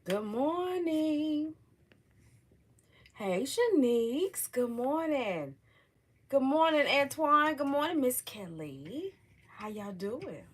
Good morning. Hey, Shanique. Good morning. Good morning, Antoine. Good morning, Miss Kelly. How y'all doing?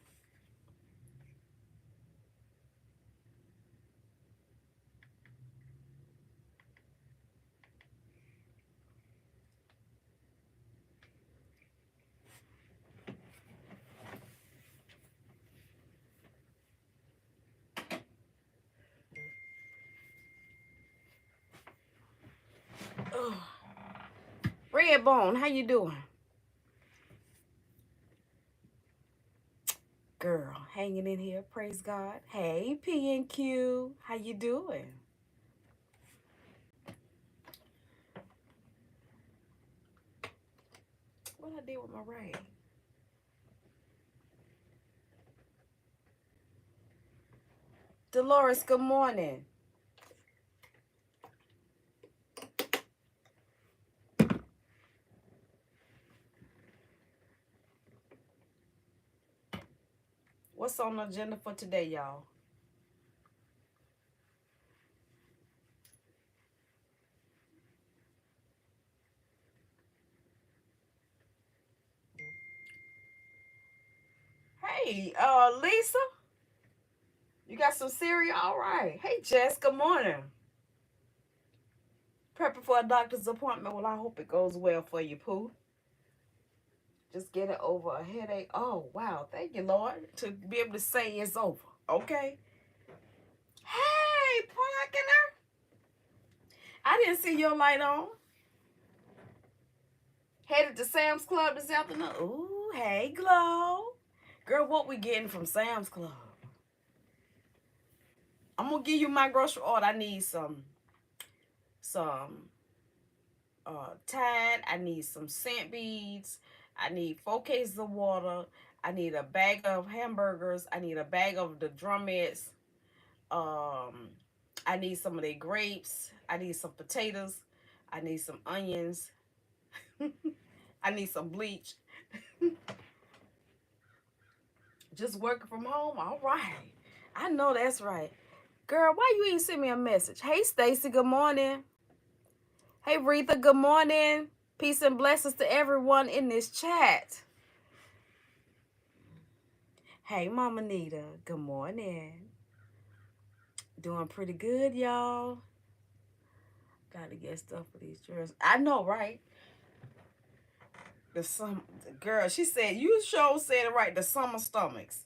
Ugh. Redbone, how you doing? Girl, hanging in here. Praise God. Hey, P and Q. How you doing? What I did with my rain? Dolores, good morning. What's on the agenda for today, y'all? Hey, Lisa, you got some cereal? All right. Hey, Jess, good morning. Prepping for a doctor's appointment. Well, I hope it goes well for you, Pooh. Just get it over a headache. Oh, wow. Thank you, Lord, to be able to say it's over. Okay. Hey, Parkiner. I didn't see your light on. Headed to Sam's Club this afternoon. Ooh, hey, Glow. Girl, what we getting from Sam's Club? I'm going to give you my grocery order. I need some Tide. I need some scent beads. I need 4 cases of water. I need a bag of hamburgers. I need a bag of the drumettes. Um, I need some of their grapes. I need some potatoes. I need some onions. I need some bleach. Just working from home. All right. I know that's right. Girl, why you ain't send me a message? Hey, Stacy, good morning. Hey, Retha, good morning. Peace and blessings to everyone in this chat. Hey, Mama Nita, good morning. Doing pretty good, y'all. Gotta get stuff for these drawers. I know, right? The girl, she said, you sure said it right. The summer stomachs.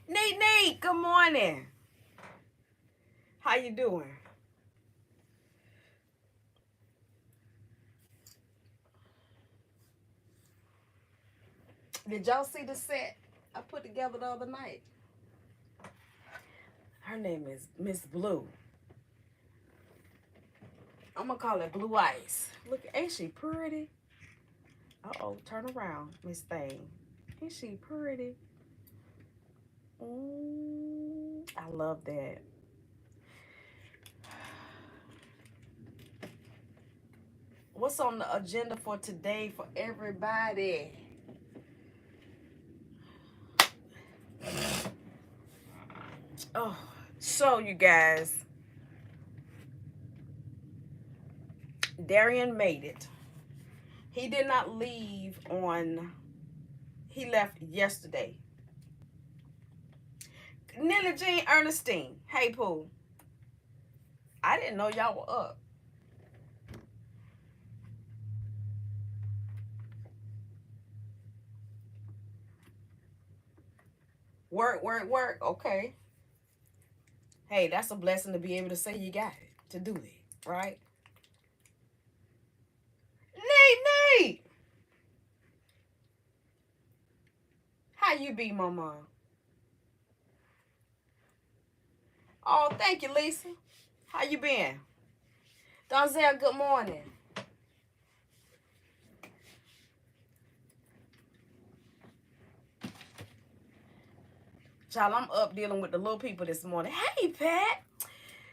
Nate, good morning. How you doing? Did y'all see the set I put together the other night? Her name is Miss Blue. I'm gonna call it Blue Ice. Look, ain't she pretty? Uh-oh, turn around, Miss Thing. Ain't she pretty? I love that. What's on the agenda for today for everybody? Oh, so you guys, Darion made it. He did not leave he left yesterday. Nilla Jean Ernestine, hey Pooh. I didn't know y'all were up. Work. Okay. Hey, that's a blessing to be able to say you got it, to do it, right? Nate! How you be, Mama? Oh, thank you, Lisa. How you been? Donzel, good morning. Child, I'm up dealing with the little people this morning. Hey, Pat.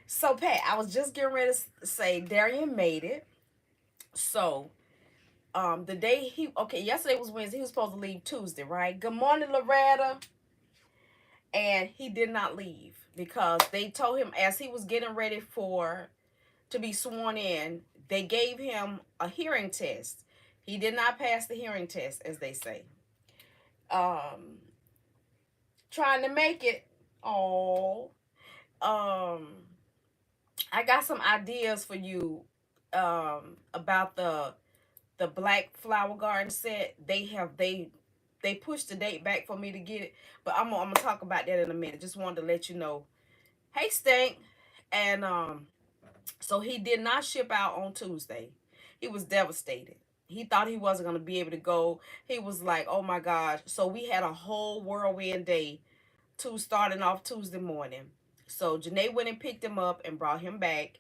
So, Pat, I was just getting ready to say Darian made it. So, the day yesterday was Wednesday. He was supposed to leave Tuesday, right? Good morning, Loretta. and he did not leave because they told him as he was getting ready to be sworn in, they gave him a hearing test. He did not pass the hearing test, as they say. Um, Trying to make it. Oh, um, I got some ideas for you about the black flower garden set. They pushed the date back for me to get it, but I'm gonna talk about that in a minute. Just wanted to let you know. Hey, Stank, and so he did not ship out on Tuesday. He was devastated. He thought he wasn't gonna be able to go. He was like, "Oh my gosh!" So we had a whole whirlwind day to starting off Tuesday morning. So Janae went and picked him up and brought him back,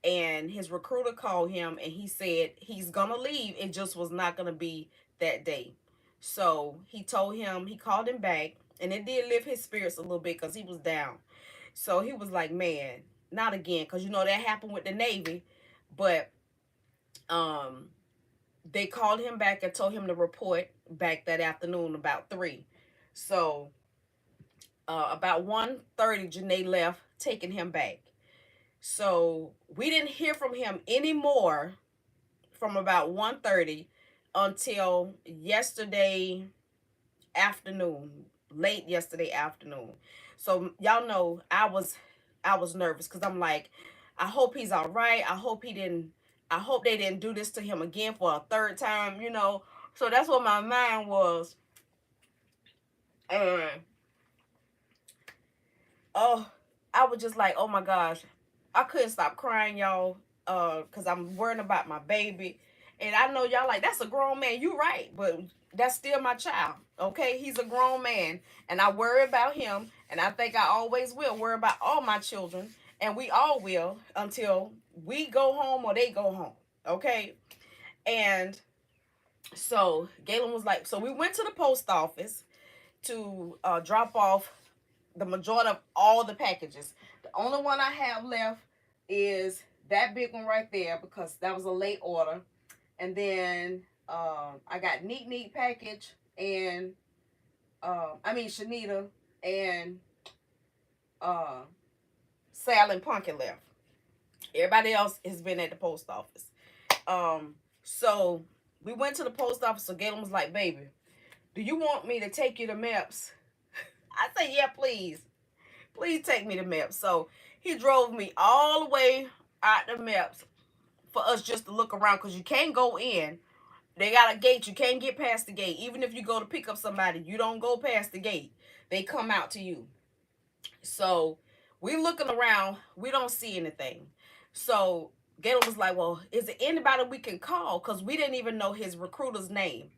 and his recruiter called him and he said he's gonna leave. It just was not gonna be that day. So he told him, he called him back, and it did lift his spirits a little bit because he was down. So he was like, man, not again, because you know that happened with the Navy. But um they called him back and told him to report back that afternoon about 3. So about 1:30, Janae left, taking him back. So we didn't hear from him anymore from about 1:30 until yesterday afternoon, late yesterday afternoon. So y'all know I was nervous because I'm like, I hope he's all right. I hope they didn't do this to him again for a third time, you know. So that's what my mind was. And oh, I was just like, oh my gosh, I couldn't stop crying, y'all, because I'm worrying about my baby. And I know y'all like, that's a grown man. You right, but that's still my child. Okay, he's a grown man, and I worry about him, and I think I always will worry about all my children, and we all will until we go home or they go home. Okay, and so Galen was like, so we went to the post office to drop off the majority of all the packages. The only one I have left is that big one right there because that was a late order. And then I got Neat package and Shanita and uh, Sal and Pumpkin left. Everybody else has been at the post office. So we went to the post office. So Galen was like, "Baby, do you want me to take you to Maps?" I said, "Yeah, please. Please take me to Maps." So he drove me all the way out to Maps for us just to look around because you can't go in. They got a gate. You can't get past the gate. Even if you go to pick up somebody, you don't go past the gate. They come out to you. So we looking around. We don't see anything. So Galen was like, well, is there anybody we can call? Because we didn't even know his recruiter's name.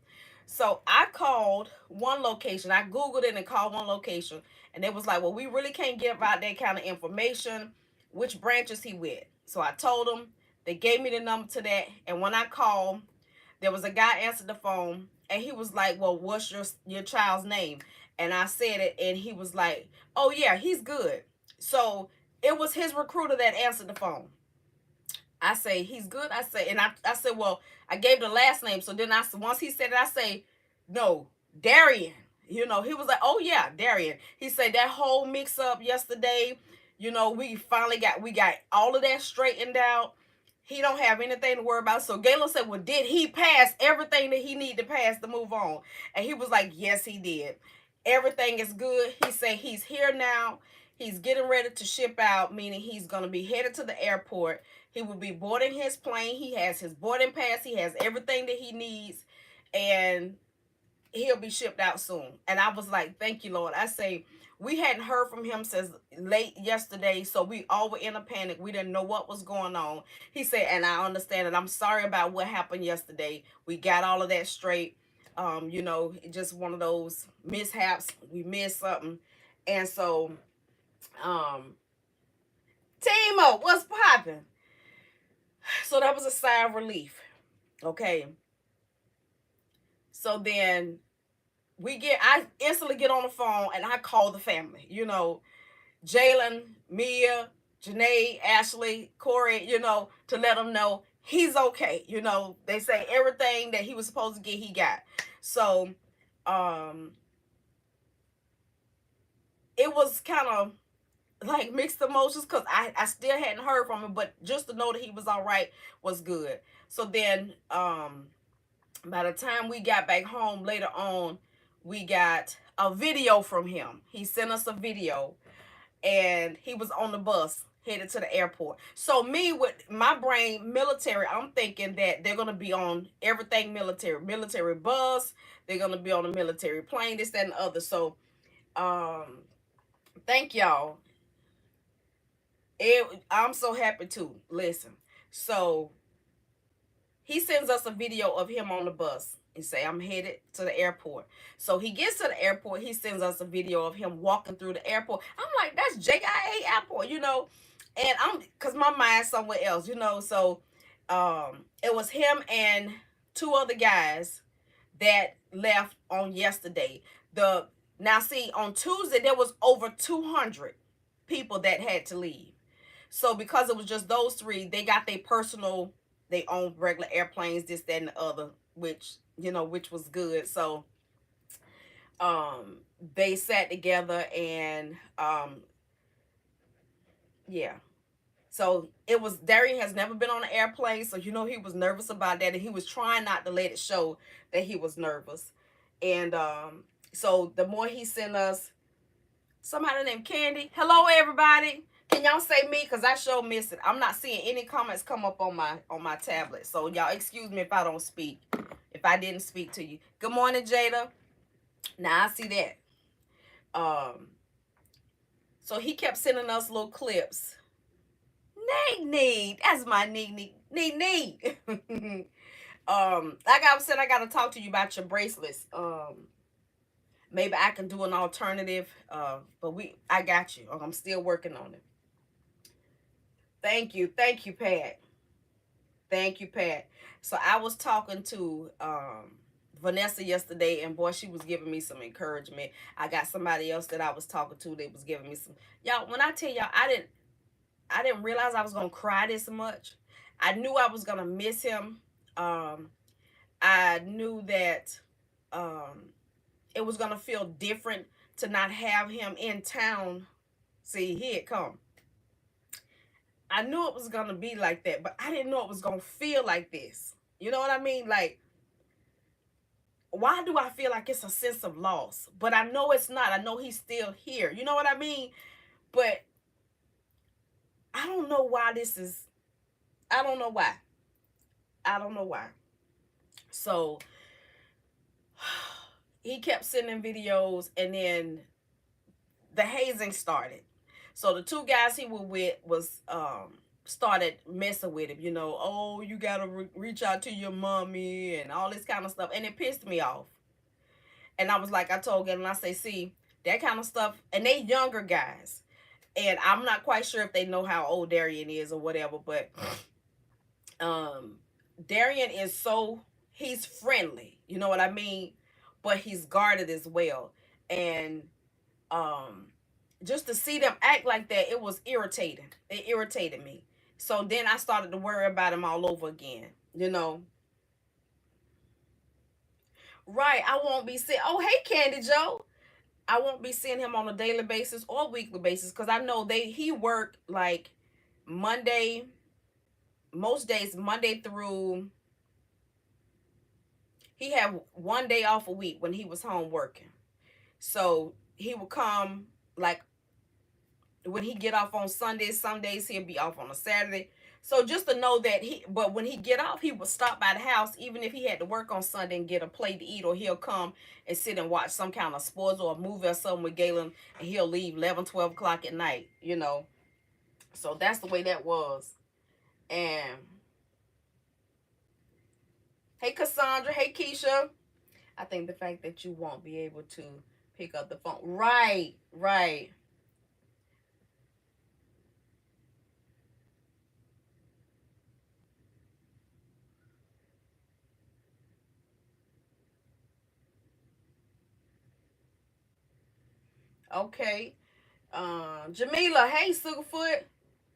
So I called one location. I Googled it and called one location. And they was like, well, we really can't give out that kind of information. Which branch is he with? So I told them. They gave me the number to that. And when I called, there was a guy answered the phone. And he was like, well, what's your child's name? And I said it. And he was like, oh, yeah, he's good. So it was his recruiter that answered the phone. I say, he's good. I say, and I said, well, I gave the last name. So then once he said it, I say, no, Darion. You know, he was like, oh yeah, Darion. He said that whole mix up yesterday, you know, we got all of that straightened out. He don't have anything to worry about. So Galen said, well, did he pass everything that he needed to pass to move on? And he was like, yes, he did. Everything is good. He said he's here now. He's getting ready to ship out, meaning he's going to be headed to the airport. He will be boarding his plane. He has his boarding pass. He has everything that he needs. And he'll be shipped out soon. And I was like, thank you, Lord. I say, we hadn't heard from him since late yesterday, so we all were in a panic. We didn't know what was going on. He said, and I understand it. I'm sorry about what happened yesterday. We got all of that straight. You know, just one of those mishaps. We missed something. And so, Timo, what's popping? So that was a sigh of relief. Okay. So then I instantly get on the phone and I call the family. You know, Jalen, Mia, Janae, Ashley, Corey, you know, to let them know he's okay. You know, they say everything that he was supposed to get, he got. So, it was kind of like mixed emotions because I still hadn't heard from him, but just to know that he was all right was good. So then by the time we got back home later on, we got a video from him. He sent us a video, and he was on the bus headed to the airport. So me, with my brain military, I'm thinking that they're gonna be on everything military, military bus. They're gonna be on a military plane, this, that, and the other. So um, thank y'all. I'm so happy too. Listen, so he sends us a video of him on the bus and say, I'm headed to the airport. So he gets to the airport. He sends us a video of him walking through the airport. I'm like, that's JIA airport, you know? And because my mind's somewhere else, you know? So it was him and two other guys that left on yesterday. Now see, on Tuesday, there was over 200 people that had to leave. So because it was just those three, they got their personal, they own regular airplanes, this, that, and the other, which, you know, which was good. So they sat together and yeah. So it was, Darion has never been on an airplane, so you know he was nervous about that, and he was trying not to let it show that he was nervous. And so the more he sent us, somebody named Candy. Hello, everybody. Can y'all say me? Because I sure missed it. I'm not seeing any comments come up on my tablet. So y'all excuse me if I don't speak. If I didn't speak to you. Good morning, Jada. Now I see that. So he kept sending us little clips. Neat. That's my neat. Like I said, I gotta talk to you about your bracelets. Maybe I can do an alternative. But I got you. I'm still working on it. Thank you, Pat. Thank you, Pat. So I was talking to Vanessa yesterday, and boy, she was giving me some encouragement. I got somebody else that I was talking to that was giving me some. Y'all, when I tell y'all, I didn't realize I was gonna cry this much. I knew I was gonna miss him. I knew that it was gonna feel different to not have him in town. See, here it come. I knew it was gonna be like that, but I didn't know it was gonna feel like this. You know what I mean? Like, why do I feel like it's a sense of loss? But I know it's not. I know he's still here. You know what I mean? But I don't know why this is. I don't know why. I don't know why. So he kept sending videos, and then the hazing started. So the two guys he was with was started messing with him, you know, oh, you gotta reach out to your mommy and all this kind of stuff, and it pissed me off. And I was like, I told him, and I say, see, that kind of stuff, and they younger guys, and I'm not quite sure if they know how old Darion is or whatever, but Darion is he's friendly, you know what I mean, but he's guarded as well. And just to see them act like that, it was irritating. It irritated me. So then I started to worry about him all over again, you know. Right, I won't be seeing, oh, hey, Candy Joe. I won't be seeing him on a daily basis or weekly basis because I know he worked like Monday, most days, Monday through, he had one day off a week when he was home working. So he would come like when he get off on Sundays, some days he'll be off on a Saturday. So just to know that but when he get off, he would stop by the house, even if he had to work on Sunday and get a plate to eat, or he'll come and sit and watch some kind of sports or a movie or something with Galen, and he'll leave 11, 12 o'clock at night, you know. So that's the way that was. And hey, Cassandra. Hey, Keisha. I think the fact that you won't be able to pick up the phone. Right. Okay. Jamila, hey, Sugarfoot.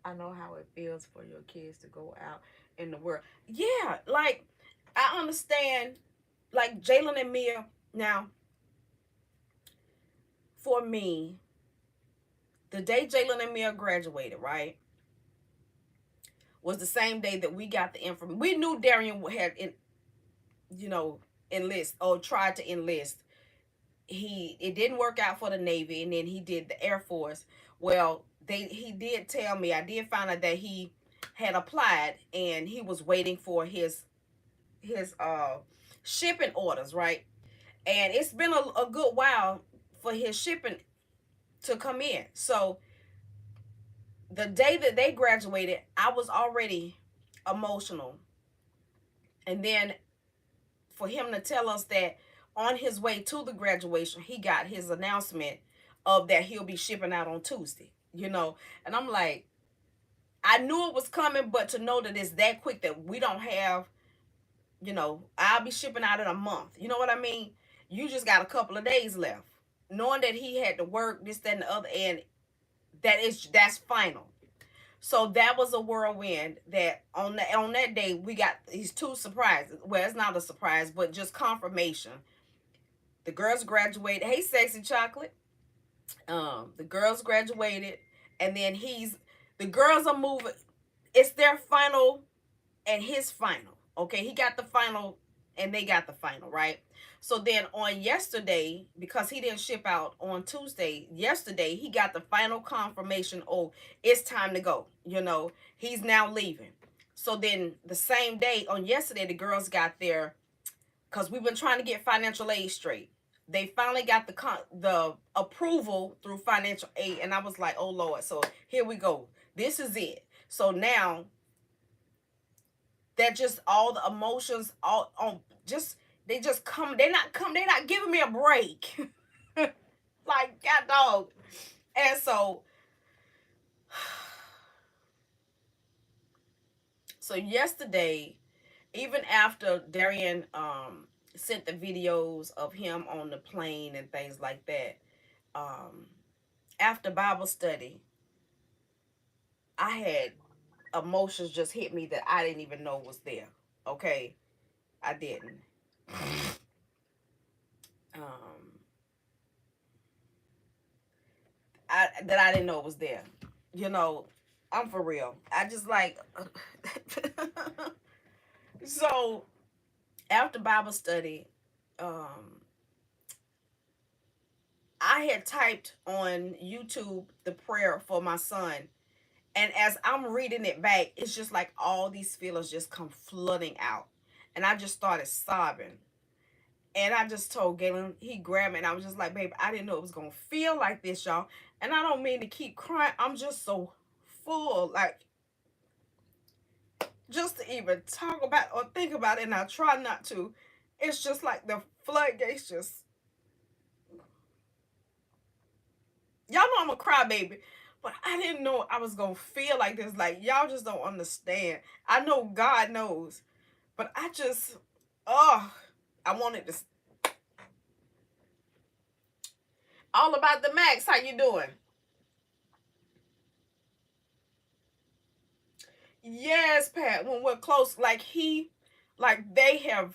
I know how it feels for your kids to go out in the world. Yeah, like, I understand, like, Jalen and Mia. Now, for me, The day Jalen and Mia graduated, right, was the same day that we got the information. We knew Darion had, you know, enlist or tried to enlist. It didn't work out for the Navy, and then he did the Air Force. Well, he did tell me, I did find out that he had applied and he was waiting for his shipping orders, right? And it's been a good while for his shipping to come in. So the day that they graduated, I was already emotional. And then for him to tell us that on his way to the graduation, he got his announcement of that he'll be shipping out on Tuesday, you know. And I'm like, I knew it was coming, but to know that it's that quick that we don't have, you know, I'll be shipping out in a month. You know what I mean? You just got a couple of days left. Knowing that he had to work, this, that, and the other, and that's final. So that was a whirlwind that on that day we got these two surprises. Well, it's not a surprise, but just confirmation. The girls graduated. Hey, sexy chocolate. The girls graduated, and then the girls are moving. It's their final and his final. Okay, he got the final and they got the final, right? So then on yesterday, because he didn't ship out on Tuesday, yesterday he got the final confirmation. Oh, it's time to go. You know, he's now leaving. So then the same day on yesterday, the girls got their, because we've been trying to get financial aid straight. They finally got the approval through financial aid, and I was like, oh Lord. So here we go. This is it. So now that just all the emotions all on just they just come, they're not giving me a break. Like, god dog. And so yesterday, even after Darion sent the videos of him on the plane and things like that, after Bible study, I had emotions just hit me that I didn't even know was there. Okay, I didn't. Um, I didn't know was there. You know, I'm for real. I just like so after Bible study, I had typed on YouTube the prayer for my son, and as I'm reading it back, it's just like all these feelings just come flooding out, and I just started sobbing. And I just told Galen, he grabbed me, and I was just like, babe, I didn't know it was going to feel like this, y'all. And I don't mean to keep crying. I'm just so full. Like, just to even talk about or think about it, and I try not to. It's just like the floodgates just. Y'all know I'm a crybaby. But I didn't know I was going to feel like this. Like, y'all just don't understand. I know God knows. But I just, oh, I wanted to. All about the Max. How you doing? Yes, Pat. When we're close, like they have.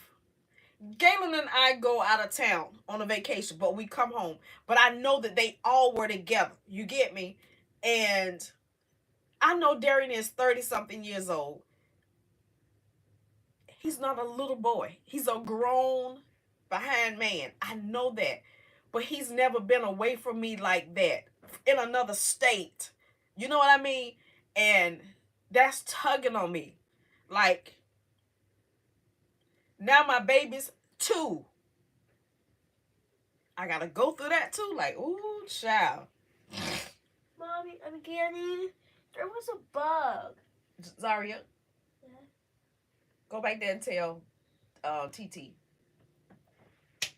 Galen and I go out of town on a vacation, but we come home. But I know that they all were together. You get me? And I know Darion is 30 something years old. He's not a little boy. He's a grown behind man. I know that. But he's never been away from me like that in another state. You know what I mean? And that's tugging on me. Like, now my baby's 2. I gotta go through that too. Like, ooh, child. Mommy, I'm getting. There was a bug. Zaria, yeah. Go back there and tell TT.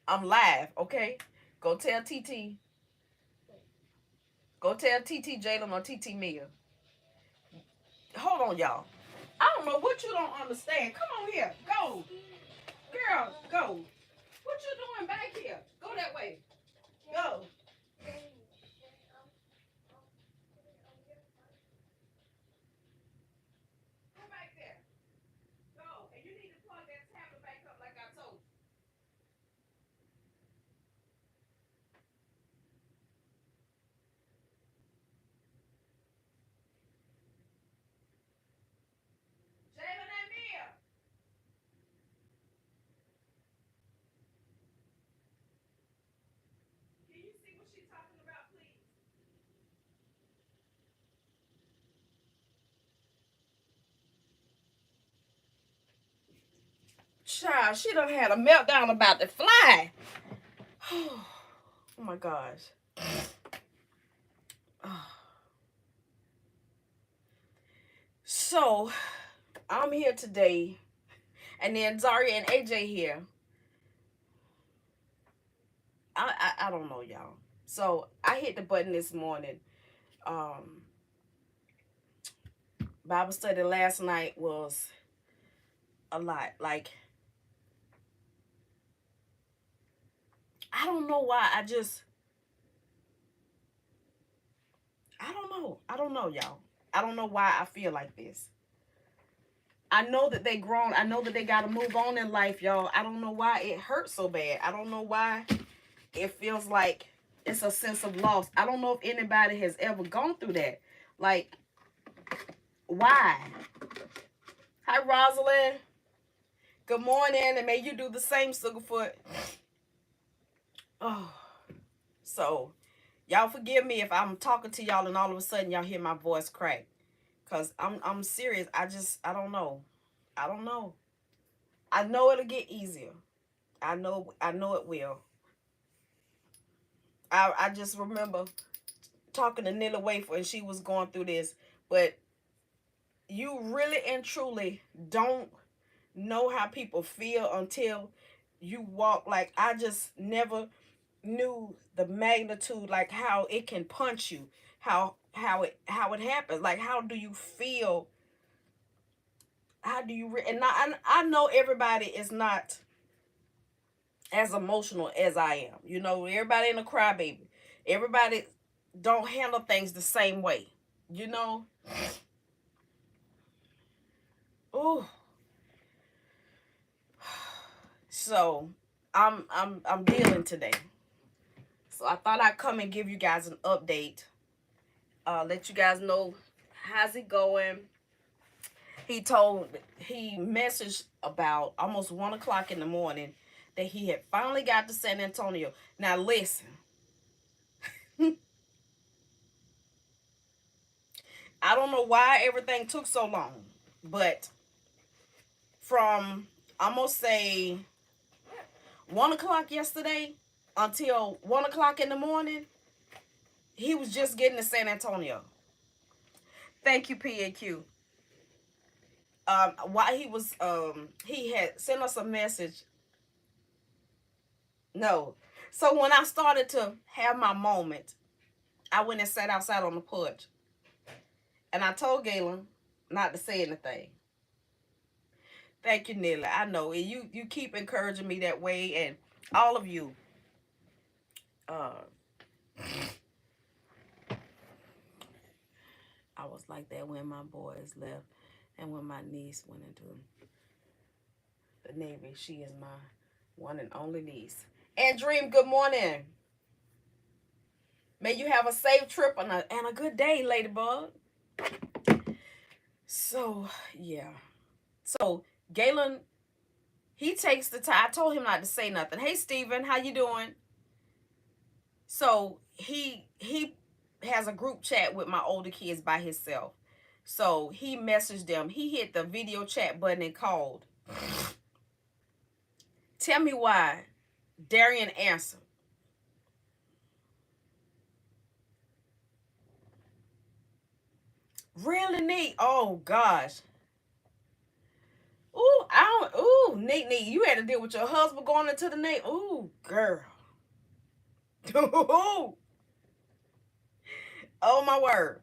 I'm live, okay? Go tell TT. Go tell TT Jalen or TT Mia. Hold on, y'all. I don't know what you don't understand. Come on here. Go. Girl, go. What you doing back here? Go that way. Go. Go back there. Go. And you need to plug that tablet back up like I told you. Child, she done had a meltdown about the fly. Oh my gosh. So, I'm here today, and then Zaria and AJ here. I don't know, y'all. So I hit the button this morning. Um, Bible study last night was a lot. Like, I don't know why. I don't know. I don't know, y'all. I don't know why I feel like this. I know that they grown. I know that they got to move on in life, y'all. I don't know why it hurts so bad. I don't know why it feels like it's a sense of loss. I don't know if anybody has ever gone through that. Like, why? Hi, Rosalind. Good morning, and may you do the same, Sugarfoot. Oh, so y'all forgive me if I'm talking to y'all and all of a sudden y'all hear my voice crack, cause I'm serious. I don't know. I don't know. I know it'll get easier. I know it will. I just remember talking to Nilla Wafer and she was going through this, but you really and truly don't know how people feel until you walk. Like, I just never knew the magnitude, like how it can punch you, how it happens. Like, how do you feel? How do you and I know everybody is not as emotional as I am. You know, everybody in a crybaby. Everybody don't handle things the same way. You know? Ooh. So I'm dealing today. So I thought I'd come and give you guys an update. Let you guys know how's it going. He messaged about almost 1 o'clock in the morning that he had finally got to San Antonio. Now listen. I don't know why everything took so long, but from, I'm gonna say, 1 o'clock yesterday until 1 o'clock in the morning, he was just getting to San Antonio. Thank you, PAQ. While he had sent us a message. No. So when I started to have my moment, I went and sat outside on the porch. And I told Galen not to say anything. Thank you, Nelly. I know. And you keep encouraging me that way, and all of you. Uh I was like that when my boys left and when my niece went into the Navy. She is my one and only niece. And Dream, good morning. May you have a safe trip and a good day, Ladybug. So, yeah. So, Galen, he takes the time. I told him not to say nothing. Hey, Steven, how you doing? So, he has a group chat with my older kids by himself. So, he messaged them. He hit the video chat button and called. Tell me why Darion answered. Really neat. Oh, gosh. Ooh, neat. You had to deal with your husband going into the Navy. Ooh, girl. Ooh. Oh, my word.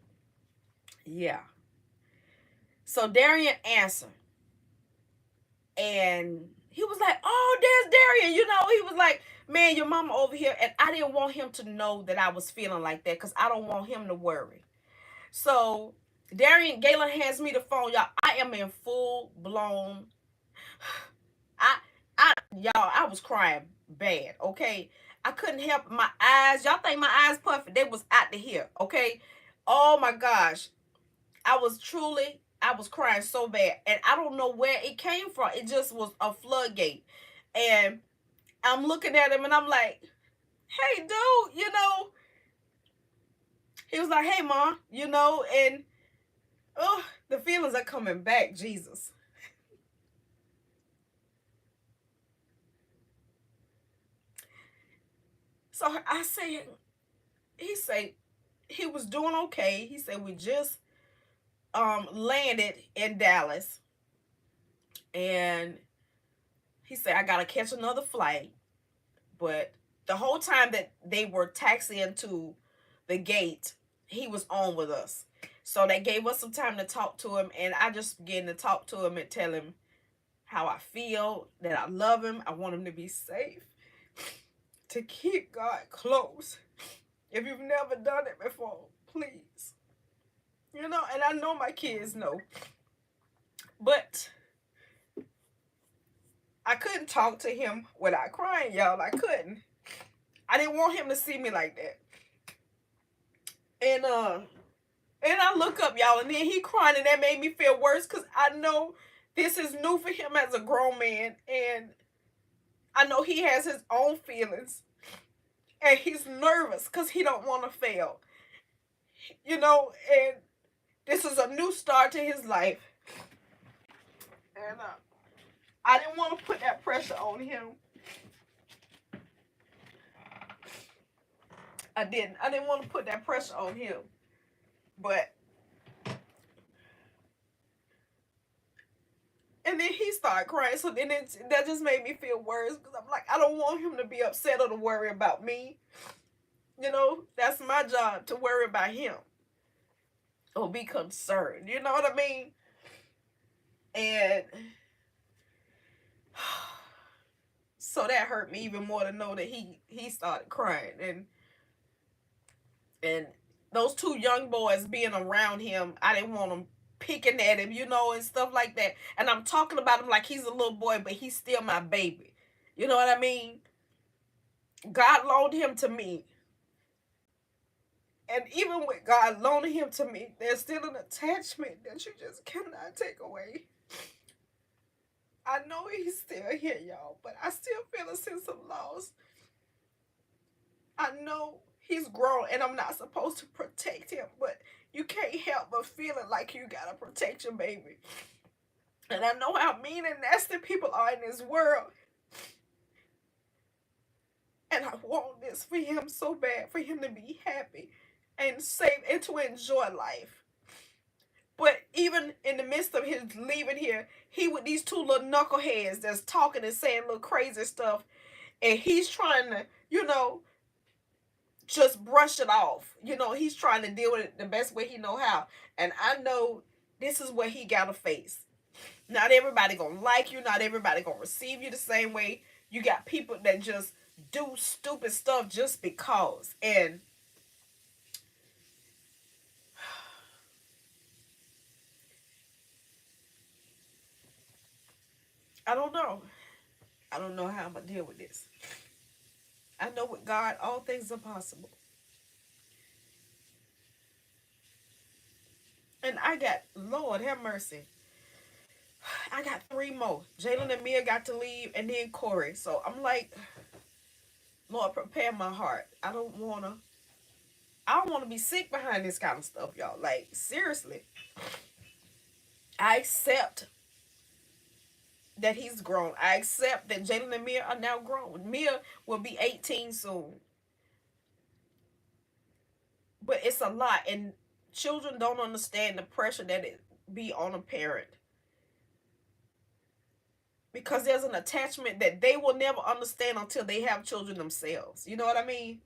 Yeah. So Darion answered. And he was like, oh, there's Darion. You know, he was like, man, your mama over here. And I didn't want him to know that I was feeling like that because I don't want him to worry. So Galen hands me the phone. Y'all, I am in full blown. I, I was crying bad, okay? I couldn't help my eyes. Y'all think my eyes puffy? They was out to here, okay? Oh my gosh. I was crying so bad. And I don't know where it came from. It just was a floodgate. And I'm looking at him and I'm like, hey, dude, you know. He was like, hey, Mom, you know. And, oh, the feelings are coming back, Jesus. So I said, he said he was doing okay. He said we just landed in Dallas, and he said I gotta catch another flight. But the whole time that they were taxiing to the gate, he was on with us. So they gave us some time to talk to him, and I just began to talk to him and tell him how I feel, that I love him, I want him to be safe, to keep God close. If you've never done it before, please. You know, and I know my kids know. But I couldn't talk to him without crying, y'all. I couldn't. I didn't want him to see me like that. And I look up, y'all, and then he crying, and that made me feel worse because I know this is new for him as a grown man, and I know he has his own feelings, and he's nervous because he don't want to fail, you know, and this is a new start to his life, and I didn't want to put that pressure on him. I didn't want to put that pressure on him, but and then he started crying, so then that just made me feel worse because I'm like, I don't want him to be upset or to worry about me. You know, that's my job, to worry about him or be concerned. You know what I mean? And so that hurt me even more to know that he started crying, and those two young boys being around him, I didn't want them picking at him, you know, and stuff like that. And I'm talking about him like he's a little boy, but he's still my baby. You know what I mean? God loaned him to me. And even with God loaning him to me, there's still an attachment that you just cannot take away. I know he's still here, y'all, but I still feel a sense of loss. I know he's grown and I'm not supposed to protect him, but you can't help but feeling like you gotta protect your baby. And I know how mean and nasty people are in this world. And I want this for him so bad, for him to be happy and safe and to enjoy life. But even in the midst of his leaving here, he with these two little knuckleheads that's talking and saying little crazy stuff, and he's trying to, you know, just brush it off. You know, he's trying to deal with it the best way he know how. And I know this is what he gotta face. Not everybody gonna like you. Not everybody gonna receive you the same way. You got people that just do stupid stuff just because. And I don't know. I don't know how I'm gonna deal with this. I know with God, all things are possible. And I got, Lord have mercy, I got three more. Jalen and Mia got to leave, and then Corey. So I'm like, Lord, prepare my heart. I don't wanna be sick behind this kind of stuff, y'all. Like, seriously. I accept that he's grown. I accept that Jalen and Mia are now grown. Mia will be 18 soon. But it's a lot, and children don't understand the pressure that it be on a parent, because there's an attachment that they will never understand until they have children themselves. You know what I mean?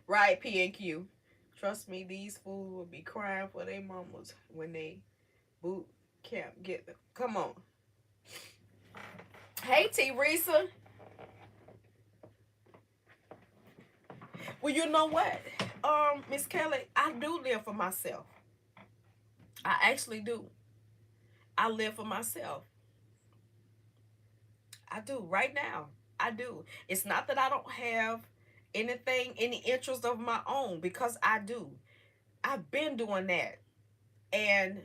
Right, P and Q. Trust me, these fools will be crying for their mamas when they boot camp get them. Come on. Hey, T Risa. Well, you know what, Miss Kelly, I do live for myself. I actually do. I live for myself. I do right now. I do. It's not that I don't have any interest of my own, because I do. I've been doing that. And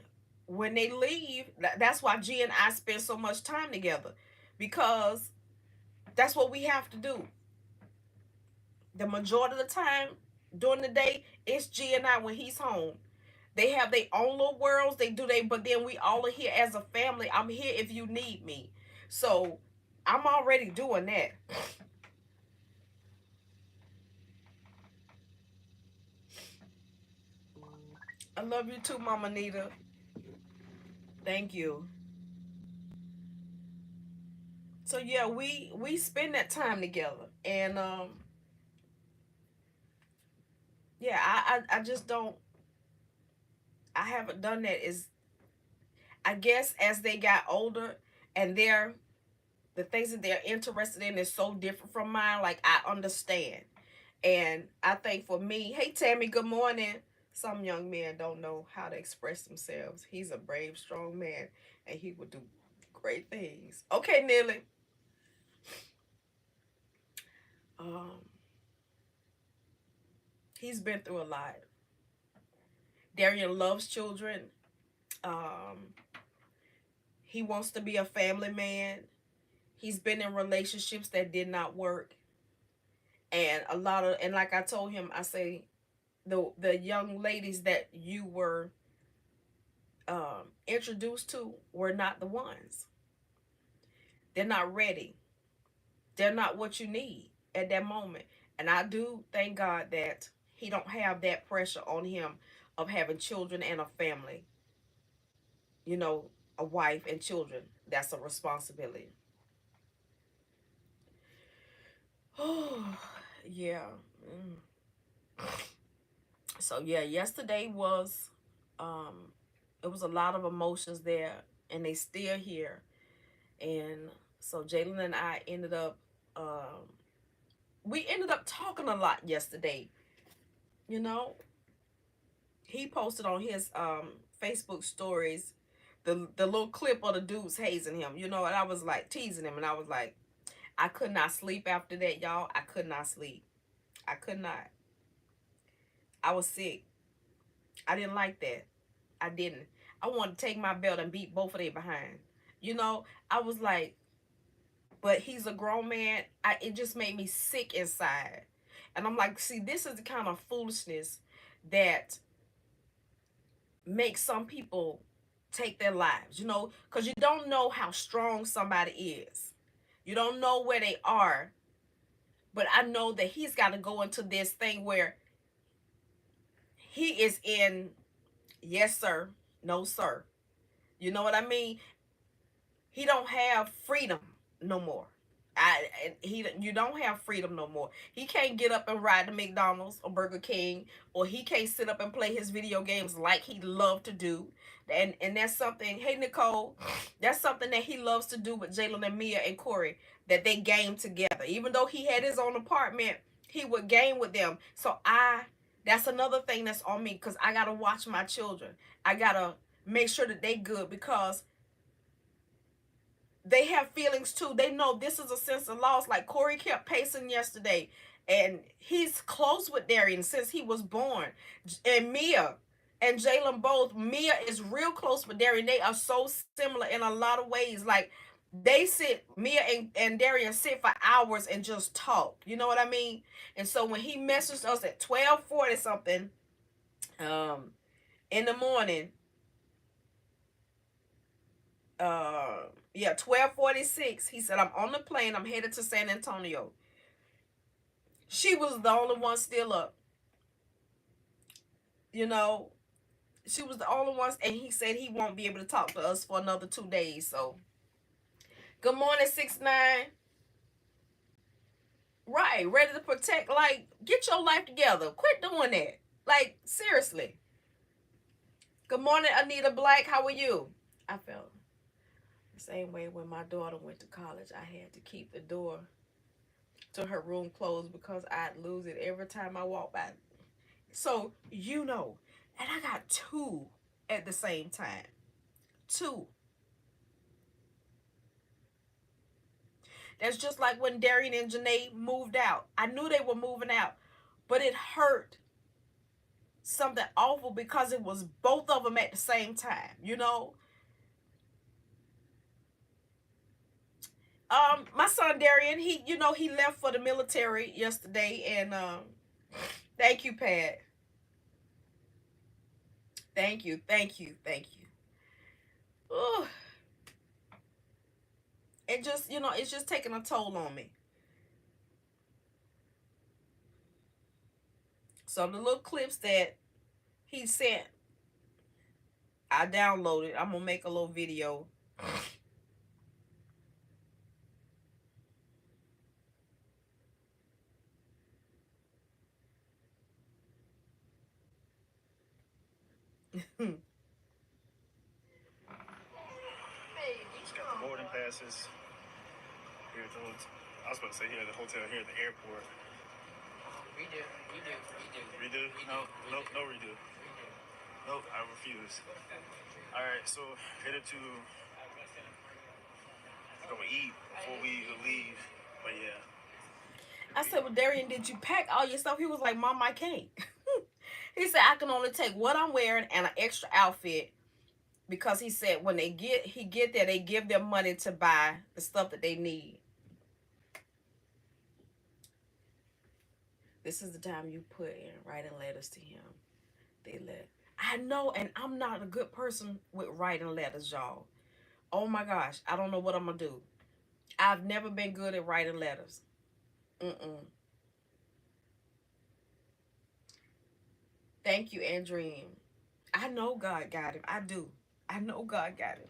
when they leave, that's why G and I spend so much time together, because that's what we have to do. The majority of the time during the day, it's G and I when he's home They have their own little worlds. But then we all are here as a family. I'm here if you need me. So I'm already doing that. I love you too, Mama Nita. Thank you. So yeah, we spend that time together, and yeah, I just don't. I haven't done that. Is I guess as they got older, and the things that they're interested in is so different from mine. Like I understand, and I think for me, hey Tammy, good morning. Some young men don't know how to express themselves. He's a brave, strong man, and he would do great things. Okay, Nelly. Um, he's been through a lot. Darion loves children. Um, he wants to be a family man. He's been in relationships that did not work, and like I told him, I say the young ladies that you were introduced to were not the ones. They're not ready. They're not what you need at that moment. And I do thank God that he don't have that pressure on him of having children and a family. You know, a wife and children. That's a responsibility. Oh, yeah. Mm. So yeah, yesterday was um it was a lot of emotions there, and they still here. And so Jalen and I we ended up talking a lot yesterday. You know, he posted on his Facebook stories the little clip of the dudes hazing him, and I was like teasing him, and I was like, I could not sleep after that, y'all. I could not sleep. I could not. I was sick. I didn't like that. I didn't. I wanted to take my belt and beat both of them behind. I was like, but he's a grown man. It just made me sick inside. And I'm like, see, this is the kind of foolishness that makes some people take their lives, because you don't know how strong somebody is. You don't know where they are. But I know that he's got to go into this thing where he is in yes, sir, no, sir. You know what I mean? He don't have freedom no more. You don't have freedom no more. He can't get up and ride to McDonald's or Burger King, or he can't sit up and play his video games like he loved to do. And that's something. Hey Nicole, that's something that he loves to do with Jalen and Mia and Corey. That they game together. Even though he had his own apartment, he would game with them. So that's another thing that's on me, because I gotta watch my children. I gotta make sure that they good, because they have feelings too. They know this is a sense of loss. Like Corey kept pacing yesterday, and he's close with Darion since he was born. And Mia and Jalen both. Mia is real close with Darion. They are so similar in a lot of ways. Like Mia and Darion sit for hours and just talk. You know what I mean? And so when he messaged us at 12:40 something, um, in the morning, yeah, 12:46, he said, I'm on the plane, I'm headed to San Antonio. She was the only one still up. you know she was the only one, and he said he won't be able to talk to us for another 2 days. So good morning, 6 9. Right, ready to protect. Like, get your life together, quit doing that. Like, seriously. Good morning, Anita Black, how are you? I felt the same way when my daughter went to college. I had to keep the door to her room closed because I'd lose it every time I walk by. So, and I got two at the same time. Two. That's just like when Darion and Janae moved out. I knew they were moving out, but it hurt something awful because it was both of them at the same time. My son Darion, he left for the military yesterday, and thank you, Pat. Thank you, thank you, thank you. Ugh. It just, it's just taking a toll on me. So the little clips that he sent, I downloaded. I'm gonna make a little video. Just got the boarding passes here at the hotel. I was about to say here at the hotel, here at the airport. Redo. Redo? No, no redo. Nope, I refuse. All right, so headed to go eat before we leave. But yeah. I said, well, Darion, did you pack all your stuff? He was like, Mom, I can't. He said, I can only take what I'm wearing and an extra outfit, because he said when he get there, they give them money to buy the stuff that they need. This is the time you put in writing letters to him. I know, and I'm not a good person with writing letters, y'all. Oh my gosh, I don't know what I'm gonna do. I've never been good at writing letters. Thank you, Andreen. I know God got him. I do. I know God got him.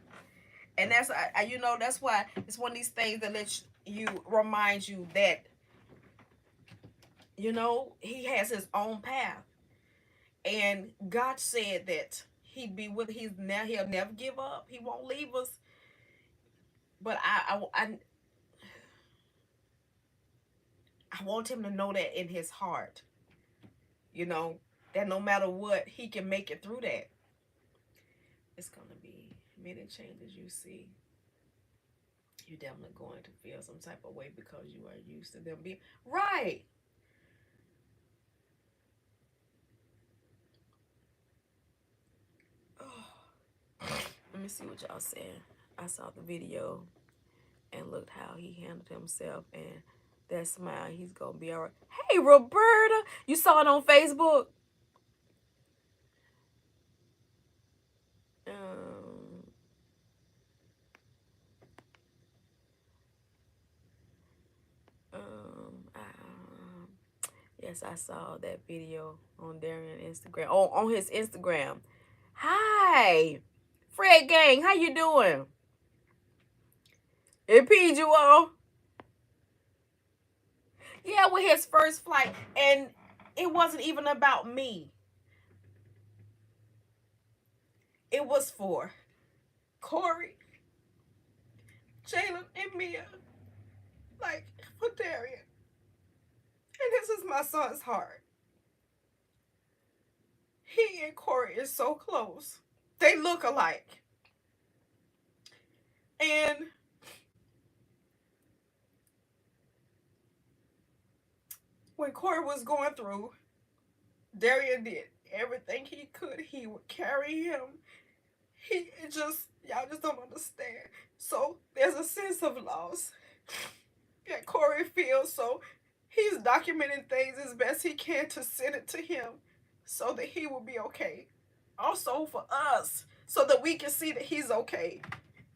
And that's why it's one of these things that lets you remind you that, he has his own path. And God said that he'll never give up. He won't leave us. But I want him to know that in his heart, that no matter what, he can make it through that. It's going to be many changes you see. You're definitely going to feel some type of way because you are used to them being right. Oh. Let me see what y'all saying. I saw the video and looked how he handled himself, and that smile, he's gonna be all right. Hey, Roberta, you saw it on Facebook? Yes, I saw that video on Darion Instagram. Oh, on his Instagram. Hi, Fred Gang, how you doing? It peed you off? Yeah, with his first flight, and it wasn't even about me. It was for Corey, Jalen, and Mia. Like, for Darion. And this is my son's heart. He and Corey is so close. They look alike. And when Corey was going through, Darion did everything he could. He would carry him. Y'all just don't understand. So there's a sense of loss that Corey feels. So he's documenting things as best he can to send it to him so that he will be okay. Also for us, so that we can see that he's okay.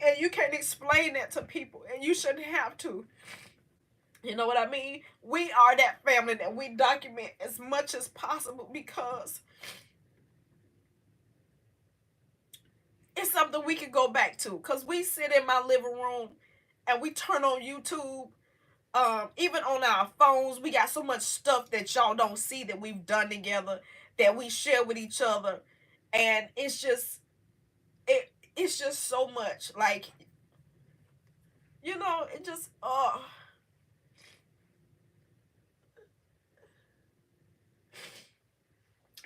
And you can't explain that to people, and you shouldn't have to. You know what I mean? We are that family that we document as much as possible because it's something we can go back to. Because we sit in my living room and we turn on YouTube. Even on our phones, we got so much stuff that y'all don't see that we've done together, that we share with each other. And it's just so much. Like, it just,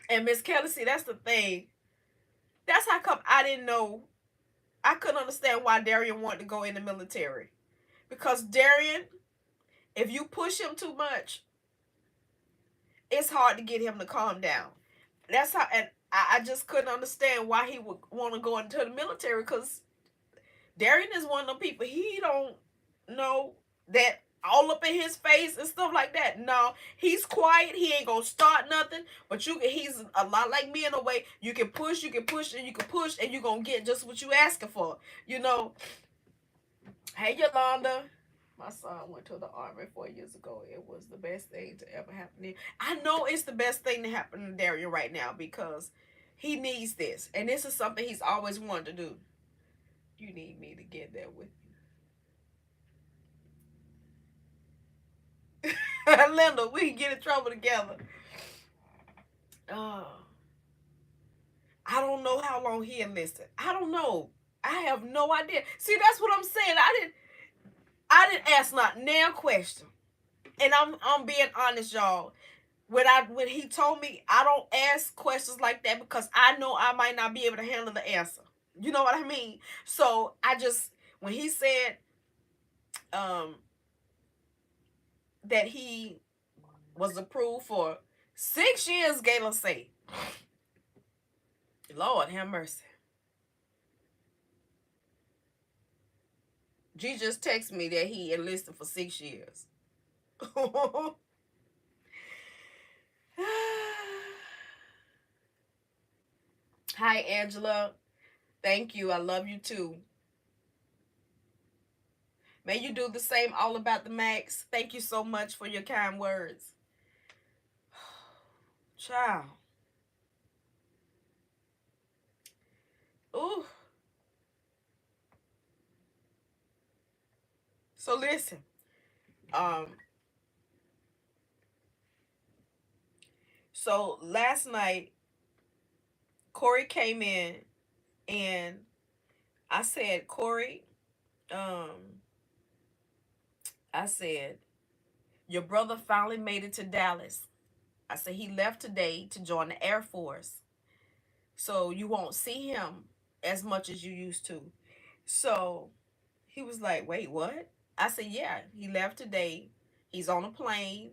And Miss Kelly, see, that's the thing. That's how come I didn't know. I couldn't understand why Darion wanted to go in the military. Because Darion, if you push him too much, it's hard to get him to calm down. That's how, and I just couldn't understand why he would want to go into the military, because Darion is one of the people, he don't know that all up in his face and stuff like that. No, he's quiet. He ain't gonna start nothing. But he's a lot like me in a way. You can push, and you can push, and you gonna get just what you asking for. You know. Hey, Yolanda. My son went to the army 4 years ago. It was the best thing to ever happen to him. I know it's the best thing to happen to Darion right now because he needs this. And this is something he's always wanted to do. You need me to get there with you. Linda, we can get in trouble together. Uh, I don't know how long he enlisted. I don't know. I have no idea. See, that's what I'm saying. I didn't ask not now question. And I'm being honest, y'all. When he told me I don't ask questions like that because I know I might not be able to handle the answer. You know what I mean? So I just when he said that he was approved for 6 years, Gayla said, Lord have mercy. G just texted me that he enlisted for 6 years. Hi, Angela. Thank you. I love you too. May you do the same all about the Max. Thank you so much for your kind words. Chow. Ooh. So listen. So last night, Corey came in and I said, Corey, I said, your brother finally made it to Dallas. I said he left today to join the Air Force. So you won't see him as much as you used to. So he was like, wait, what? I said, yeah, he left today. He's on a plane.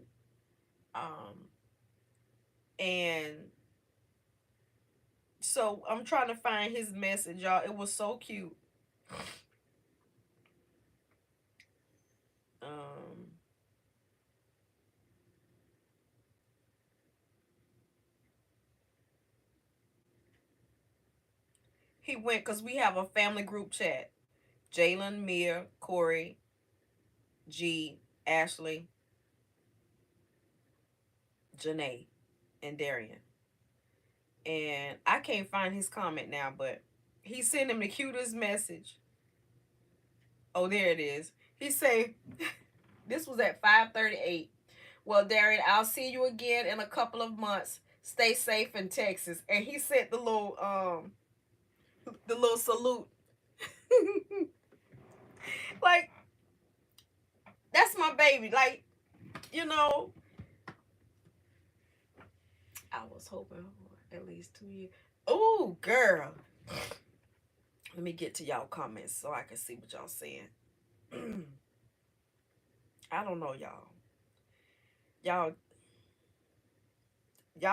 Um, and so I'm trying to find his message, y'all. It was so cute. Um, he went because we have a family group chat. Jalen, Mia, Corey, G, Ashley, Janae, and Darion. And I can't find his comment now, but he sent him the cutest message. Oh, there it is. He say, this was at 5:38. Well, Darion, I'll see you again in a couple of months. Stay safe in Texas. And he sent the little salute. Like, that's my baby. Like, you know, I was hoping for at least 2 years. Oh, girl. Let me get to y'all comments so I can see what y'all saying. I don't know, y'all. Y'all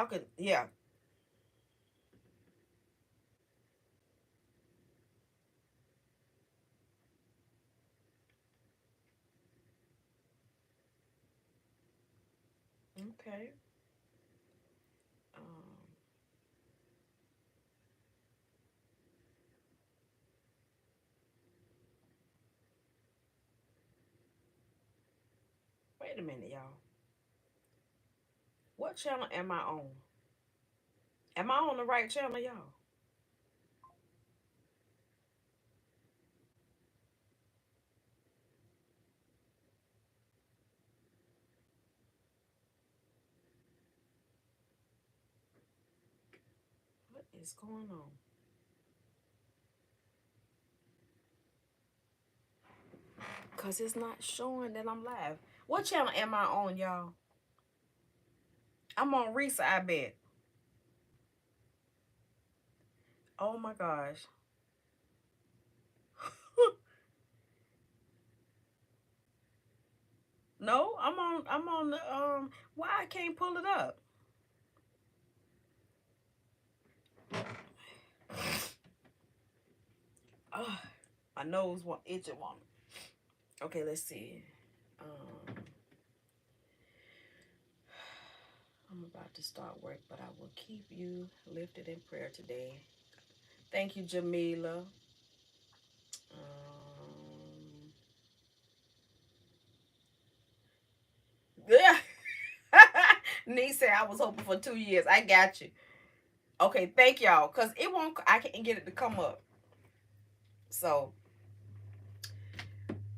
could, yeah. Okay. Um, wait a minute, y'all. What channel am I on? Am I on the right channel, y'all? What is going on? Because it's not showing that I'm live. What channel am I on, y'all? I'm on Risa, I bet. Oh my gosh. No, I'm on the why I can't pull it up? Ugh, my nose want itching one. Okay, let's see. I'm about to start work, but I will keep you lifted in prayer today. Thank you, Jamila. Yeah. Nee said I was hoping for 2 years. I got you. Okay, thank y'all. Cause it won't. I can't get it to come up. So,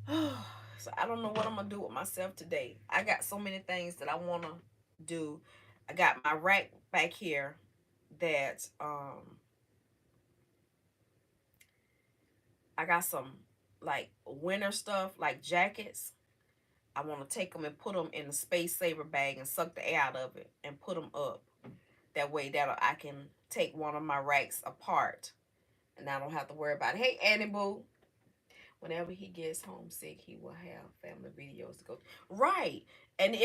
so I don't know what I'm gonna do with myself today. I got so many things that I wanna do. I got my rack back here that I got some like winter stuff like jackets. I want to take them and put them in a space saver bag and suck the air out of it and put them up. That way that I can take one of my racks apart and I don't have to worry about it. Hey, Annie Boo. Whenever he gets homesick, he will have family videos to go. Right. And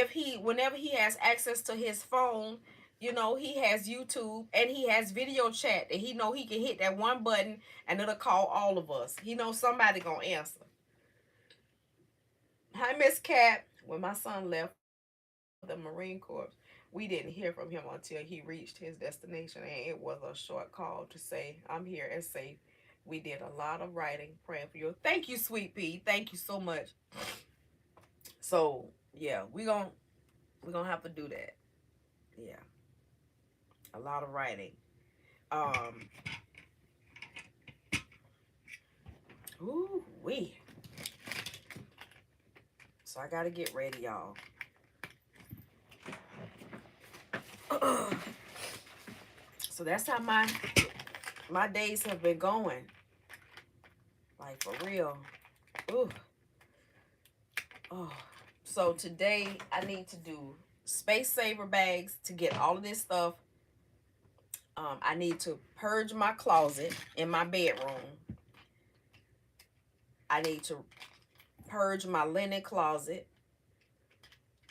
whenever he has access to his phone, you know, he has YouTube and he has video chat and he know he can hit that one button and it'll call all of us. He knows somebody gonna answer. Hi, Miss Cat. When my son left the Marine Corps, we didn't hear from him until he reached his destination, and it was a short call to say, I'm here and safe. We did a lot of writing, praying for you. Thank you, Sweet Pea. Thank you so much. So, yeah, we're gonna have to do that. Yeah. A lot of writing. Ooh, wee. So I gotta get ready, y'all. So that's how my days have been going. Like, for real. Ooh. Oh. So today I need to do space saver bags to get all of this stuff. I need to purge my closet in my bedroom. I need to purge my linen closet.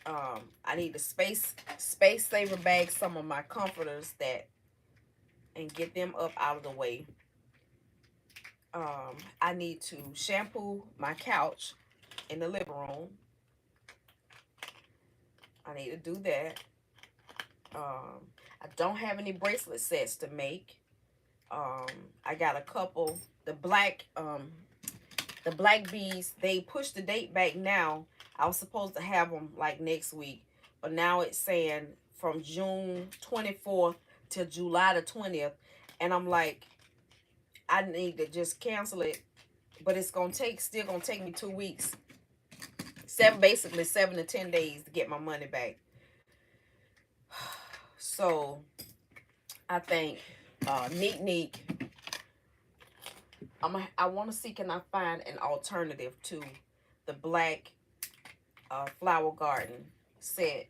I need to space saver bag some of my comforters and get them up out of the way. I need to shampoo my couch in the living room. I need to do that. I don't have any bracelet sets to make. I got a couple. The black beads, they pushed the date back now. I was supposed to have them like next week, but now it's saying from June 24th to July the 20th, and I'm like, I need to just cancel it, but it's still gonna take me 2 weeks, basically 7 to 10 days to get my money back. So I think Neek, I want to see, can I find an alternative to the black flower garden set,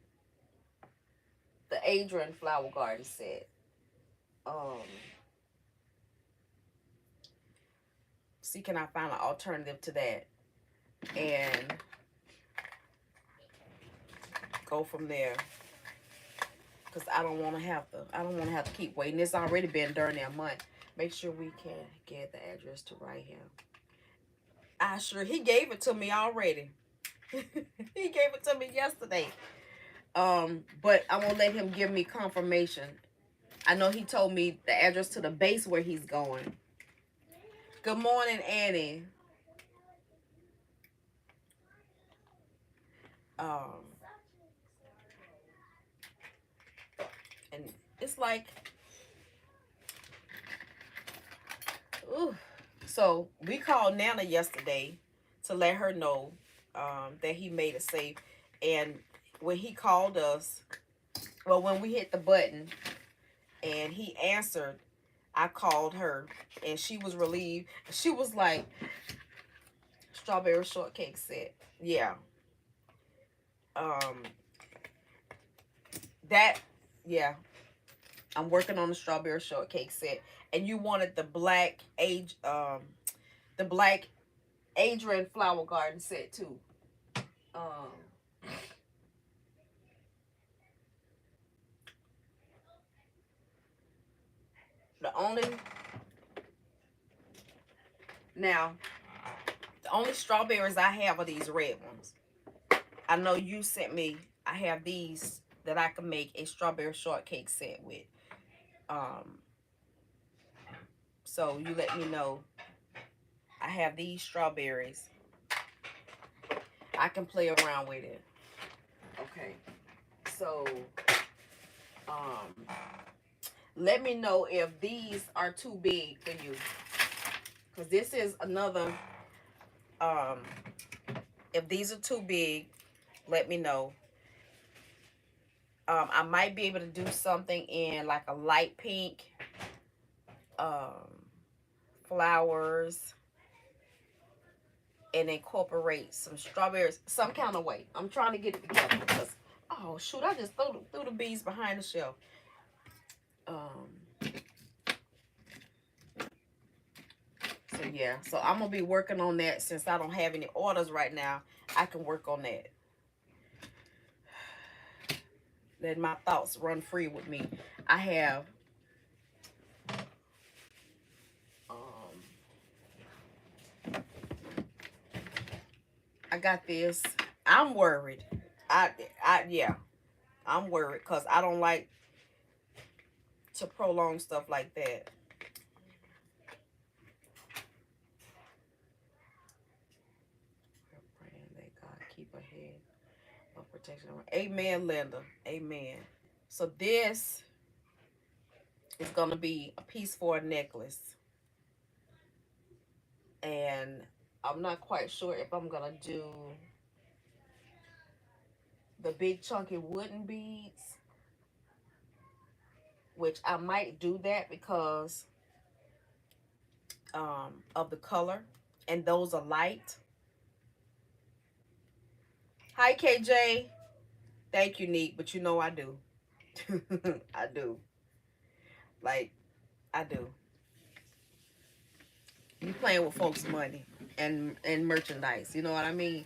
the Adrian flower garden set. See, can I find an alternative to that and go from there? Because I don't want to have to keep waiting. It's already been during a month. Make sure we can get the address to right here. He gave it to me already. He gave it to me yesterday. But I won't let him give me confirmation. I know he told me the address to the base where he's going. Good morning, Annie. And it's like, ooh. So we called Nana yesterday to let her know that he made it safe. And when he called us, well, when we hit the button and he answered, I called her and she was relieved. She was like, strawberry shortcake set. Yeah. Yeah. I'm working on the strawberry shortcake set. And you wanted the black Adrian flower garden set too. The only strawberries I have are these red ones. I know you sent me. I have these that I can make a strawberry shortcake set with. Um, so you let me know. I have these strawberries. I can play around with it. Okay. So, um, let me know if these are too big for you. Because this is another, um, if these are too big, let me know. I might be able to do something in like a light pink, um, flowers, and incorporate some strawberries some kind of way. I'm trying to get it together because, oh shoot, I just threw the bees behind the shelf. So yeah, so I'm gonna be working on that since I don't have any orders right now. I can work on that. Let my thoughts run free with me. I have um I got this. I'm worried. Yeah, I'm worried because I don't like to prolong stuff like that. We're praying that God keep a head of protection. Amen, Linda. Amen. So this is gonna be a piece for a necklace, and I'm not quite sure if I'm gonna do the big chunky wooden beads, which I might do that because of the color, and those are light. Hi, KJ. Thank you, Neek, but you know I do. I do. Like, I do. You playing with folks' money and merchandise. You know what I mean?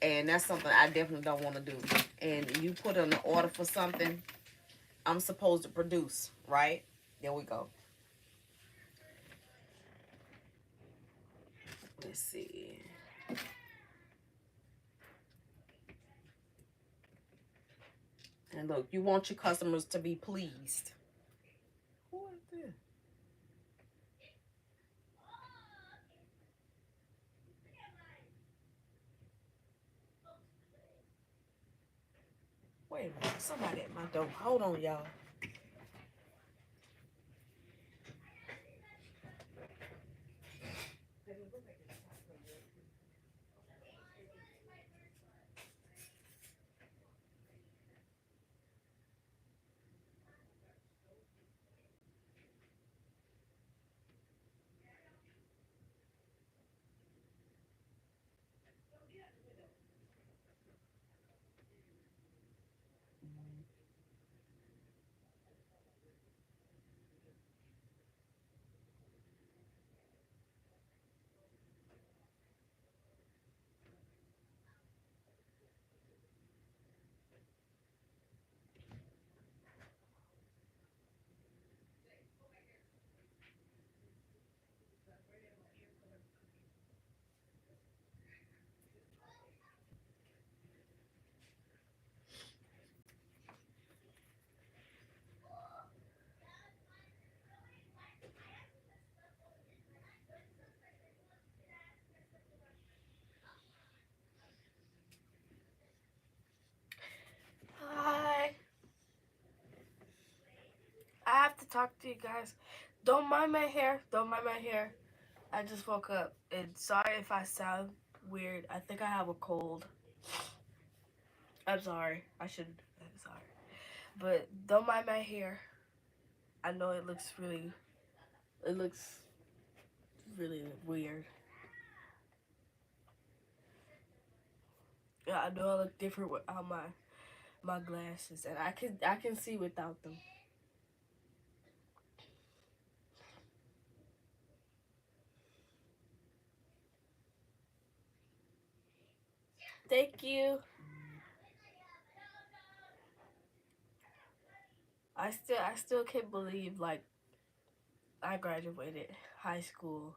And that's something I definitely don't want to do. And you put in an order for something, I'm supposed to produce, right? There we go. Let's see. And look, you want your customers to be pleased. Who is this? Wait a minute. Somebody at my door. Hold on, y'all. Hi. I have to talk to you guys. Don't mind my hair. Don't mind my hair. I just woke up. And sorry if I sound weird. I think I have a cold. I'm sorry. I'm sorry. But don't mind my hair. I know it looks really weird. Yeah, I know I look different without my glasses, and I can see without them. Thank you. I still can't believe like I graduated high school.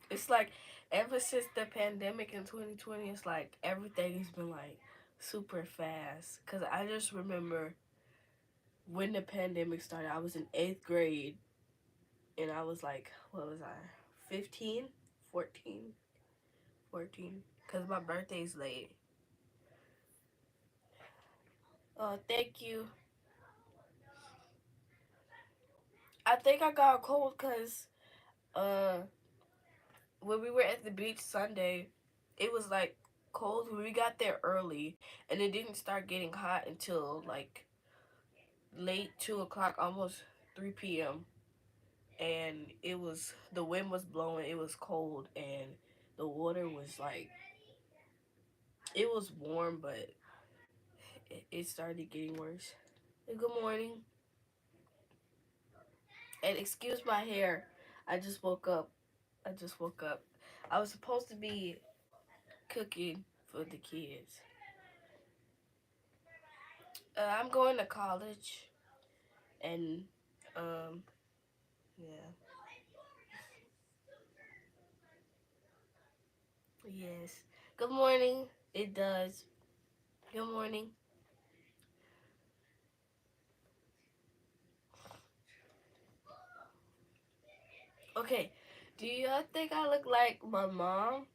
It's like Ever since the pandemic in 2020, it's like everything has been like super fast. Cause I just remember when the pandemic started, I was in 8th grade, and I was like, what was I, 15, 14, 14? Cause my birthday's late. Oh, thank you. I think I got a cold because uh when we were at the beach Sunday, it was like cold. We got there early, and it didn't start getting hot until like late 2 o'clock, almost 3 p.m. And the wind was blowing. It was cold, and the water was like, it was warm, but it started getting worse. And good morning, and excuse my hair. I just woke up. I just woke up. I was supposed to be cooking for the kids. I'm going to college, and um, yeah, yes. Good morning. It does. Good morning. Okay, do y'all think I look like my mom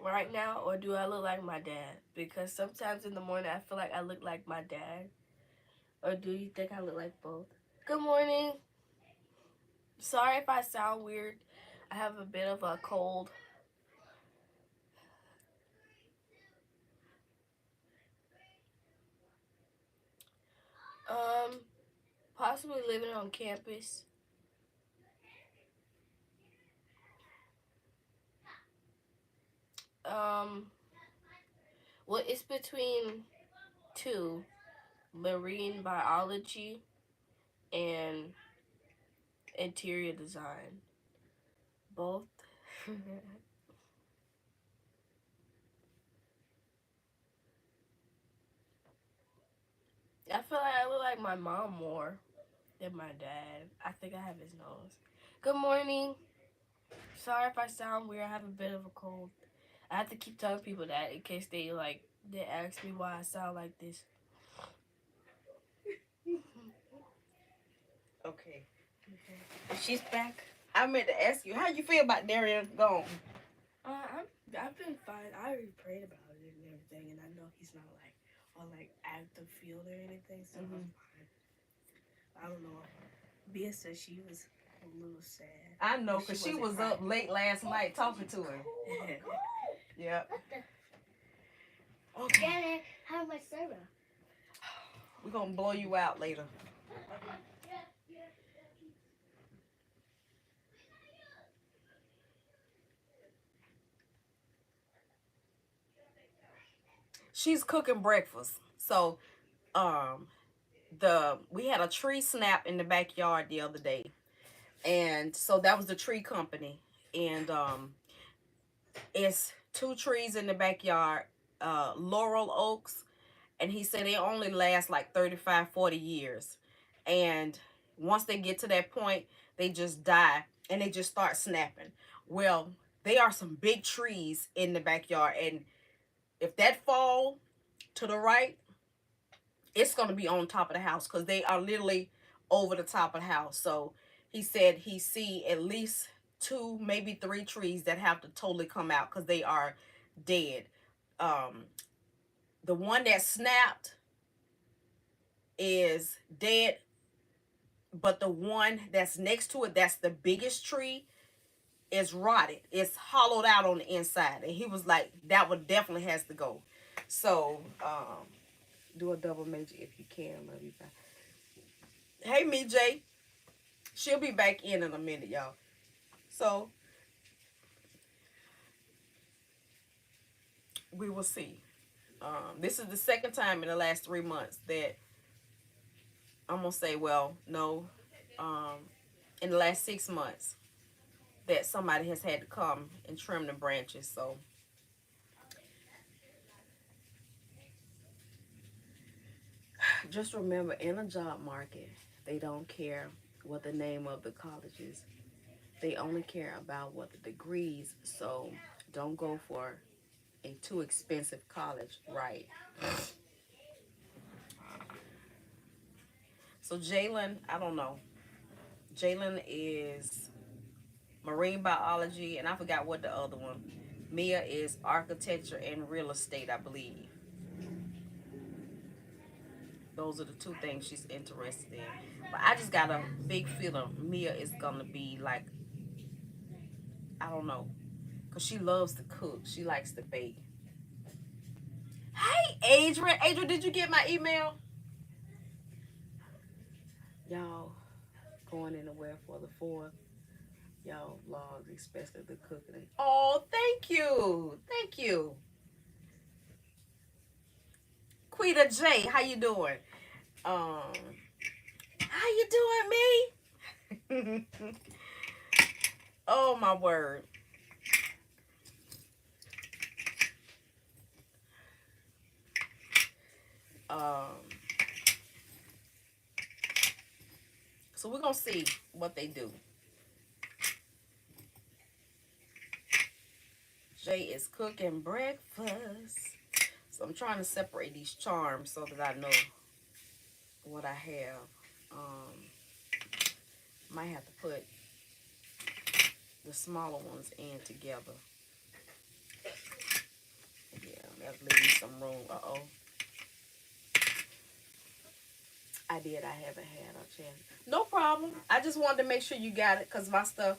right now, or do I look like my dad? Because sometimes in the morning I feel like I look like my dad, or do you think I look like both? Good morning. Sorry if I sound weird. I have a bit of a cold. Um, Possibly living on campus. Um, well, it's between two: marine biology and interior design. Both. I feel like I look like my mom more than my dad. I think I have his nose. Good morning. Sorry if I sound weird. I have a bit of a cold. I have to keep telling people that in case they ask me why I sound like this. Okay. She's back. I meant to ask you, how you feel about Darion gone? I've been fine. I already prayed about it and everything, and I know he's not like on like active field or anything, so I'm fine. I don't know. Bia said she was a little sad. I know, because she was up late last night talking to him. Yep. Okay. Daddy, have my soda. We're going to blow you out later. She's cooking breakfast. So, we had a tree snap in the backyard the other day. And so that was the tree company. And it's 2 trees in the backyard, laurel oaks, and he said they only last like 35, 40 years. And once they get to that point, they just die and they just start snapping. Well, they are some big trees in the backyard, and if that fall to the right, it's going to be on top of the house because they are literally over the top of the house. So he said he see at least 2, maybe 3 trees that have to totally come out because they are dead. Um, the one that snapped is dead, but the one that's next to it, that's the biggest tree, is rotted. It's hollowed out on the inside. And he was like, that one definitely has to go. So, do a double major if you can. Love you. Bye. Hey, me, Jay. She'll be back in a minute, y'all. So, we will see. This is the second time in the last 3 months that I'm going to say, well, no, in the last 6 months that somebody has had to come and trim the branches. So, just remember, in a job market, they don't care what the name of the college is. They only care about what the degrees. So Don't go for a too expensive college, right? So Jalen, I don't know. Jalen is marine biology, and I forgot what the other one. Mia is architecture and real estate, I believe. Those are the two things she's interested in. But I just got a big feeling Mia is gonna be like, I don't know, cause she loves to cook. She likes to bake. Hey, Adrian. Adrian, did you get my email? Y'all going anywhere for the 4th? Y'all vlogs, especially the cooking. Oh, thank you. Thank you. Quita J, how you doing? Um, how you doing, me? Oh my word. Um, so we're gonna see what they do. Jay is cooking breakfast. So I'm trying to separate these charms so that I know what I have. Might have to put the smaller ones in together. Yeah, that'll leave me some room. Uh-oh. I did. I haven't had a chance. No problem. I just wanted to make sure you got it because my stuff.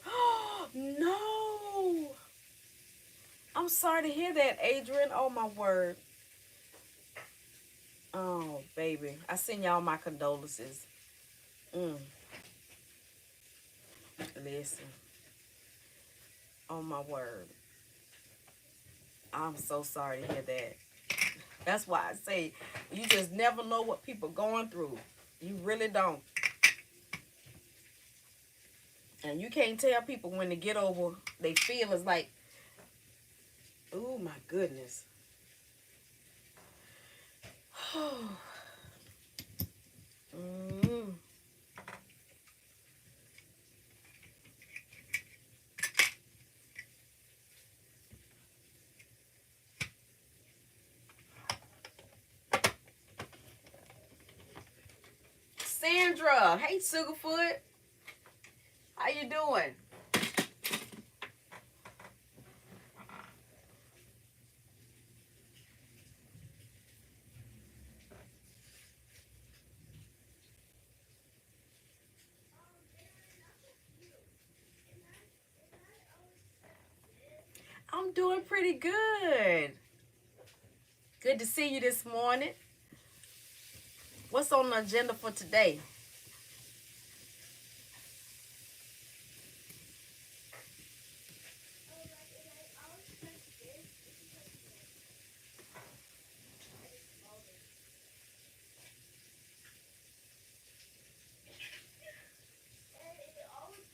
No. I'm sorry to hear that, Adrian. Oh, my word. Oh, baby. I send y'all my condolences. Listen. Oh, my word. I'm so sorry to hear that. That's why I say you just never know what people going through. You really don't. And you can't tell people when they get over they feel is like, oh my goodness. mm. Sandra, hey Sugarfoot, how you doing? I'm doing pretty good. Good to see you this morning. What's on the agenda for today?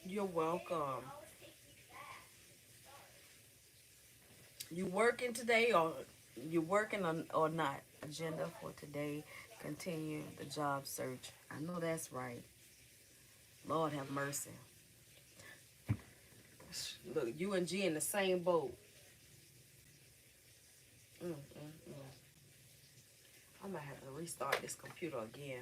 You're welcome. You working today or you working on or not? Agenda for today, continue the job search. I know that's right. Lord have mercy. Look, you and G in the same boat. Mm, mm, mm. I might have to restart this computer again.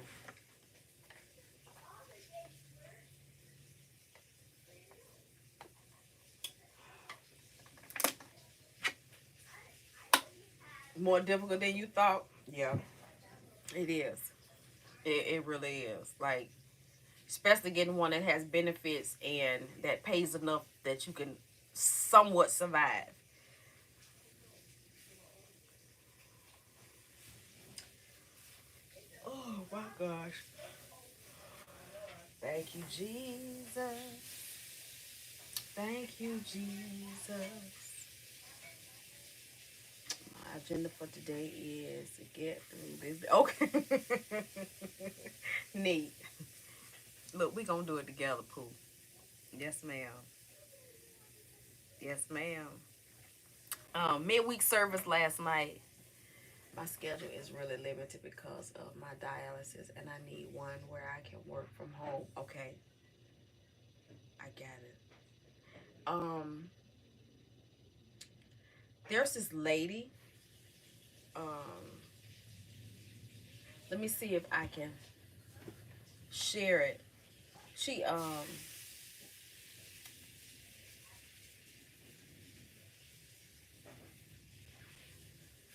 More difficult than you thought? Yeah, it is. It really is. Like, especially getting one that has benefits and that pays enough that you can somewhat survive. Oh my gosh. Thank you, Jesus. Thank you, Jesus. My agenda for today is to get through this. Okay. Neat. Look, we gonna do it together, Pooh. Yes, ma'am. Yes, ma'am. Midweek service last night. My schedule is really limited because of my dialysis, and I need one where I can work from home. Okay, I got it. Um, There's this lady. Um, let me see if I can share it. She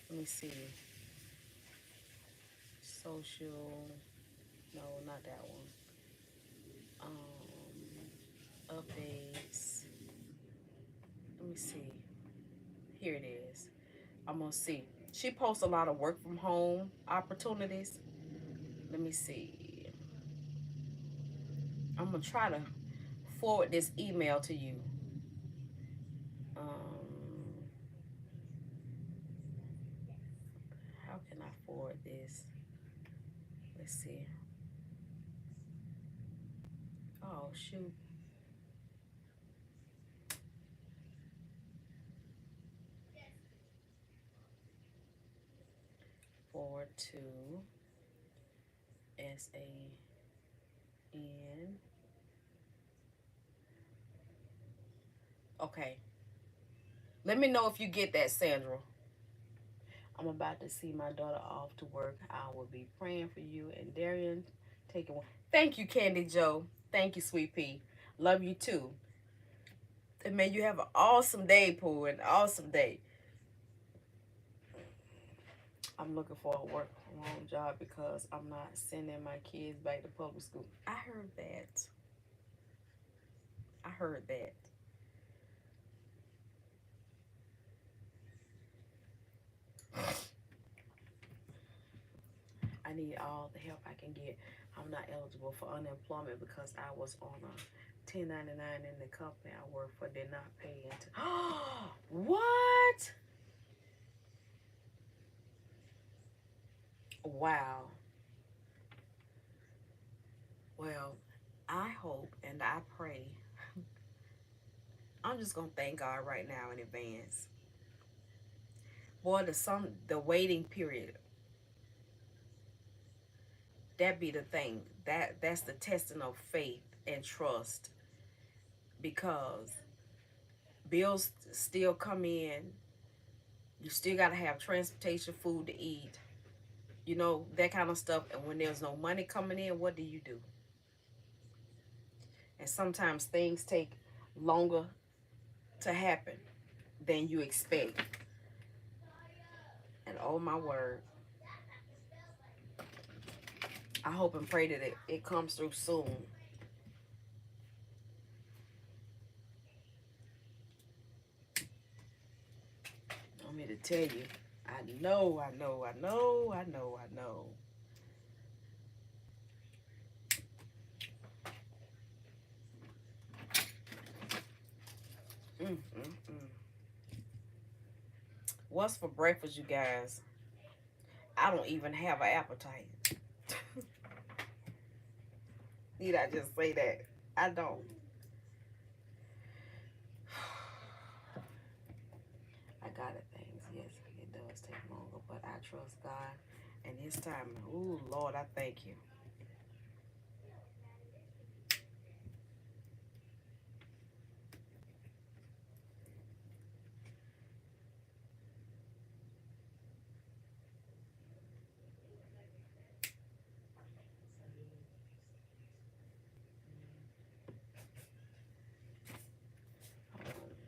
let me see. Social, no, not that one. Updates. Let me see. Here it is. I'm gonna see. She posts a lot of work from home opportunities. Let me see. I'm gonna try to forward this email to you. Um, how can I forward this? Let's see. Oh shoot. Forward to SAN. Okay. Let me know if you get that, Sandra. I'm about to see my daughter off to work. I will be praying for you and Darion. Taking one. Thank you, Candy Joe. Thank you, Sweet Pea. Love you too. And may you have an awesome day, Pooh. An awesome day. I'm looking for a work from home job because I'm not sending my kids back to public school. I heard that. I heard that. I need all the help I can get. I'm not eligible for unemployment because I was on a 1099 and the company I work for did not pay into. What? Wow. Well, I hope and I pray. I'm just gonna thank God right now in advance. Boy, the waiting period, that be the thing. That's the testing of faith and trust because bills still come in. You still gotta have transportation, food to eat, that kind of stuff. And when there's no money coming in, what do you do? And sometimes things take longer to happen than you expect. And oh my word, I hope and pray that it comes through soon. I'm here to tell you, I know, I know, I know, I know, I know. Mm. What's for breakfast, you guys? I don't even have an appetite. Need I just say that? I don't. I got it, things. Yes, it does take longer, but I trust God and His timing. Ooh, Lord, I thank you.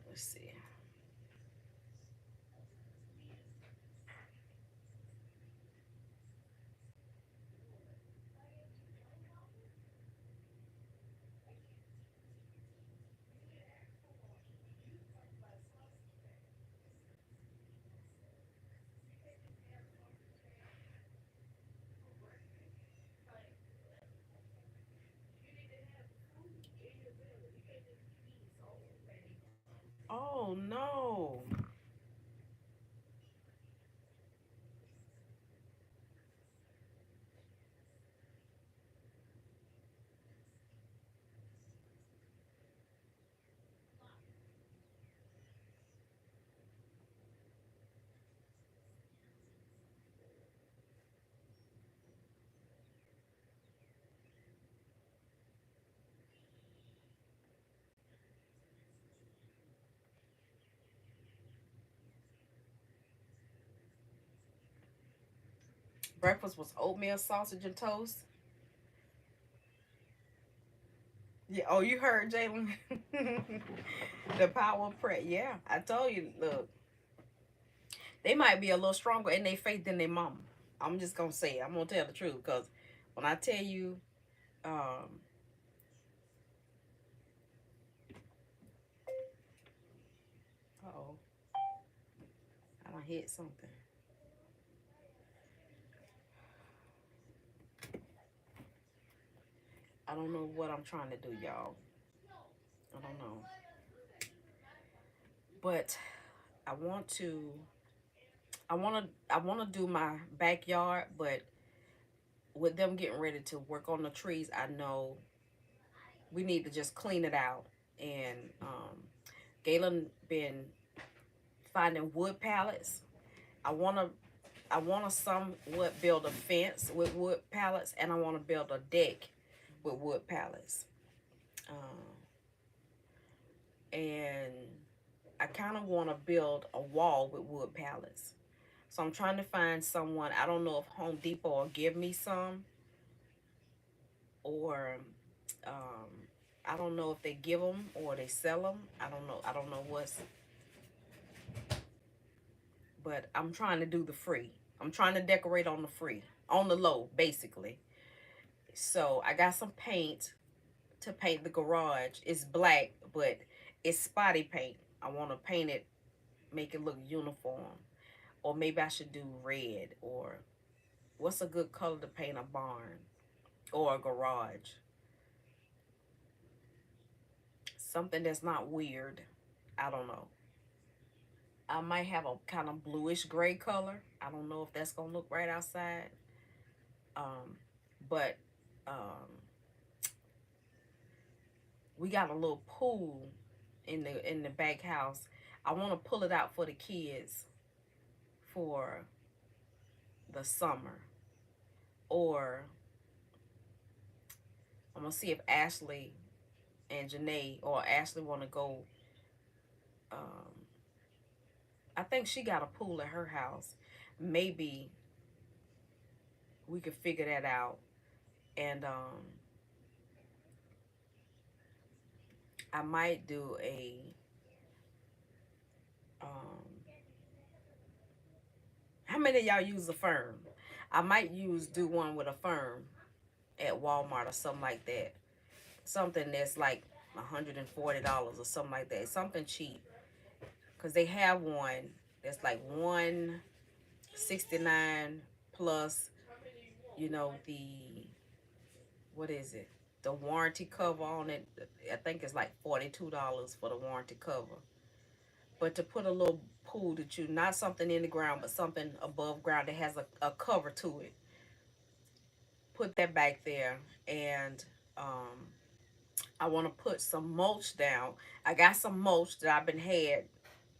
Let's see. Oh no. Breakfast was oatmeal, sausage, and toast. Yeah. Oh, you heard Jalen. The power of prayer. Yeah, I told you. Look, they might be a little stronger in their faith than their mama. I'm just gonna say it. I'm gonna tell the truth because when I tell you, um, oh, I done hit something. I don't know what I'm trying to do, y'all. I don't know, but I want to. I want to do my backyard, but with them getting ready to work on the trees, I know we need to just clean it out. And Galen been finding wood pallets. I wanna somewhat build a fence with wood pallets, and I wanna build a deck with wood pallets. And I kind of want to build a wall with wood pallets. So I'm trying to find someone. I don't know if Home Depot will give me some, or um, I don't know if they give them or they sell them. I don't know. I don't know what's. But I'm trying to do the free. I'm trying to decorate on the free, on the low, basically. So I got some paint to paint the garage. It's black, but it's spotty paint. I want to paint it, make it look uniform. Or maybe I should do red. Or what's a good color to paint a barn or a garage? Something that's not weird. I don't know. I might have a kind of bluish gray color. I don't know if that's gonna look right outside. Um, but um, we got a little pool in the back house. I want to pull it out for the kids for the summer, or I'm gonna see if Ashley and Janae or Ashley want to go. Um, I think she got a pool at her house. Maybe we could figure that out. And I might do a um, how many of y'all use a firm? I might do one with a firm at Walmart or something like that. Something that's like $140 or something like that. Something cheap. Cause they have one that's like 169 plus, the what is it? The warranty cover on it. I think it's like $42 for the warranty cover. But to put a little pool that you, not something in the ground, but something above ground that has a cover to it. Put that back there. And um, I want to put some mulch down. I got some mulch that I've been had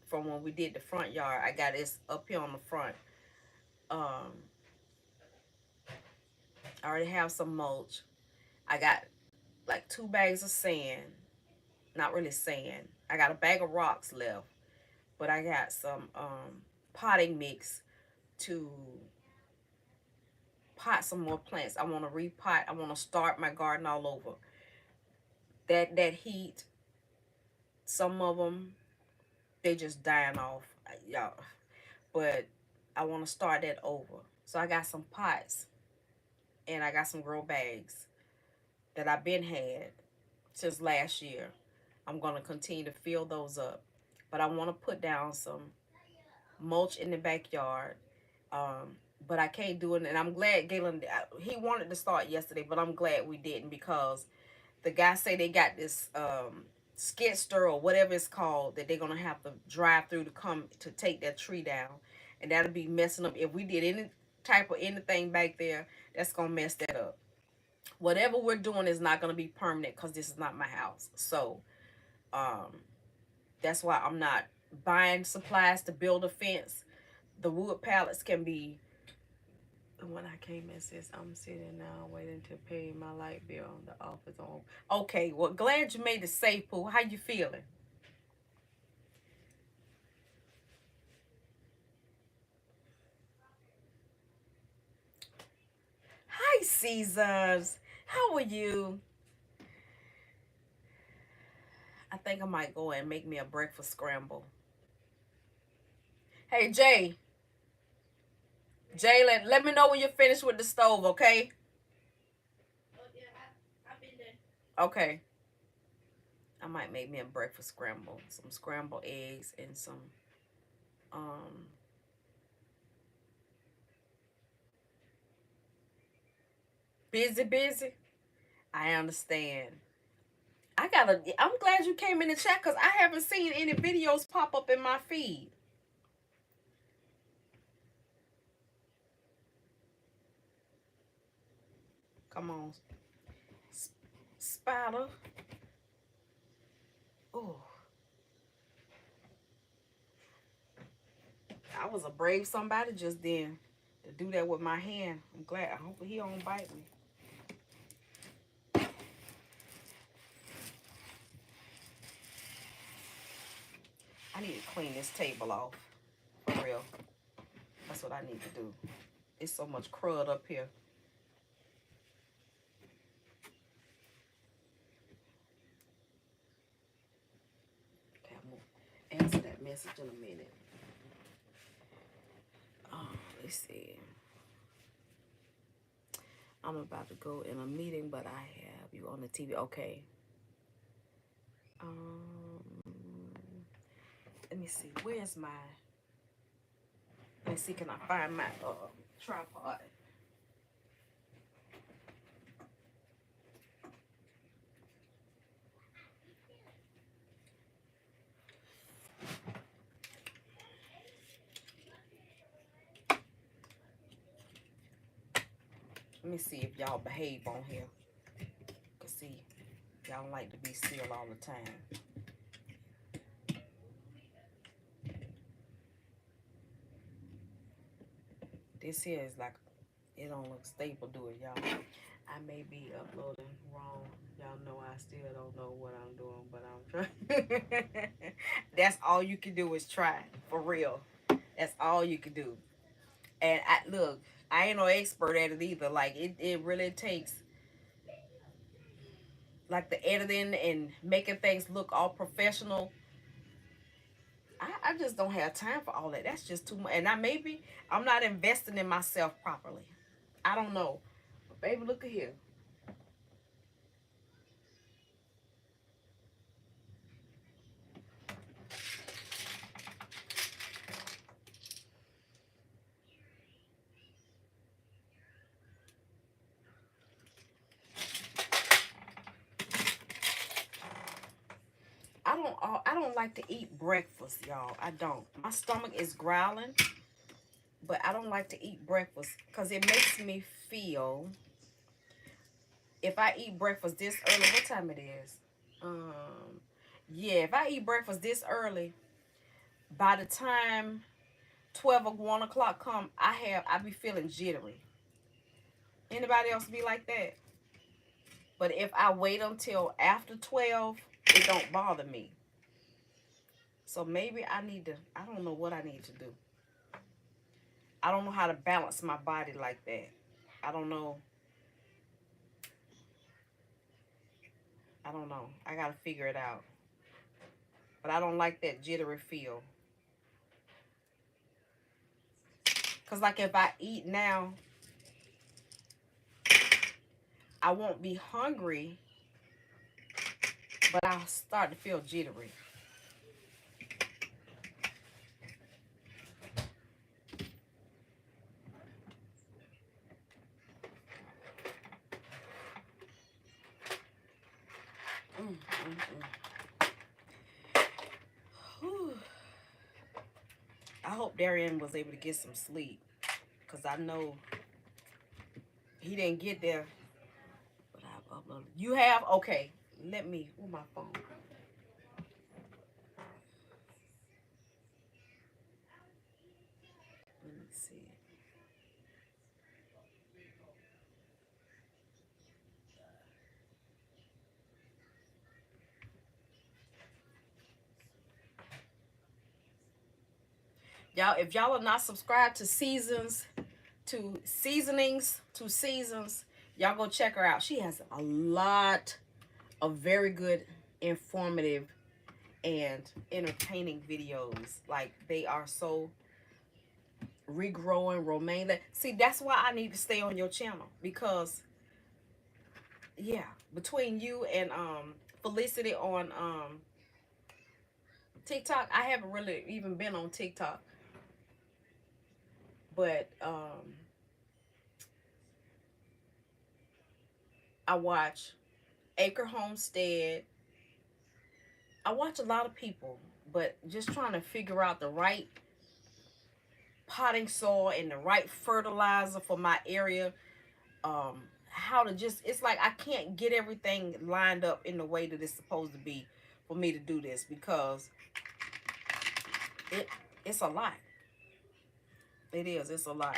from when we did the front yard. I got this up here on the front. Um, I already have some mulch. I got like 2 bags of sand. Not really sand. I got a bag of rocks left. But I got some potting mix to pot some more plants. I want to repot. I want to start my garden all over. That heat, some of them they just dying off, y'all. But I want to start that over. So I got some pots and I got some grow bags that I've been had since last year. I'm gonna continue to fill those up, but I want to put down some mulch in the backyard. Um, but I can't do it, and I'm glad Galen. He wanted to start yesterday, but I'm glad we didn't because the guys say they got this skid steer or whatever it's called that they're gonna have to drive through to come to take that tree down, and that'll be messing up. If we did any type of anything back there, that's gonna mess that up. Whatever we're doing is not gonna be permanent because this is not my house. So um, that's why I'm not buying supplies to build a fence. The wood pallets can be. When I came and says I'm sitting now waiting to pay my light bill on the office on. Okay, well, glad you made it safe, Pooh. How you feeling? Seasons. How are you? I think I might go and make me a breakfast scramble. Hey, Jay. Jay, let me know when you're finished with the stove, okay? Okay. I might make me a breakfast scramble. Some scrambled eggs and some um busy. I understand. I'm glad you came in the chat because I haven't seen any videos pop up in my feed. Come on. Spider. Oh. I was a brave somebody just then to do that with my hand. I'm glad. I hope he don't bite me. I need to clean this table off. For real. That's what I need to do. It's so much crud up here. Okay, I'm going to answer that message in a minute. Let's see. I'm about to go in a meeting, but I have you on the TV. Okay. Let me see. Where's my... Let me see. Can I find my tripod? Let me see if y'all behave on here. Cause see, y'all don't like to be still all the time. This here is like, it don't look stable, do it, y'all? I may be uploading wrong. Y'all know I still don't know what I'm doing, but I'm trying. That's all you can do is try, for real. That's all you can do. And look, I ain't no expert at it either. Like, it really takes, like, the editing and making things look all professional. I just don't have time for all that. That's just too much. And I'm not investing in myself properly. I don't know. But baby, look at here. I don't like to eat breakfast, y'all. I don't. My stomach is growling, but I don't like to eat breakfast because it makes me feel, if I eat breakfast this early, what time it is? Yeah, if I eat breakfast this early, by the time 12 or 1 o'clock come, I be feeling jittery. Anybody else be like that? But if I wait until after 12, it don't bother me. So maybe I don't know what I need to do. I don't know how to balance my body like that. I don't know. I got to figure it out. But I don't like that jittery feel. Because like if I eat now, I won't be hungry, but I'll start to feel jittery. I hope Darion was able to get some sleep. Because I know he didn't get there. But I've uploaded. You have? Okay. Let me. Where's my phone? Let me see. Y'all, if y'all are not subscribed to Seasonings, Y'all go check her out. She has a lot of very good, informative, and entertaining videos. Like, they are so regrowing, romaine. See, that's why I need to stay on your channel, because yeah, between you and Felicity on TikTok, I haven't really even been on TikTok, but I watch Acre Homestead. I watch a lot of people, but just trying to figure out the right potting soil and the right fertilizer for my area. How to just, it's like I can't get everything lined up in the way that it's supposed to be for me to do this, because it's a lot. It is. It's a lot.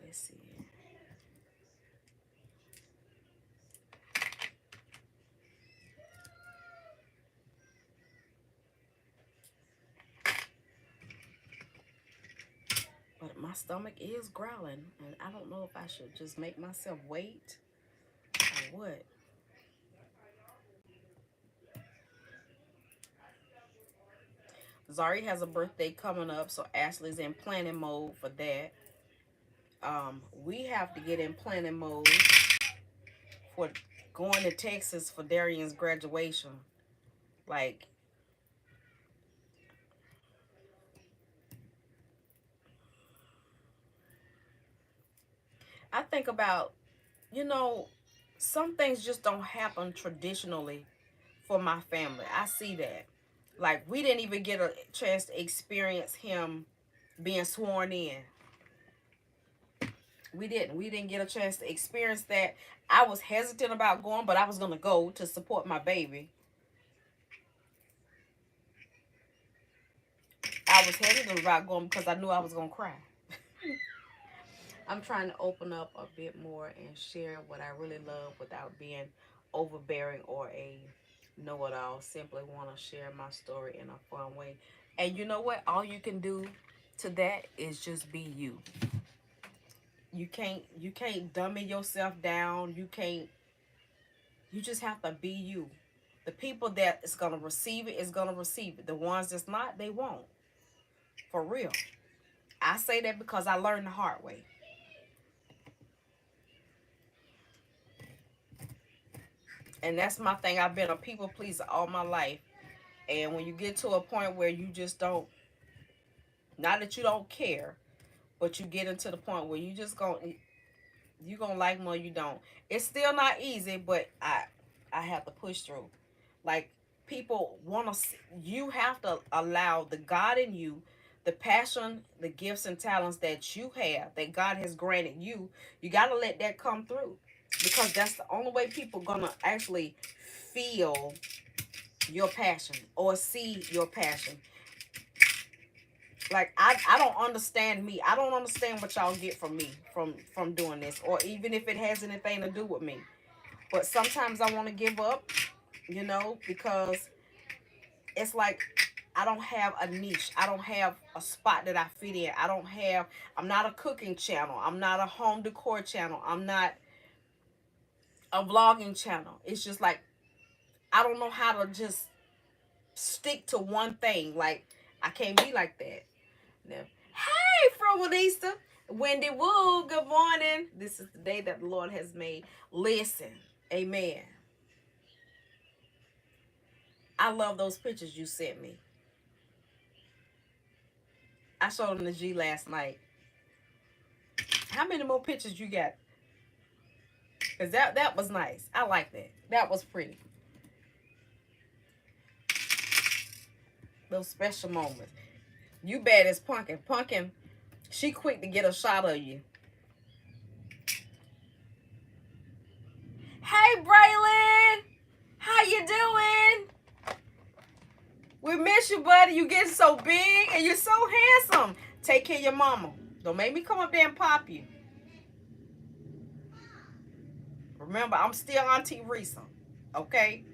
Let's see. But my stomach is growling, and I don't know if I should just make myself wait or what. Zari has a birthday coming up, so Ashley's in planning mode for that. We have to get in planning mode for going to Texas for Darion's graduation. Like, I think about, you know, some things just don't happen traditionally for my family. I see that. Like, we didn't even get a chance to experience him being sworn in. We didn't. We didn't get a chance to experience that. I was hesitant about going, but I was going to go to support my baby. I was hesitant about going because I knew I was going to cry. I'm trying to open up a bit more and share what I really love without being overbearing or a know-it-all. Simply want to share my story in a fun way. And you know what? All you can do to that is just be you. You can't dummy yourself down. You just have to be you. The people that is gonna receive it is gonna receive it. The ones that's not, they won't. For real. I say that because I learned the hard way. And that's my thing. I've been a people pleaser all my life. And when you get to a point where you just don't, not that you don't care, but you get into the point where you gonna like more, you don't. It's still not easy, but I have to push through. Like, people want to, you have to allow the God in you, the passion, the gifts and talents that you have, that God has granted you. You got to let that come through, because that's the only way people gonna actually feel your passion or see your passion. Like, I don't understand me. I don't understand what y'all get from me from doing this, or even if it has anything to do with me. But sometimes I want to give up, because it's like I don't have a niche. I don't have a spot that I fit in. I'm not a cooking channel. I'm not a home decor channel. I'm not a vlogging channel. It's just like I don't know how to just stick to one thing. Like, I can't be like that. No. Hey, Fromalista. Wendy Woo, good morning. This is the day that the Lord has made. Listen, amen. I love those pictures you sent me. I showed them to G last night. How many more pictures you got? Because that was nice. I like that. That was pretty. Those special moments. You bad as Pumpkin. Pumpkin, she quick to get a shot of you. Hey, Braylon. How you doing? We miss you, buddy. You getting so big and you're so handsome. Take care of your mama. Don't make me come up there and pop you. Remember, I'm still Auntie Risa. Okay?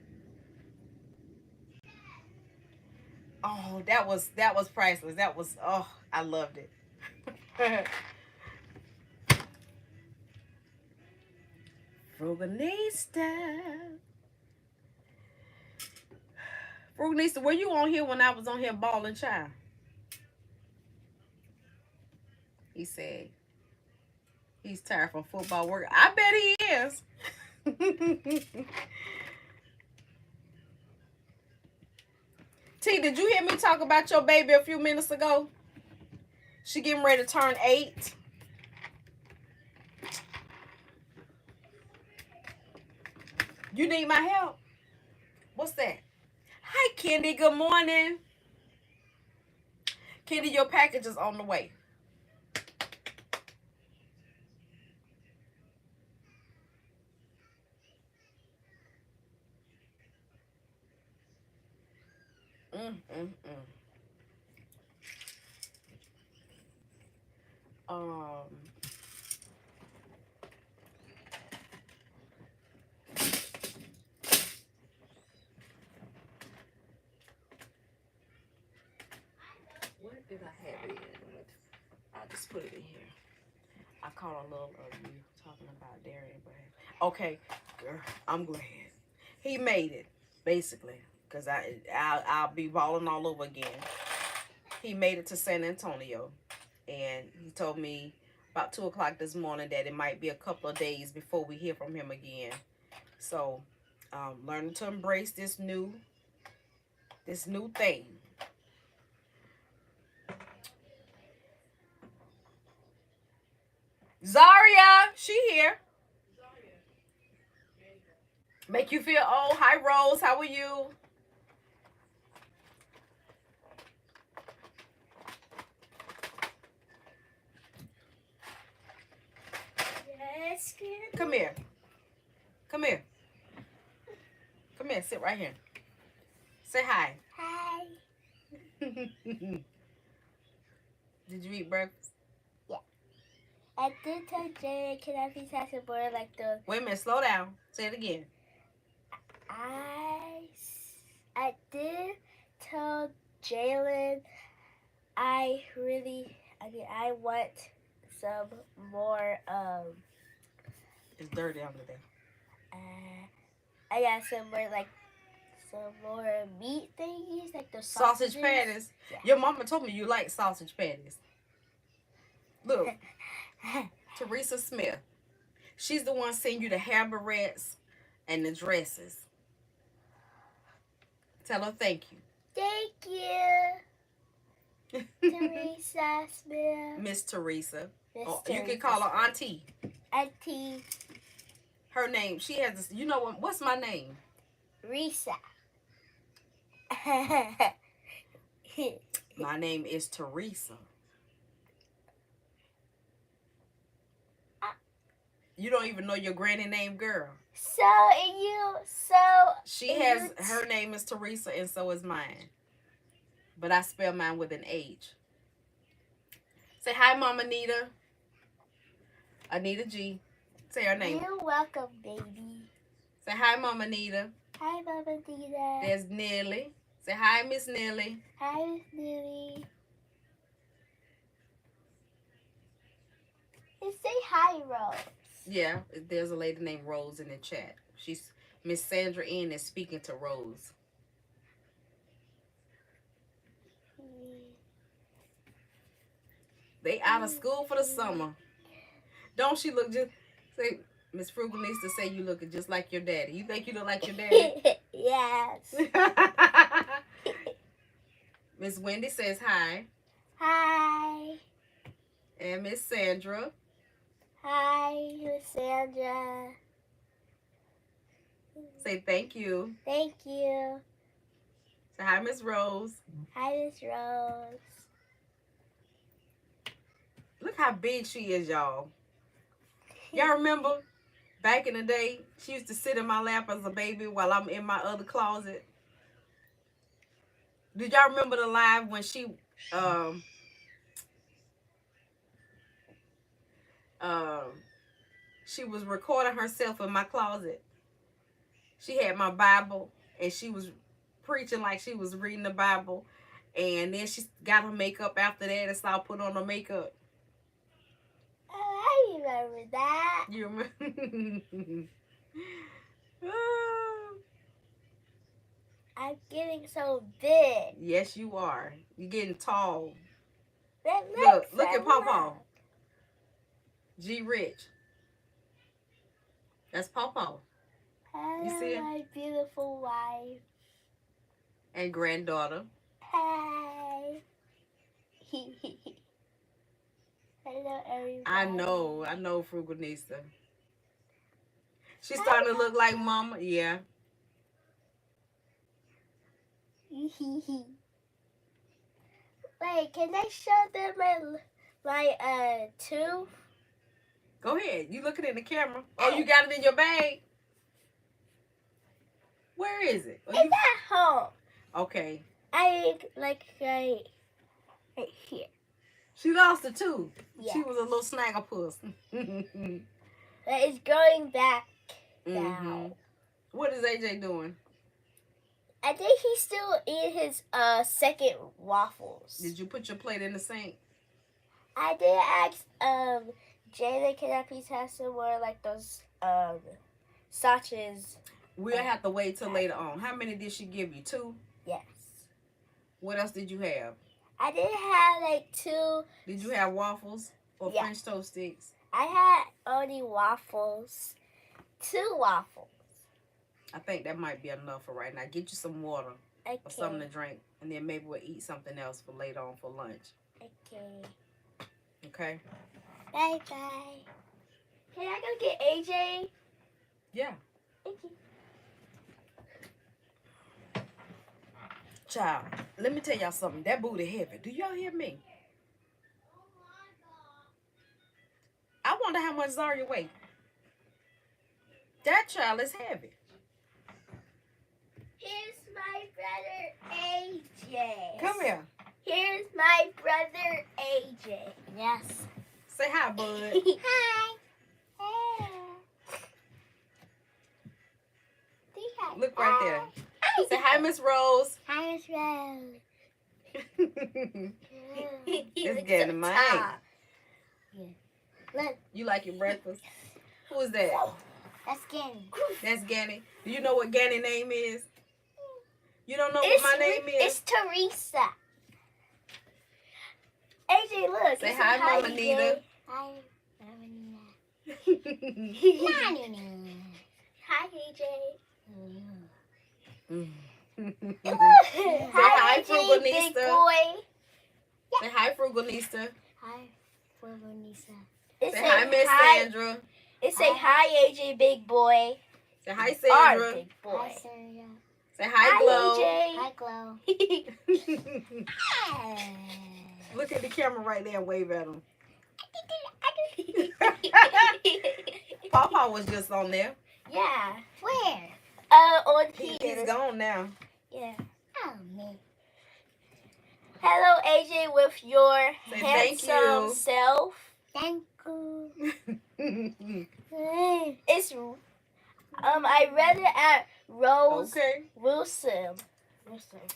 Oh, that was priceless. I loved it. Fruganista. Fruganista, were you on here when I was on here balling, child? He said he's tired from football work. I bet he is. T, did you hear me talk about your baby a few minutes ago? She getting ready to turn 8. You need my help? What's that? Hi, Kendi. Good morning. Kendi, your package is on the way. Mm, mm, mm. Um, where did I have it in? I just put it in here. I caught a little of you talking about Darion, but okay, girl, I'm glad he made it. Basically, because I'll be balling all over again. He made it to San Antonio, and he told me about 2 o'clock this morning that it might be a couple of days before we hear from him again. So, learning to embrace this new thing. Zaria, she here. Make you feel old. Hi, Rose. How are you? Yes, Come here. Come here. Come here. Sit right here. Say hi. Hi. Did you eat breakfast? Yeah. I did tell Jay, can I please have some more like the... Wait a minute. Slow down. Say it again. I did tell Jalen I want some more, It's dirty under there. I got some more meat thingies, like the Sausage patties. Yeah. Your mama told me you like sausage patties. Look, Teresa Smith. She's the one sending you the hair barrettes and the dresses. Tell her thank you. Thank you, Teresa Smith. Miss Teresa. Miss You can call her Auntie. Auntie. Her name, she has this, you know what? What's my name? Risa. My name is Teresa. You don't even know your granny name, girl. She has, her name is Teresa, and so is mine. But I spell mine with an H. Say hi, Mama Anita. Anita G. Say her name. You're welcome, baby. Say hi, Mama Anita. Hi, Mama Anita. There's Nelly. Say hi, Miss Nelly. Hi, Miss Nelly. And say hi, Rose. Yeah, there's a lady named Rose in the chat. She's Miss Sandra N is speaking to Rose. They out of school for the summer. Don't she look just... Say, Miss Frugal needs to say you looking just like your daddy. You think you look like your daddy? Yes. Miss Wendy says hi. Hi. And Miss Sandra. Hi, Miss Sandra. Say thank you. Thank you. Say hi, Miss Rose. Hi, Miss Rose. Look how big she is, y'all. Y'all remember back in the day, she used to sit in my lap as a baby while I'm in my other closet. Did y'all remember the live when she was recording herself in my closet? She had my Bible and she was preaching like she was reading the Bible, and then she got her makeup after that and started putting on her makeup. Oh, I remember that. You remember? I'm getting so big. Yes, you are. You're getting tall. That Look at Pawpaw. G Rich. That's Pawpaw. Hello, You see it? my beautiful wife. And granddaughter. Hi. Hello, everybody. I know, Frugalista. She's starting to look like Mama. Yeah. Wait, can I show them my tooth? Go ahead. You looking in the camera. Oh, you got it in your bag? Where is it? It's at home. Okay. I like right here. She lost it too. Yeah. She was a little snagglepuss. But it's going back now. What is AJ doing? I think he's still eating his second waffles. Did you put your plate in the sink? I did ask Jada, can I please have some more like those sausages? We'll have to wait till later on. How many did she give you? 2? Yes. What else did you have? I did have like 2. Did you have waffles or French toast sticks? I had only waffles. 2 waffles. I think that might be enough for right now. Get you some water Okay. or something to drink, and then maybe we'll eat something else for later on for lunch. Okay. Okay? Bye bye. Can I go get AJ? Yeah. Thank you. Child, let me tell y'all something. That booty heavy. Do y'all hear me? I wonder how much Zaria weighs. That child is heavy. Here's my brother AJ. Come here. Here's my brother AJ. Yes. Say hi, bud. Hi. Look right there. Say hi, Miss Rose. Hi, Miss Rose. It's getting mine. Look. You like your breakfast? Who is that? That's Ganny. That's Ganny. Do you know what Ganny name is? You don't know what my name is? It's Teresa. AJ, look. Say hi, Mama Nita. Hi, Mama Nita. Hi, AJ. Say hi, Frugalista. Big boy. Say hi, Frugalista. Hi, Frugalista. Say hi, Miss Sandra. It say hi, AJ, big boy. Say hi, Our Sandra. big boy. Hi, Sarah. Say hi, Glow. AJ. Hi, Glow. Look at the camera right there and wave at him. Pawpaw was just on there. Yeah. Where? On here. He's gone now. Yeah. Oh, man. Hello, AJ, with your Say thank handsome you. self. Thank you. It's I read it at Rose Okay. Wilson.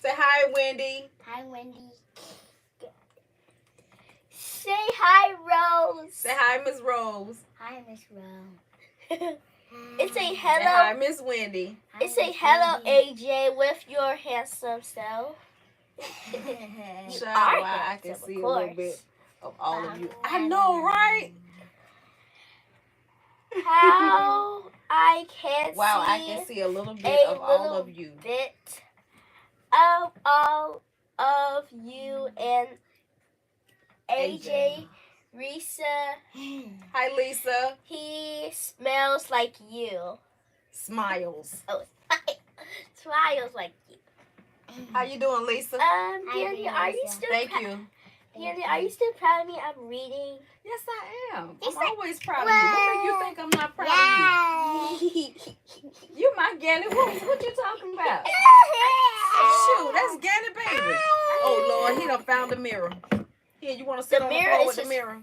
Say hi, Wendy. Hi, Wendy. Say hi, Rose. Say hi, Miss Rose. Hi, Miss Rose. It say Say hi, hello. Miss Wendy. Hi, It say Miss hello, Wendy. AJ, with your handsome self. Child, are I can handsome, see of a little course. bit of all of you. I know, right? How I can Wow, see I can see a little bit a of all little of you. bit of all of you and AJ, Risa. Hi, Lisa. He smells like you. Smiles. Oh, smiles like you. How you doing, Lisa? Danny, are you Lisa. still Thank you. Danny, are you still proud of me? I'm reading. Yes, I am. Yes, I'm always proud of you. What make you think I'm not proud of Yay. you? You my Ganny. What you talking about? Shoot, that's Ganny baby. Oh, Lord, he done found the mirror. Here, you want to sit The on the mirror floor is with the just- mirror?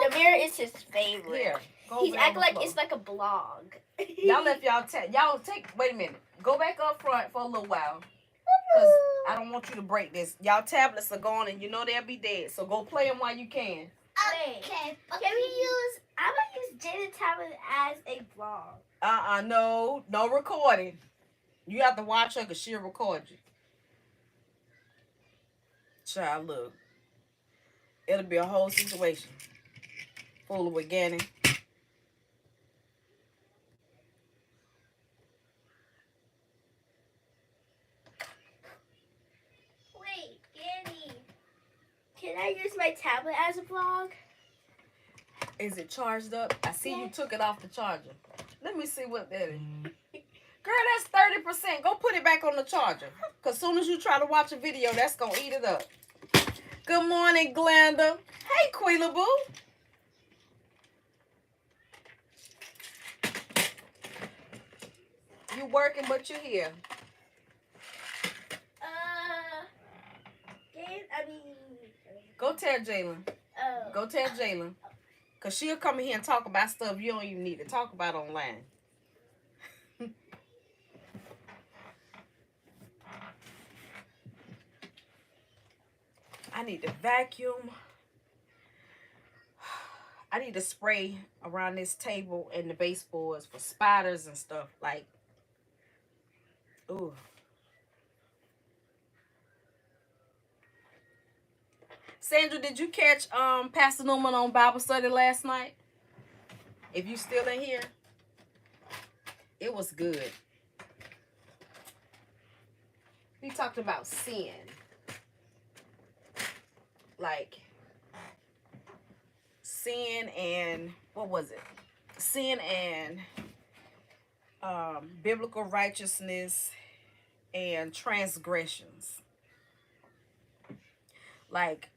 The mirror is his favorite. Here, go He's over there acting on like the it's floor. like a blog. Y'all left y'all take, wait a minute. Go back up front for a little while. Because I don't want you to break this. Y'all tablets are gone and you know they'll be dead. So go play them while you can. Wait. Okay. Can we use? I'm gonna use Jada tablet as a blog. No, no recording. You have to watch her because she'll record you. Child, look. It'll be a whole situation. Fooling with Gannon. Wait, Danny. Can I use my tablet as a vlog? Is it charged up? I see you took it off the charger. Let me see what that is. Girl, that's 30%. Go put it back on the charger. Because as soon as you try to watch a video, that's going to eat it up. Good morning, Glenda. Hey, Queela Boo. You working, but you here. Go tell Jalen. Go tell Jalen. Because she'll come in here and talk about stuff you don't even need to talk about online. I need to vacuum. I need to spray around this table and the baseboards for spiders and stuff. Like, ooh. Sandra, did you catch Pastor Newman on Bible study last night? If you still in here, it was good. We talked about sin. Like, sin and, what was it? Sin and biblical righteousness and transgressions. Like,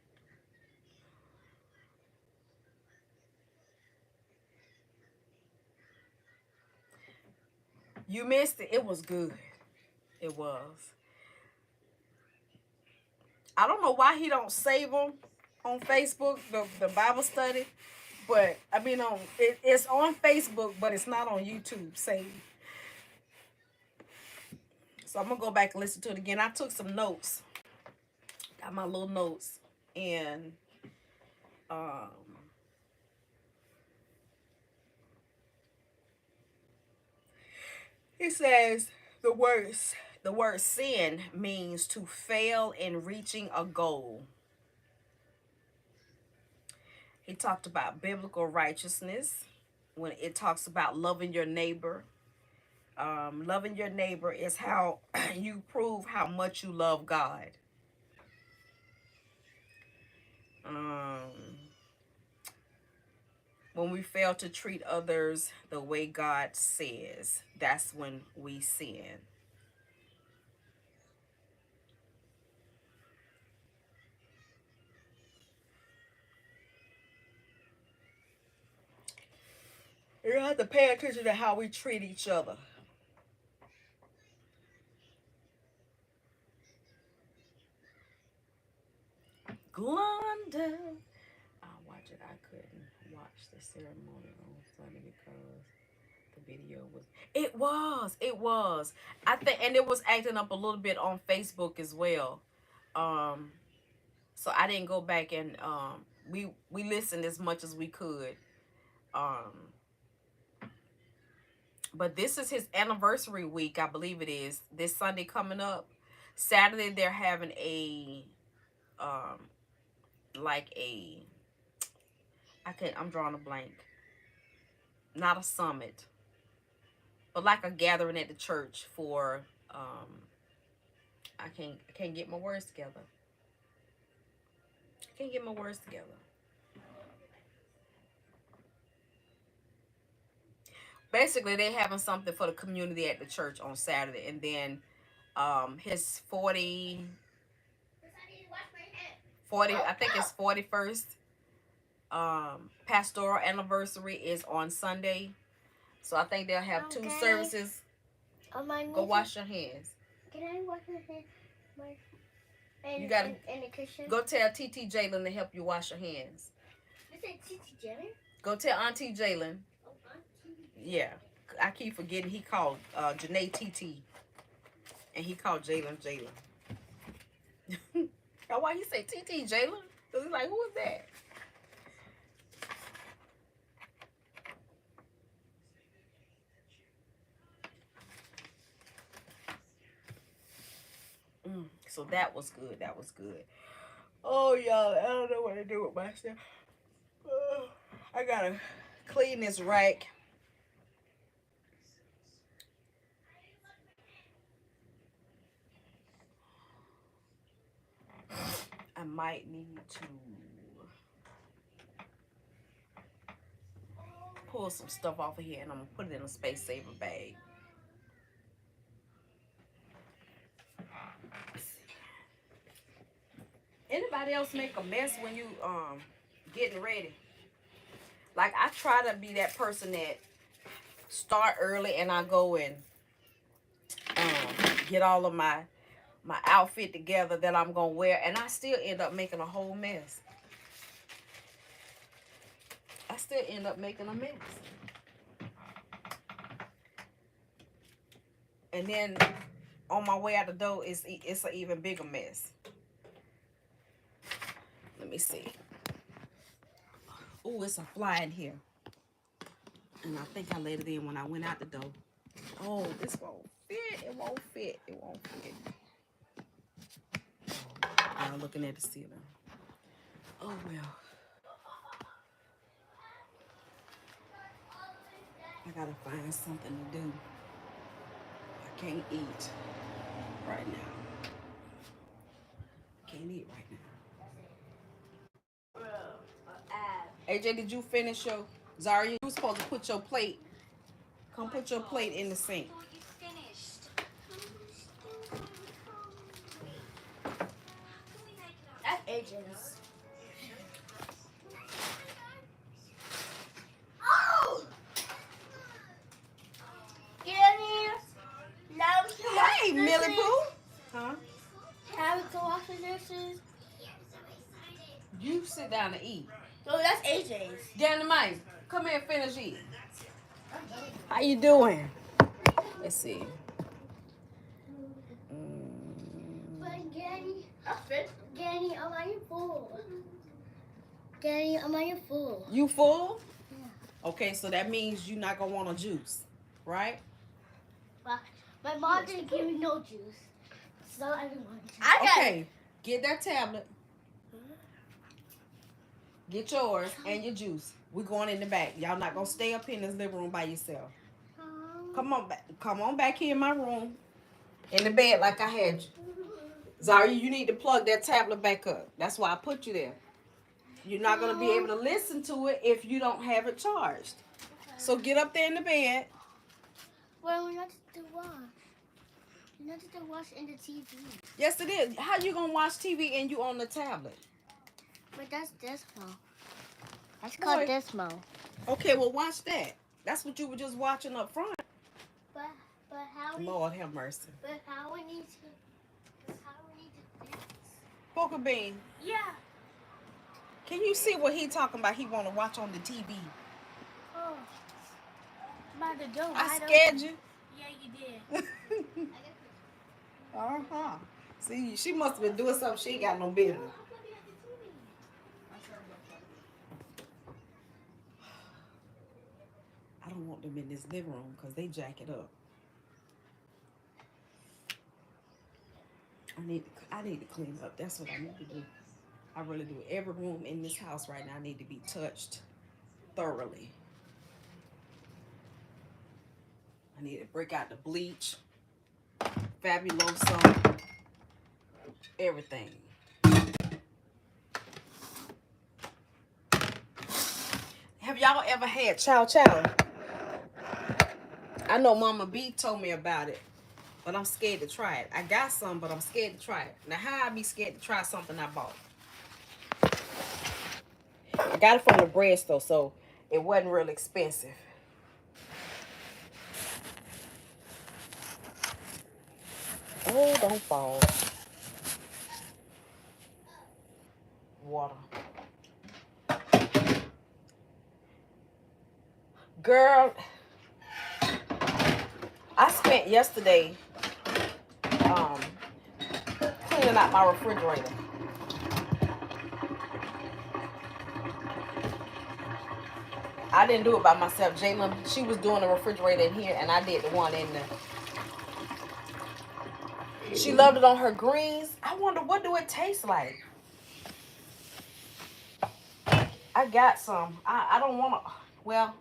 you missed it. It was good. It was. I don't know why he don't save them on Facebook, the Bible study. But, I mean, it's on Facebook, but it's not on YouTube saved. So, I'm going to go back and listen to it again. I took some notes. Got my little notes. And, it says the word sin means to fail in reaching a goal. He talked about biblical righteousness when it talks about loving your neighbor. Loving your neighbor is how you prove how much you love God. When we fail to treat others the way God says, that's when we sin. You have to pay attention to how we treat each other. Glenda. I'll watch it. I couldn't watch the ceremony on Sunday because the video was. It was. I think, and it was acting up a little bit on Facebook as well. So I didn't go back and we listened as much as we could. But this is his anniversary week, I believe it is. This Sunday coming up. Saturday they're having a I'm drawing a blank. Not a summit, but like a gathering at the church for I can't get my words together. Basically, they having something for the community at the church on Saturday, and then his 40 I think it's 41st pastoral anniversary is on Sunday. So I think they'll have two services. Go wash your hands. Can I wash my hands? You gotta in the kitchen? go tell TT Jalen to help you wash your hands. You said TT Jalen? Go tell Auntie Jalen. Oh, Auntie. Yeah, I keep forgetting he called Janae TT, and he called Jalen. Now why he say TT Jalen? Cause he's like, who is that? So that was good. That was good. Oh, y'all, I don't know what to do with myself. I gotta clean this rack. I might need to pull some stuff off of here, and I'm gonna put it in a space saver bag. Anybody else make a mess when you getting ready? Like, I try to be that person that start early and I go and get all of my outfit together that I'm gonna wear, and I still end up making a whole mess. I still end up making a mess. And then on my way out the door, it's an even bigger mess. Let me see. Oh, it's a fly in here. And I think I let it in when I went out the door. Oh, this won't fit. It won't fit. It won't fit. I'm looking at the ceiling. Oh, well. I gotta find something to do. I can't eat right now. Can't eat right now. AJ, did you finish your... Zaria, you were supposed to put your plate... Come put your plate in the sink. That's AJ's. Hey, Millie Pooh. Huh? Have to wash the dishes. You sit down and eat. No, that's AJ's. Dynamite, come here and finish eating. How you doing? Let's see. But Granny, That's fit. Granny, am I full? Granny, am I full? You full? Yeah. Okay, so that means you're not gonna want a juice, right? But my mom didn't give me no juice, so I didn't want juice. Okay, get that tablet. Get yours and your juice. We're going in the back. Y'all not gonna stay up in this living room by yourself. Come on back. Come on back here in my room. In the bed like I had you. Zaria, you need to plug that tablet back up. That's why I put you there. You're not gonna be able to listen to it if you don't have it charged. So get up there in the bed. Well, we're not to watch. We're not to watch in the TV. Yes, it is. How you gonna watch TV and you on the tablet? But that's Desmo. That's called Boy. Desmo. Okay, well watch that. That's what you were just watching up front. But how we Lord have mercy. but how we need to dance. Poker Bean, Yeah. can you see what he talking about? He want to watch on the TV. Oh. By the door. I scared you. Yeah, you did. Uh-huh. See, she must have been doing something she ain't got no business. I don't want them in this living room because they jack it up. I need to clean up. That's what I need to do. I really do. Every room in this house right now need to be touched thoroughly. I need to break out the bleach, Fabuloso, everything. Have y'all ever had Chow? I know Mama B told me about it, but I'm scared to try it. I got some, but I'm scared to try it. Now, how I be scared to try something I bought? I got it from the bread store, so it wasn't real expensive. Oh, don't fall. Water. Girl, I spent yesterday cleaning out my refrigerator. I didn't do it by myself. Jalen, she was doing the refrigerator in here, and I did the one in the She loved it on her greens. I wonder what do it taste like. I got some. I don't want to. Well,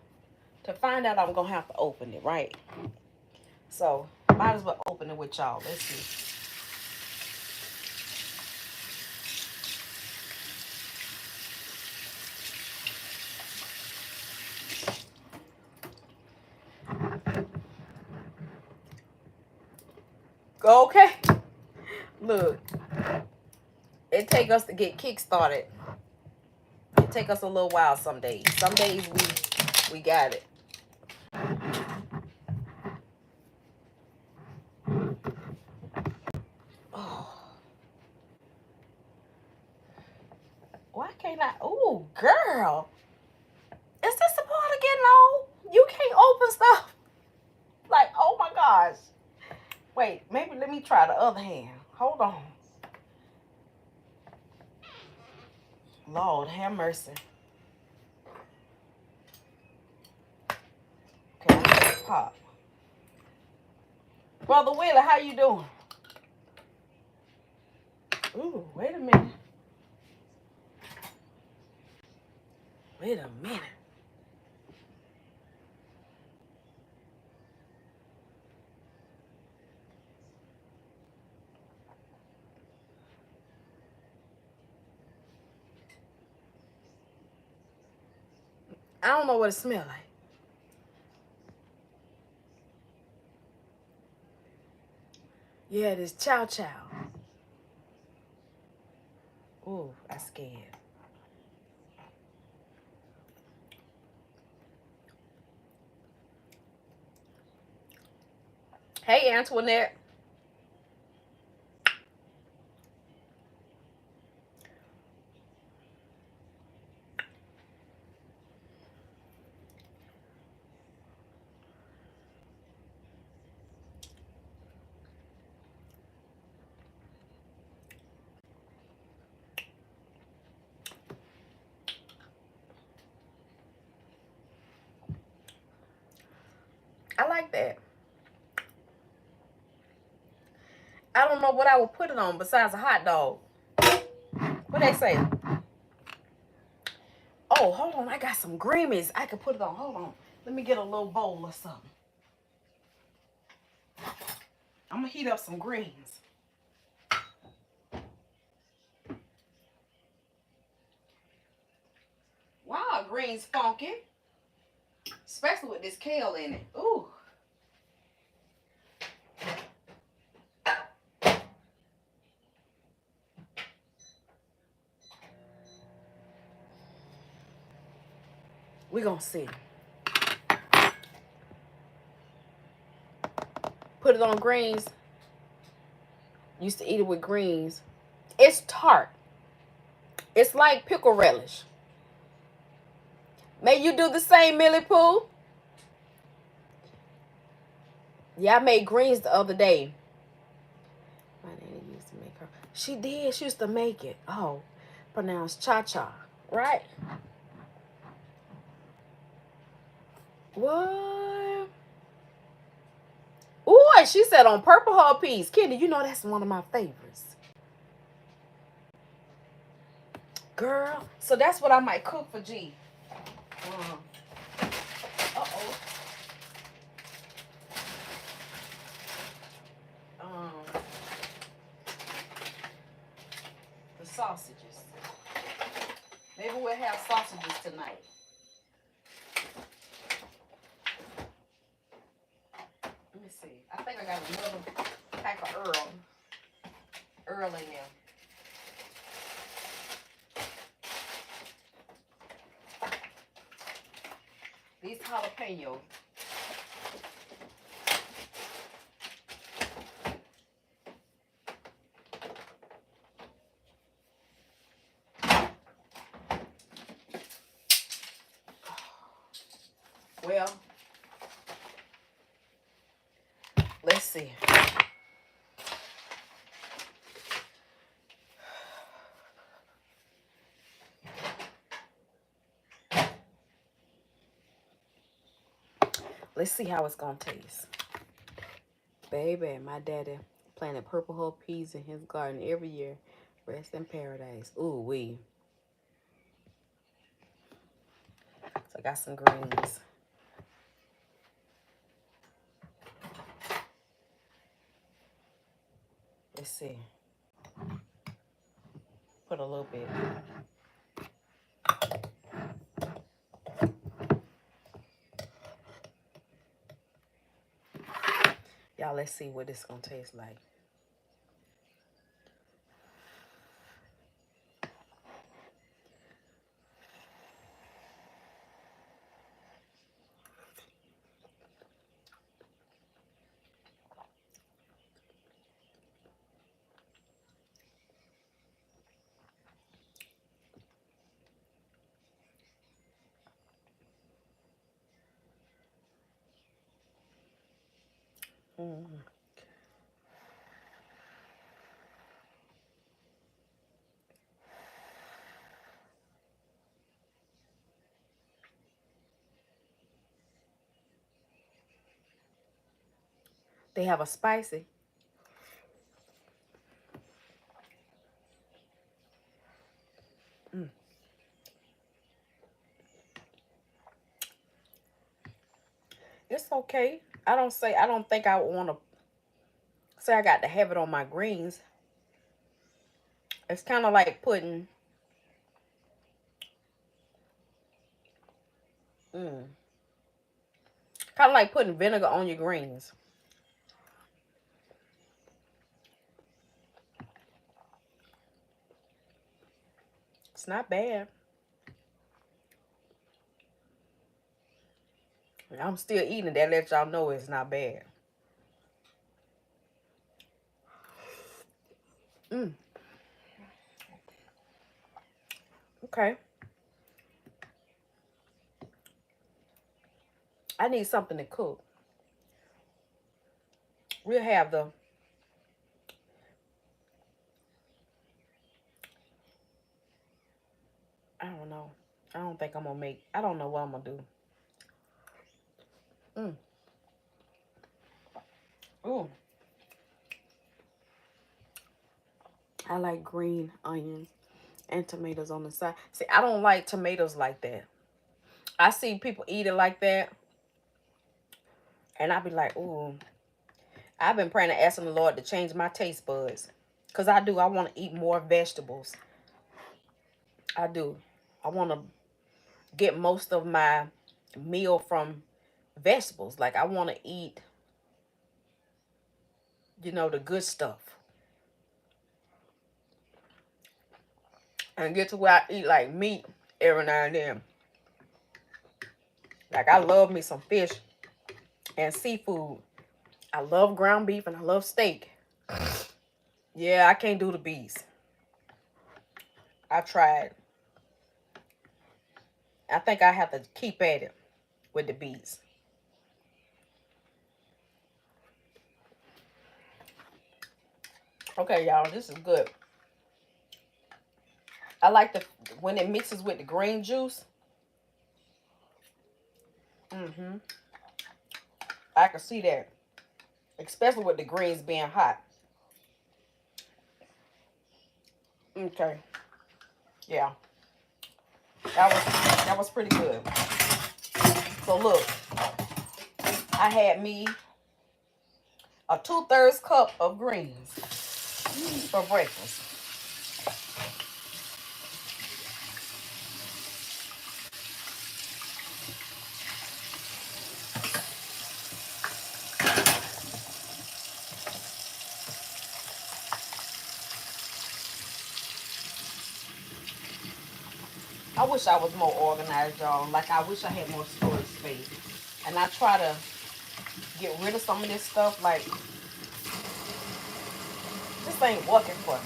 to find out, I'm gonna have to open it, right? So might as well open it with y'all. Let's see. Okay. Look, it take us to get kick started. It take us a little while some days. Some days we got it. Oh, why can't I? Oh, girl, is this the part of getting old? You can't open stuff. Like, oh my gosh. Wait, maybe let me try the other hand. Hold on. Lord, have mercy. Okay, I got it pop. Brother Willie, how you doing? Ooh, wait a minute. Wait a minute. I don't know what it smells like. Yeah, it is Chow. Ooh, I'm scared. Hey, Antoinette. I like that. I don't know what I would put it on besides a hot dog. What they say? Oh, hold on. I got some greamies. I can put it on. Hold on. Let me get a little bowl or something. I'm going to heat up some greens. Wow, greens funky. Especially with this kale in it. Ooh. We're going to see. Put it on greens. Used to eat it with greens. It's tart. It's like pickle relish. May you do the same, Millie Pooh? Yeah, I made greens the other day. My nanny used to make her. She did. She used to make it. Oh, pronounced cha-cha, right? What? Ooh, and she said on purple hull peas. Kenny, you know that's one of my favorites. Girl, so that's what I might cook for G. Uh-oh. The sausages. Maybe we'll have sausages tonight. Let me see. I think I got another pack of Earl in there. These jalapenos. Well, let's see. Let's see how it's gonna taste. Baby, my daddy planted purple hull peas in his garden every year. Rest in paradise. Ooh, wee. So I got some greens. Let's see. Put a little bit. Y'all, let's see what this gonna taste like. Mm. They have a spicy. Mm. It's okay. I don't think I want to say I got to have it on my greens. It's kind of like putting kind of like putting vinegar on your greens. It's not bad. I'm still eating that. Let y'all know it's not bad. Mm. Okay. I need something to cook. We'll have the I don't know. I don't think I'm gonna make. I don't know what I'm gonna do. Mm. Ooh. I like green onions and tomatoes on the side. See, I don't like tomatoes like that. I see people eat it like that, and I be like, ooh. I've been praying and asking the Lord to change my taste buds. Because I do. I want to eat more vegetables. I do. I want to get most of my meal from vegetables. Like, I want to eat, the good stuff. And get to where I eat, like, meat every now and then. Like, I love me some fish and seafood. I love ground beef and I love steak. Yeah, I can't do the beets. I tried. I think I have to keep at it with the beets. Okay, y'all, this is good. I like when it mixes with the green juice. I can see that, especially with the greens being hot. Okay, yeah, that was pretty good. So look, I had me a 2/3 cup of greens for breakfast. I wish I was more organized, y'all. Like, I wish I had more storage space. And I try to get rid of some of this stuff. Like, this ain't working for me.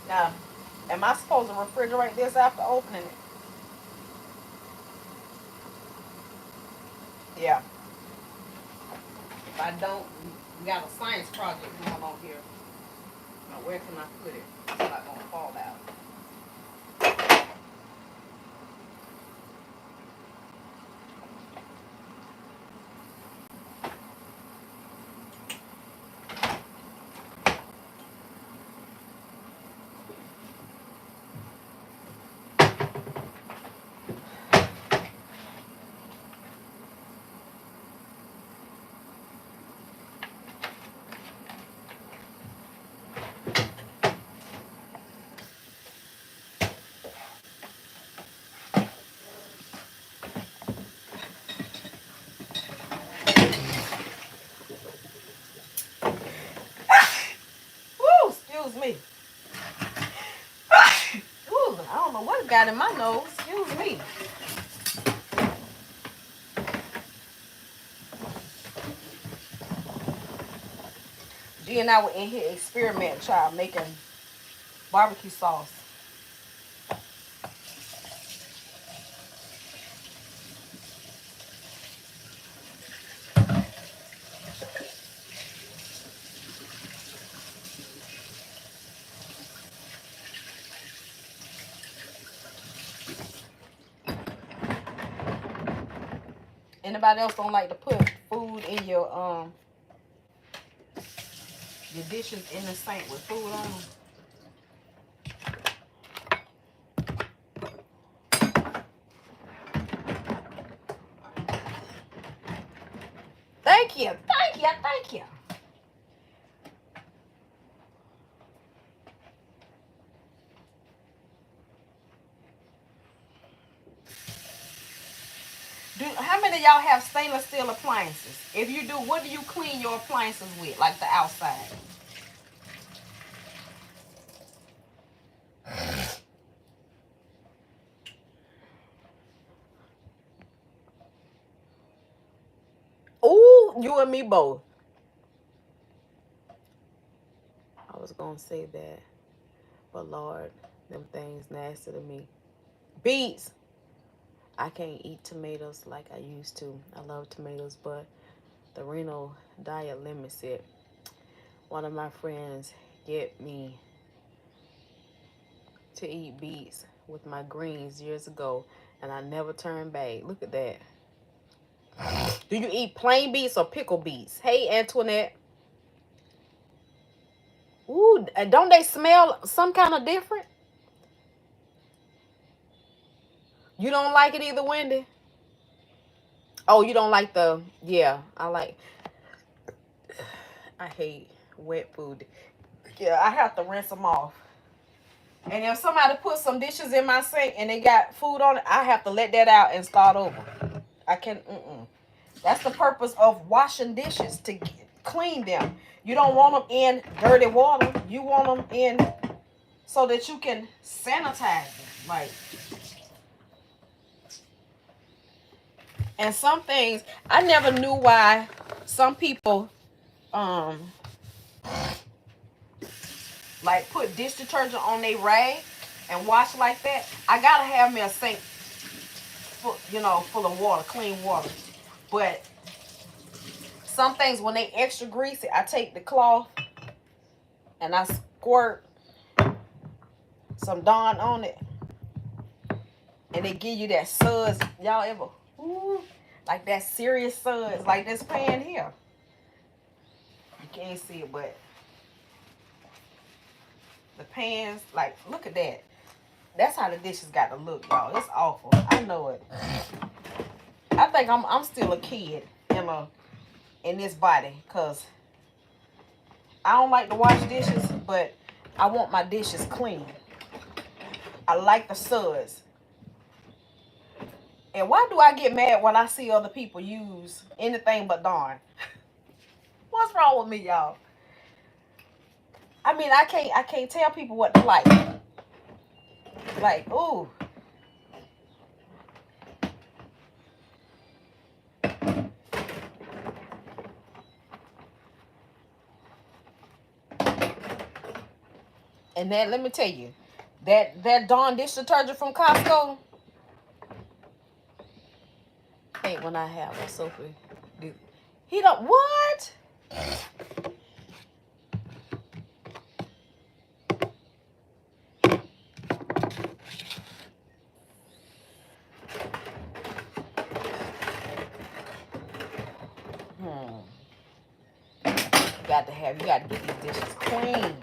Now, am I supposed to refrigerate this after opening it? Yeah. If I don't, we got a science project going on here. Now, where can I put it? It's not gonna fall out. Woo, excuse me. Woo, I don't know what got in my nose. Excuse me. G and I were in here experimenting, child, making barbecue sauce. Anybody else don't like to put food in your dishes in the sink with food on them? Thank you, thank you, thank you. How many of y'all have stainless steel appliances? If you do, what do you clean your appliances with, like the outside? Ooh, you and me both. I was gonna say that, but Lord, them things nasty to me. Beets. I can't eat tomatoes like I used to. I love tomatoes, but the renal diet limits it. One of my friends get me to eat beets with my greens years ago, and I never turned back. Look at that. Do you eat plain beets or pickled beets? Hey, Antoinette. Ooh, don't they smell some kind of different? You don't like it either, Wendy? Oh, you don't like the, yeah, I hate wet food. Yeah, I have to rinse them off. And if somebody put some dishes in my sink and they got food on it, I have to let that out and start over. I can, That's the purpose of washing dishes, to clean them. You don't want them in dirty water. You want them in so that you can sanitize them. Like, and some things, I never knew why some people, like put dish detergent on their rag and wash like that. I gotta have me a sink full, full of water, clean water. But some things, when they extra greasy, I take the cloth and I squirt some Dawn on it, and they give you that suds. Y'all ever, ooh, like that serious suds, like this pan here. You can't see it, but the pans, like, look at that. That's how the dishes got to look, y'all. It's awful. I know it. I think I'm still a kid in this body, because I don't like to wash dishes, but I want my dishes clean. I like the suds. And why do I get mad when I see other people use anything but Dawn? What's wrong with me, y'all? I mean, I can't tell people what to like. Like, ooh. And then let me tell you, that Dawn dish detergent from Costco. Hate when I have a Sophie. He don't what? got to get these dishes clean.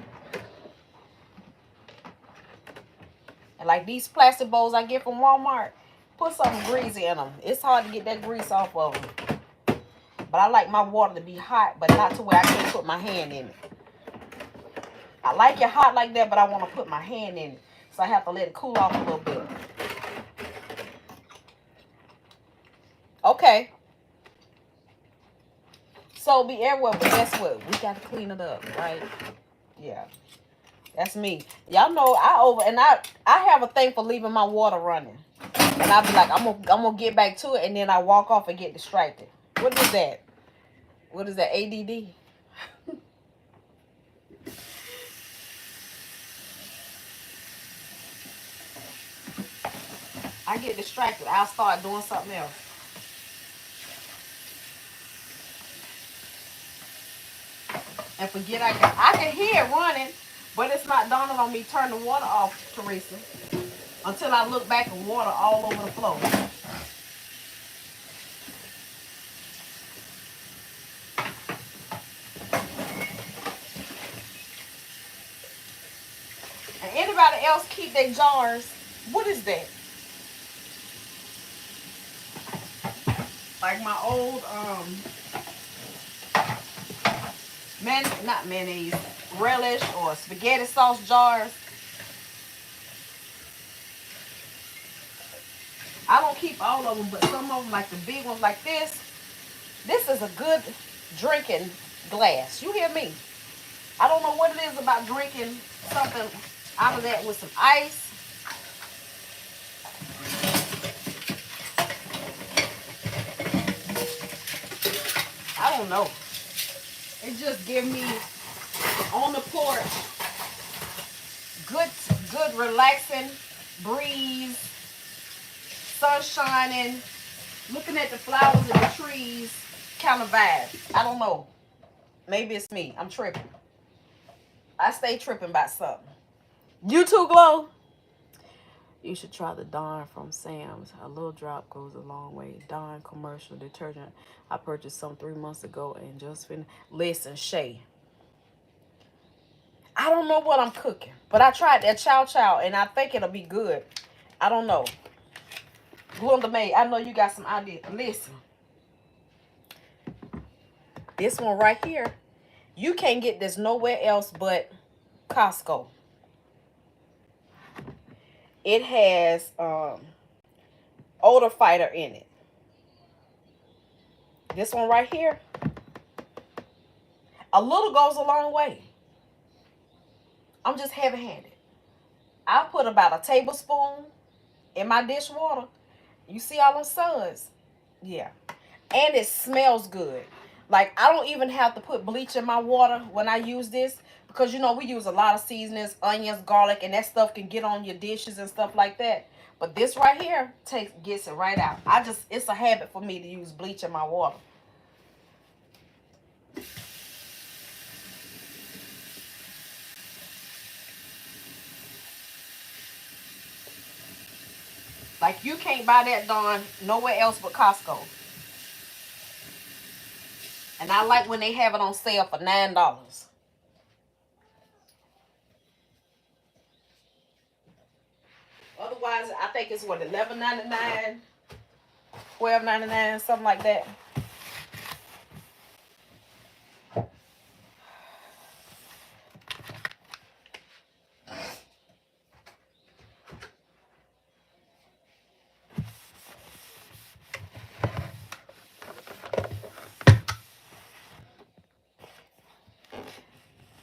And like these plastic bowls I get from Walmart, put some grease in them. It's hard to get that grease off of them. But I like my water to be hot, but not to where I can't put my hand in it. I like it hot like that, but I want to put my hand in it. So I have to let it cool off a little bit. Okay. So be everywhere, but guess what? We got to clean it up, right? Yeah. That's me. Y'all know I have a thing for leaving my water running. And I'll be like, I'm gonna get back to it, and then I walk off and get distracted. What is that? What is that? ADD? I get distracted. I'll start doing something else. And forget I can hear it running, but it's not dawning on me. Turn the water off, Teresa, until I look back and water all over the floor. And anybody else keep their jars? What is that? Like my old not mayonnaise, relish or spaghetti sauce jars. I don't keep all of them, but some of them, like the big ones like this. This is a good drinking glass. You hear me? I don't know what it is about drinking something out of that with some ice. I don't know. It just gives me on the porch good relaxing breeze, sun shining, looking at the flowers and the trees kind of vibe. I don't know. Maybe it's me. I'm tripping. I stay tripping about something. You too, Glow? You should try the Dawn from Sam's. A little drop goes a long way. Dawn commercial detergent. I purchased some 3 months ago and just finished. Listen, Shay. I don't know what I'm cooking, but I tried that Chow and I think it'll be good. I don't know. Glenda May, I know you got some ideas. Listen. This one right here, you can't get this nowhere else but Costco. It has odor fighter in it. This one right here, a little goes a long way. I'm just heavy-handed. I put about a tablespoon in my dishwater. You see all them suds? Yeah. And it smells good. Like, I don't even have to put bleach in my water when I use this. Because, you know, we use a lot of seasonings, onions, garlic, and that stuff can get on your dishes and stuff like that. But this right here gets it right out. It's a habit for me to use bleach in my water. Like, you can't buy that Dawn nowhere else but Costco. And I like when they have it on sale for $9. Otherwise, I think it's what, $11.99, $12.99, something like that.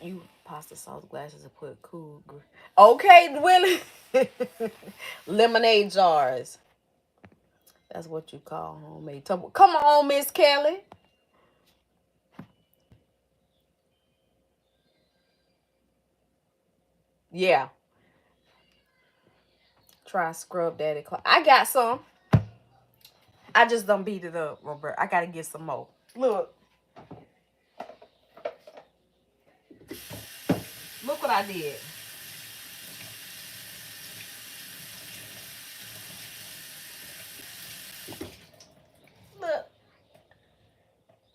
You pasta sauce glasses and put cool. Okay, Willie. Lemonade jars. That's what you call homemade. Come on, Miss Kelly. Yeah. Try scrub daddy. I got some. I just don't beat it up, Robert. I gotta get some more. Look. Look what I did. Look.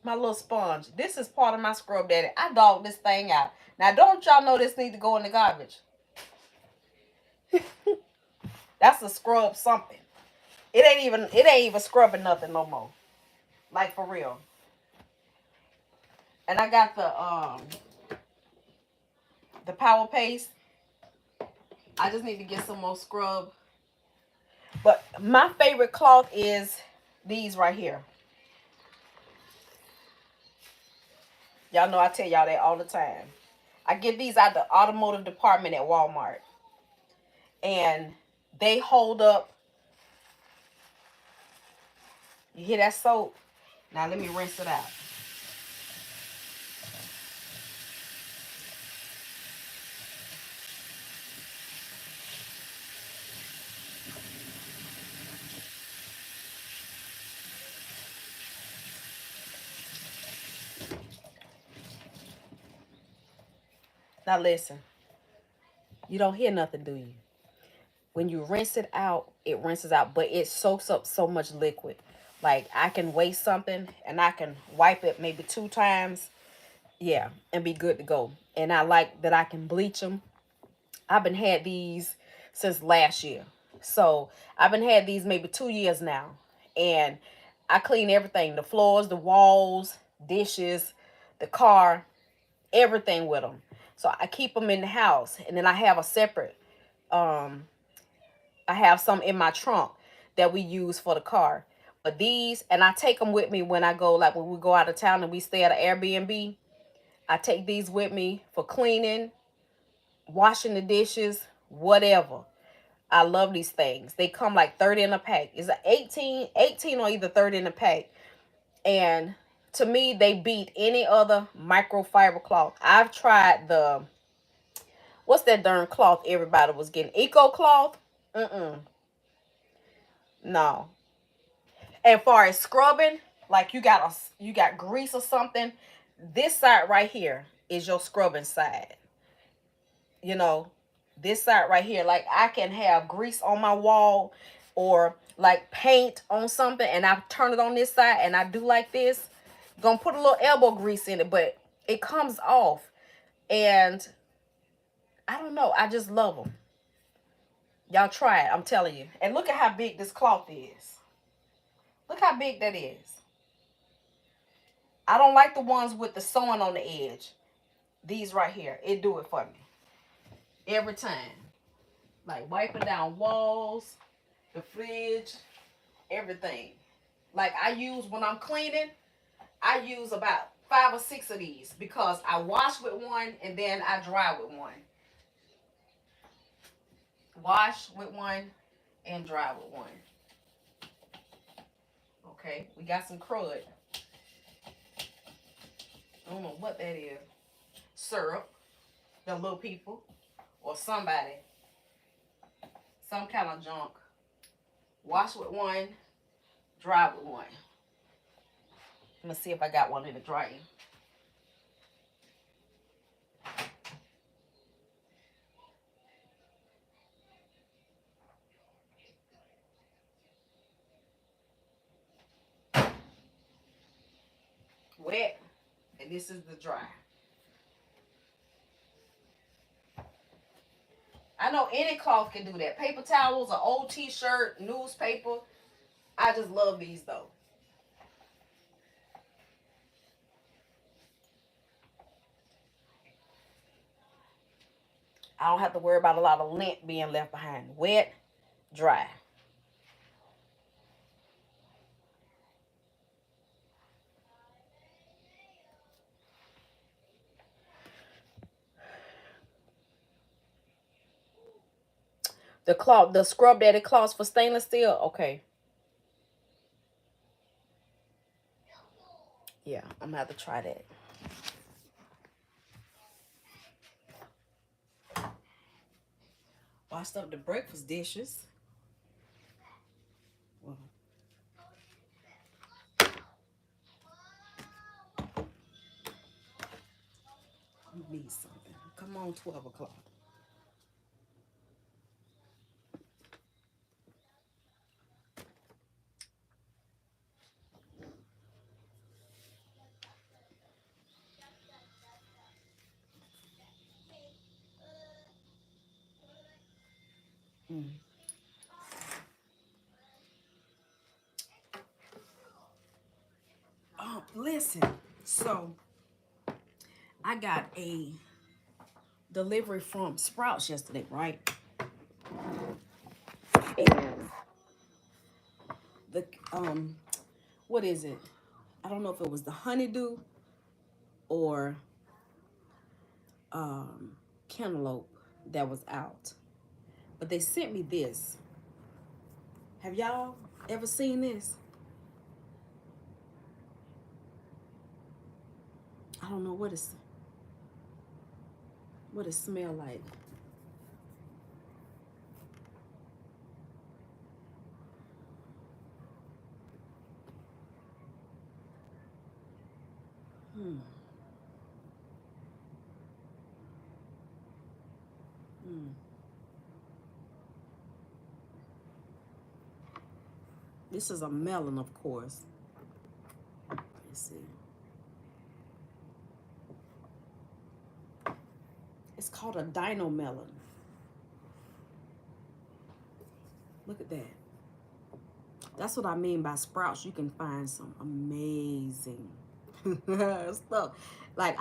My little sponge. This is part of my scrub daddy. I dog this thing out. Now, don't y'all know this need to go in the garbage? That's a scrub something. It ain't even scrubbing nothing no more. Like for real. And I got the power paste. I just need to get some more scrub. But my favorite cloth is these right here. Y'all know I tell y'all that all the time. I get these out the automotive department at Walmart. And they hold up. You hear that soap? Now let me rinse it out. Now listen. You don't hear nothing, do you? When you rinse it out, it rinses out, but it soaks up so much liquid. Like I can waste something and I can wipe it maybe 2 times. Yeah, and be good to go. And I like that I can bleach them. I've been had these since last year. So I've been had these maybe 2 years now. And I clean everything. The floors, the walls, dishes, the car, everything with them. So I keep them in the house. And then I have a separate, I have some in my trunk that we use for the car. But these, and I take them with me when I go, like when we go out of town and we stay at an Airbnb. I take these with me for cleaning, washing the dishes, whatever. I love these things. They come like 30 in a pack. It's a 18 or either 30 in a pack. And to me, they beat any other microfiber cloth. I've tried the, what's that darn cloth everybody was getting? Eco cloth? No. And far as scrubbing, like you got grease or something, this side right here is your scrubbing side. You know, this side right here, like I can have grease on my wall or like paint on something and I turn it on this side and I do like this. Gonna put a little elbow grease in it, but it comes off. And I don't know, I just love them. Y'all try it, I'm telling you. And look at how big this cloth is. Look how big that is. I don't like the ones with the sewing on the edge. These right here, it do it for me. Every time. Like wiping down walls, the fridge, everything. Like I use, when I'm cleaning, I use about 5 or 6 of these because I wash with one and then I dry with one. Wash with one and dry with one. Okay, we got some crud. I don't know what that is. Syrup, the little people, or somebody. Some kind of junk. Wash with one, dry with one. Let me see if I got one in the dryer. Wet, and this is the dry. I know any cloth can do that. Paper towels, an old t-shirt, newspaper. I just love these though. I don't have to worry about a lot of lint being left behind. Wet, dry. The cloth, the scrub daddy cloths for stainless steel. Okay. Yeah, I'm gonna have to try that. Washed up the breakfast dishes. Well, you need something. Come on, 12 o'clock. Oh, listen. So I got a delivery from Sprouts yesterday, right? And the what is it? I don't know if it was the honeydew or cantaloupe that was out. But they sent me this. Have y'all ever seen this? I don't know what it smell like. Hmm. Hmm. This is a melon, of course. Let's see. It's called a dino melon. Look at that. That's what I mean by Sprouts. You can find some amazing stuff. Like,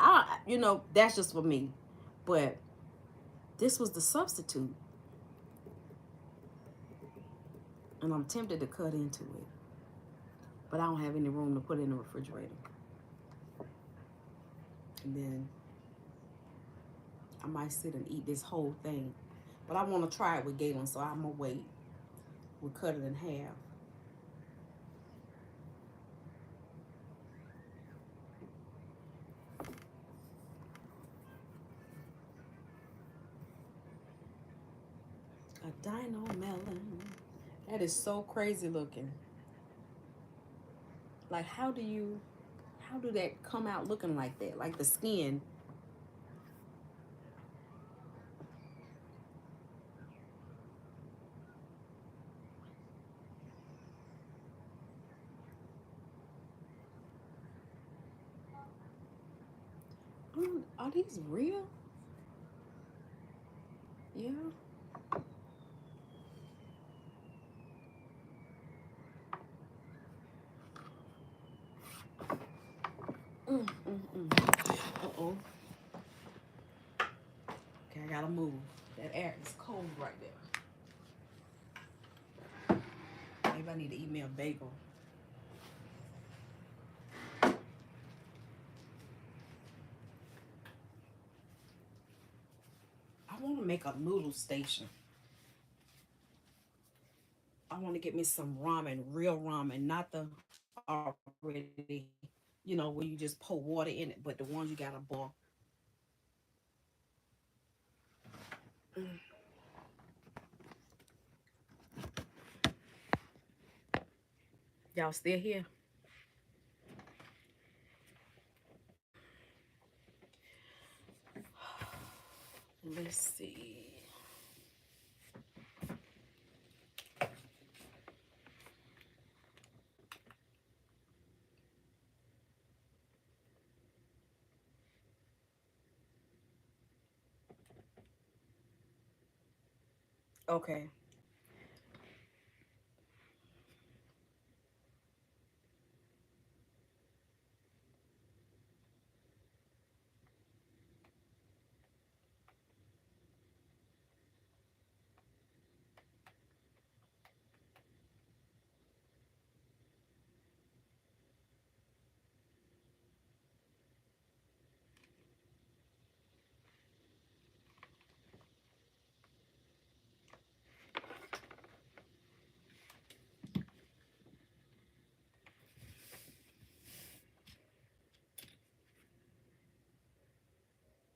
that's just for me. But this was the substitute. And I'm tempted to cut into it. But I don't have any room to put it in the refrigerator. And then I might sit and eat this whole thing. But I want to try it with Galen, so I'm going to wait. We'll cut it in half. A dino melon. That is so crazy looking. Like, how do that come out looking like that? Like the skin. Are these real? Yeah. Uh-oh. Okay, I gotta move. That air is cold right there. Maybe I need to eat me a bagel. I want to make a noodle station. I want to get me some ramen, real ramen, not the already, where you just pour water in it, but the ones you gotta boil. Y'all still here? Let's see. Okay.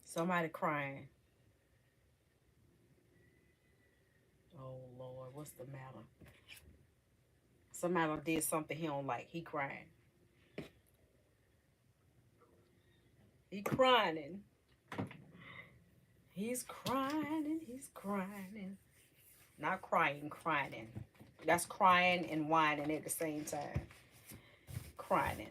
Somebody crying. Oh Lord, what's the matter? Somebody did something he don't like. He crying. He crying. He's crying. He's crying. Not crying, crying. That's crying and whining at the same time. Crying.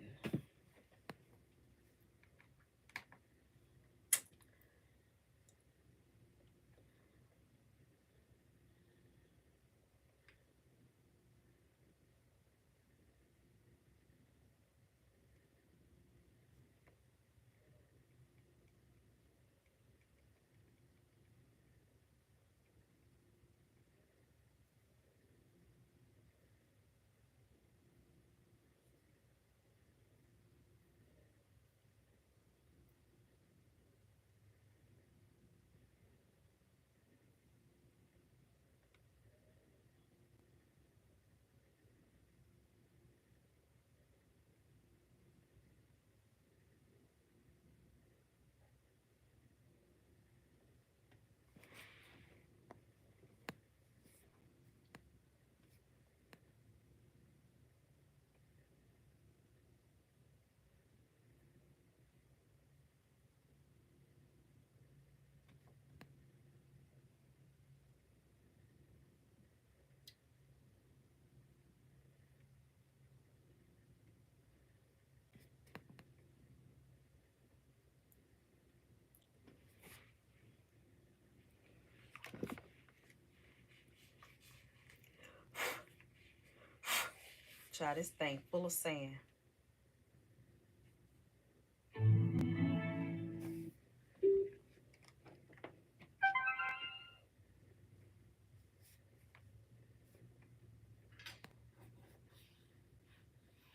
Child, this thing full of sand.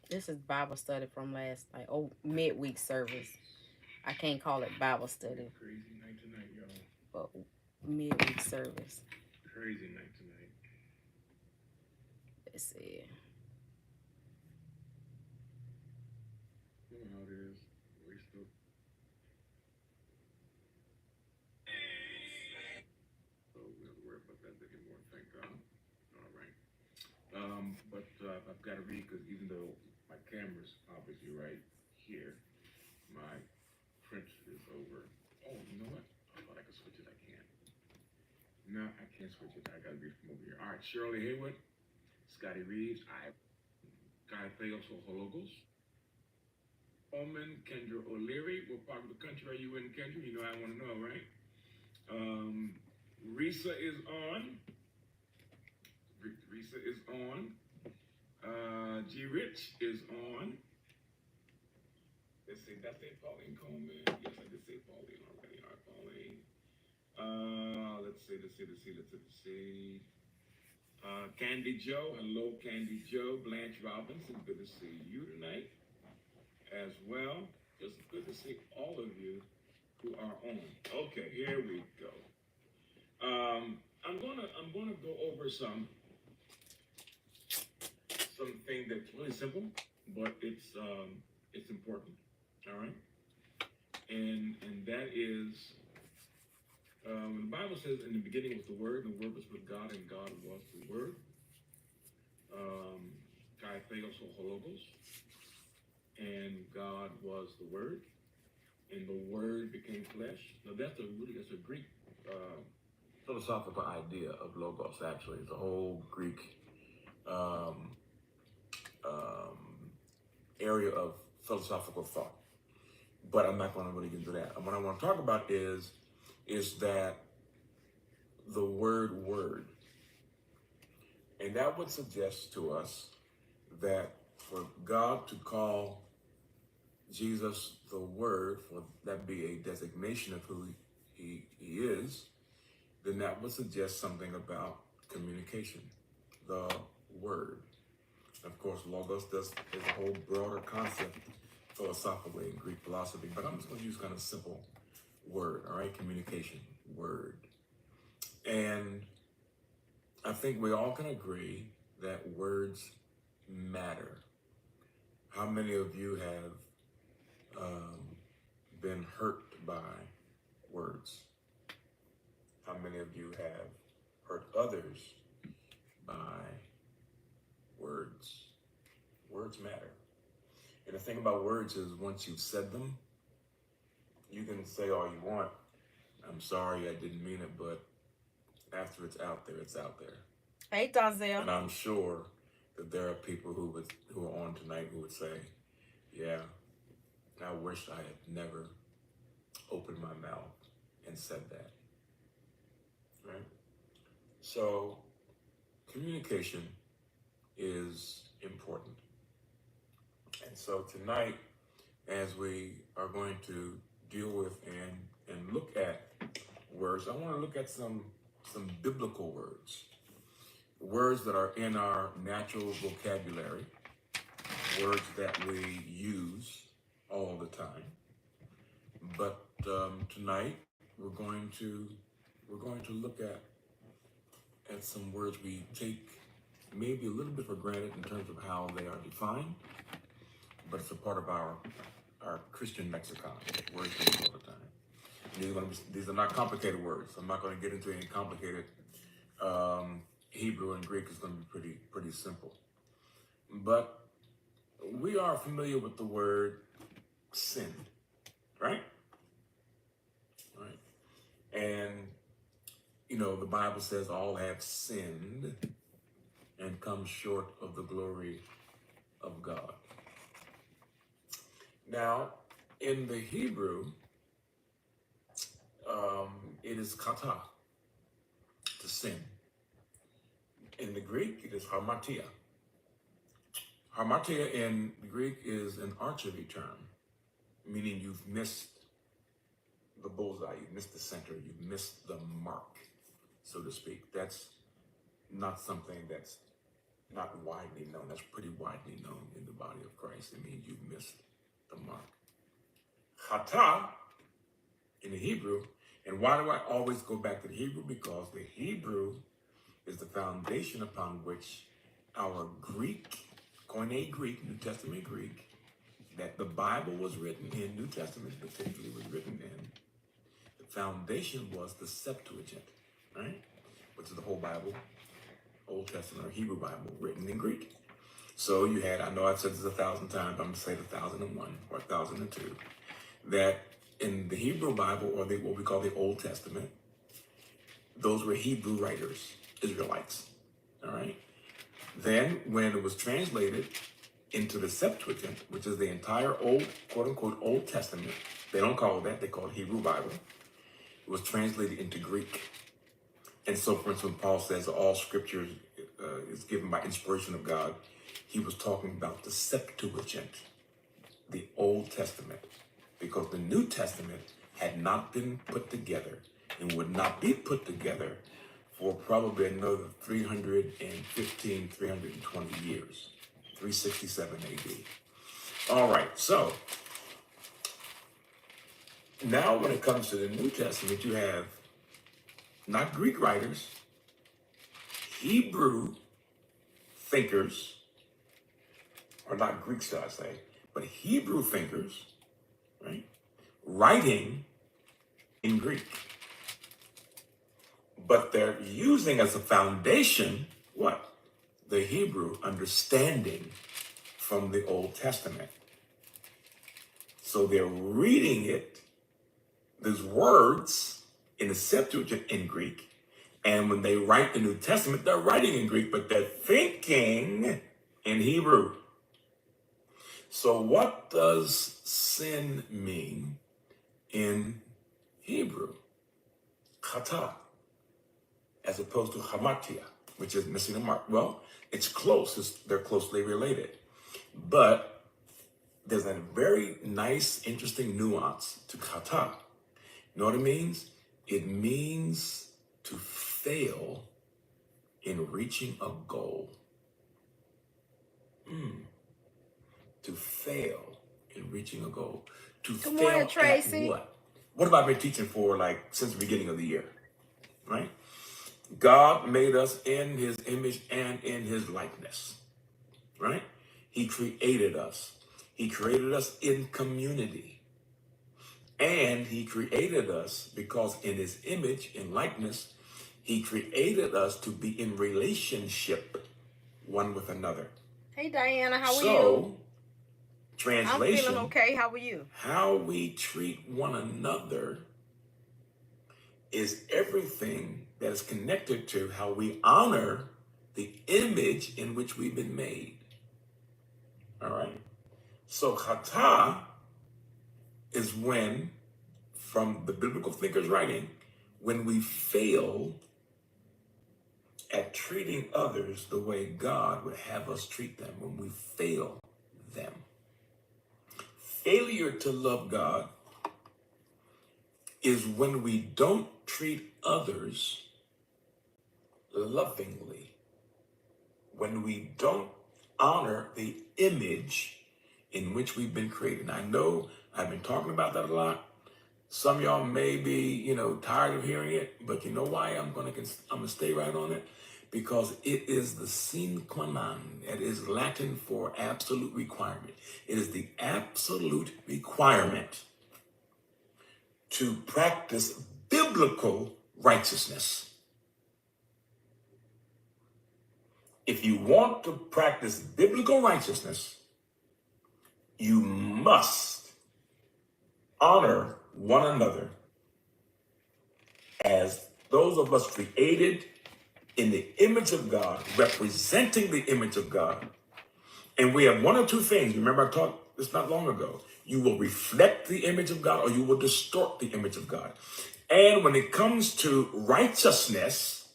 This is Bible study from last night. Oh, midweek service. I can't call it Bible study, Crazy night tonight, y'all. but midweek service. Crazy night tonight. Let's see. You know how it is. We still. So we don't worry about that anymore, thank God. All right. But I've got to read because even though my camera's obviously right here, my print is over. Oh, you know what? I thought I could switch it. I can't. No, I can't switch it. I got to read from over here. All right. Shirley Haywood, Scotty Reeves, Guy Theos Hologos, Omen, Kendra O'Leary. What part of the country are you in, Kendra? You know I want to know, right? Risa is on. Risa is on. G. Rich is on. Let's see, did I say Pauline Coleman? Yes, I did say Pauline already. All right, Pauline. Let's see. Candy Joe. Hello, Candy Joe. Blanche Robinson. Good to see you tonight as well. Just good to see all of you who are on. Okay, here we go. I'm gonna go over something that's really simple, but it's important. All right, and that is the Bible says in the beginning was the Word, and the Word was with God, and God was the Word. Kai Theos Hologos, and God was the Word, and the Word became flesh. Now that's a Greek philosophical idea of logos. Actually, it's a whole Greek area of philosophical thought. But I'm not going to really get into that. What I want to talk about is that the word, and that would suggest to us that for God to call Jesus the Word, for that be a designation of who he is, then that would suggest something about communication, the Word. Of course, logos is a whole broader concept philosophically in Greek philosophy, but I'm just going to use kind of simple word, all right? Communication, word. And I think we all can agree that words matter. How many of you have been hurt by words? How many of you have hurt others by words? Words matter. And the thing about words is once you've said them, you can say all you want. I'm sorry, I didn't mean it, but after it's out there, it's out there. Hey, Donzel. And I'm sure that there are people who are on tonight who would say, yeah, I wish I had never opened my mouth and said that. Right? So communication is important. And so tonight, as we are going to deal with and look at words, I want to look at some biblical words that are in our natural vocabulary, words that we use all the time. But tonight we're going to look at some words we take maybe a little bit for granted in terms of how they are defined, but it's a part of our Christian lexicon. Words we use all the time. These are not complicated words. I'm not going to get into any complicated Hebrew and Greek. Is going to be pretty simple. But we are familiar with the word sin, right? Right. And you know, the Bible says all have sinned and come short of the glory of God. Now, in the Hebrew, it is kata, to sin. In the Greek, it is harmatia. Hamartia in Greek is an archery term, meaning you've missed the bullseye, you've missed the center, you've missed the mark, so to speak. That's not something that's not widely known. That's pretty widely known in the body of Christ. It means you've missed the mark. Chata in the Hebrew, and why do I always go back to the Hebrew? Because the Hebrew is the foundation upon which our Greek, Koine Greek, New Testament Greek, that the Bible was written in, New Testament particularly was written in, the foundation was the Septuagint, right? Which is the whole Bible, Old Testament or Hebrew Bible, written in Greek. So you had, I know I've said this 1,000 times, I'm going to say 1,001 or 1,002, that in the Hebrew Bible, or what we call the Old Testament, those were Hebrew writers, Israelites, all right? Then when it was translated into the Septuagint, which is the entire old, quote unquote, Old Testament, they don't call it that, they call it Hebrew Bible, it was translated into Greek. And so, for instance, when Paul says all scripture is given by inspiration of God, he was talking about the Septuagint, the Old Testament, because the New Testament had not been put together and would not be put together for probably another 315, 320 years, 367 AD. All right, so now when it comes to the New Testament, you have not Greek writers, Hebrew thinkers, or not Greek, shall I say, but Hebrew thinkers, right, writing in Greek. But they're using as a foundation, what? The Hebrew understanding from the Old Testament. So they're reading it, these words, in the Septuagint in Greek, and when they write the New Testament, they're writing in Greek, but they're thinking in Hebrew. So what does sin mean in Hebrew? Chata, as opposed to hamartia, which is missing a mark. Well, it's close, they're closely related, but there's a very nice, interesting nuance to chata. You know what it means? It means to fail in reaching a goal. To fail in reaching a goal. To Good fail morning, at Tracy. what? What have I been teaching for since the beginning of the year, right? God made us in his image and in his likeness, right? He created us. He created us in community. And he created us because in his image and likeness, he created us to be in relationship one with another. Hey, Diana, how are you? So, I'm translation, feeling okay. How are you? how we treat one another is everything that is connected to how we honor the image in which we've been made. All right? So, chata is when, from the biblical thinkers writing, when we fail at treating others the way God would have us treat them, when we fail them. Failure to love God is when we don't treat others lovingly, when we don't honor the image in which we've been created. I know I've been talking about that a lot. Some of y'all may be, tired of hearing it, but you know why I'm gonna stay right on it? Because it is the sine qua non. It is Latin for absolute requirement. It is the absolute requirement to practice biblical righteousness. If you want to practice biblical righteousness, you must honor one another as those of us created in the image of God, representing the image of God. And we have one or two things. Remember, I taught this not long ago. You will reflect the image of God or you will distort the image of God. And when it comes to righteousness,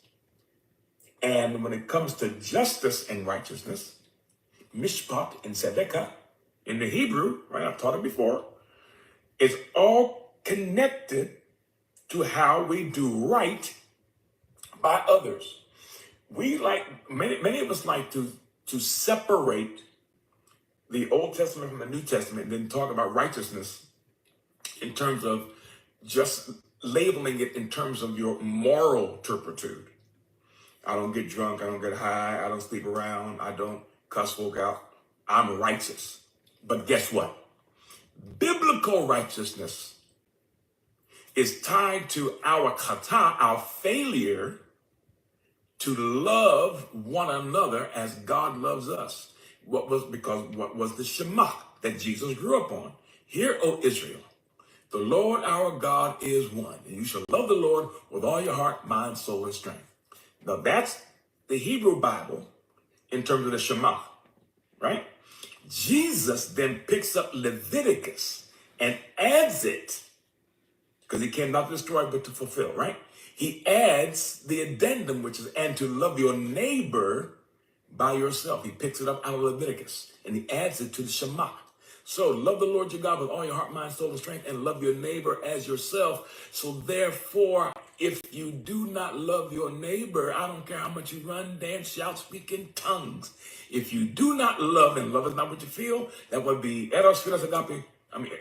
and when it comes to justice and righteousness, mishpat, and tzedekah in the Hebrew, right? I've taught it before. It's all connected to how we do right by others. We like, many of us like to separate the Old Testament from the New Testament and then talk about righteousness in terms of just labeling it in terms of your moral turpitude. I don't get drunk, I don't get high, I don't sleep around, I don't cuss folk out. I'm righteous. But guess what? Biblical righteousness is tied to our kata, our failure to love one another as God loves us. What was the Shema that Jesus grew up on? Hear, O Israel, the Lord our God is one, and you shall love the Lord with all your heart, mind, soul, and strength. Now that's the Hebrew Bible in terms of the Shema, right? Jesus then picks up Leviticus and adds it, because he came not to destroy but to fulfill, right? He adds the addendum, which is, and to love your neighbor by yourself. He picks it up out of Leviticus and he adds it to the Shema. So love the Lord your God with all your heart, mind, soul, and strength, and love your neighbor as yourself. So therefore, if you do not love your neighbor, I don't care how much you run, dance, shout, speak in tongues. If you do not love, and love is not what you feel, that would be eros, philos, agape.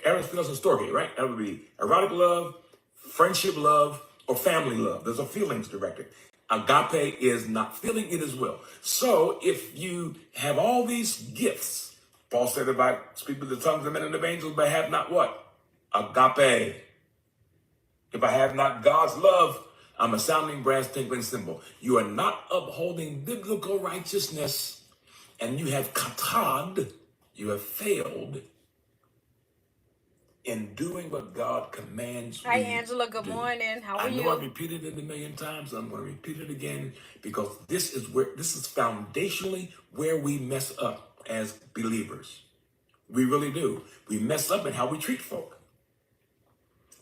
Eros, philos, and storge, right? That would be erotic love, friendship love, or family love. Those are feelings directed. Agape is not feeling, it is will. So if you have all these gifts, Paul said, if I speak with the tongues of men and of angels, but have not what? Agape. If I have not God's love, I'm a sounding brass tinkling cymbal. You are not upholding biblical righteousness, and you have katad, you have failed in doing what God commands Hi, we Angela. Good do. morning. How are I know I've you? repeated it a million times. I'm going to repeat it again because this is foundationally where we mess up as believers. We really do. We mess up in how we treat folk.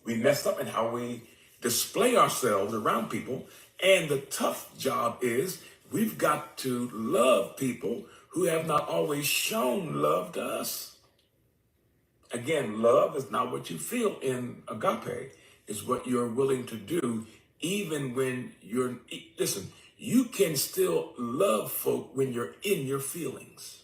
We mess up in how we display ourselves around people. And the tough job is we've got to love people who have not always shown love to us. Again, love is not what you feel in agape. It's what you're willing to do even when listen, you can still love folk when you're in your feelings.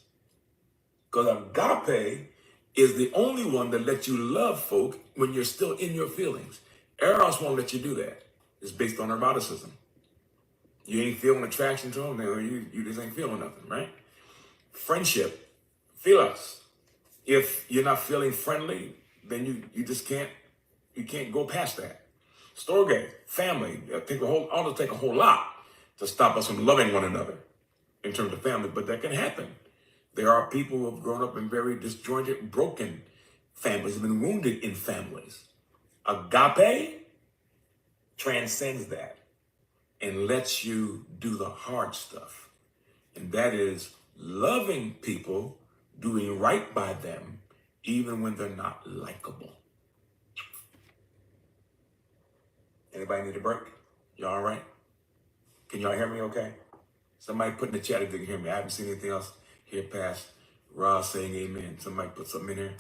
Because agape is the only one that lets you love folk when you're still in your feelings. Eros won't let you do that. It's based on eroticism. You ain't feeling attraction to them, you just ain't feeling nothing, right? Friendship, philos. If you're not feeling friendly, then you just can't go past that. Storge, family, ought to take a whole lot to stop us from loving one another in terms of family, but that can happen. There are people who have grown up in very disjointed, broken families, have been wounded in families. Agape transcends that and lets you do the hard stuff. And that is loving people, doing right by them, even when they're not likable. Anybody need a break? You all right? Can y'all hear me okay? Somebody put in the chat if they can hear me. I haven't seen anything else here past Ross saying amen. Somebody put something in here.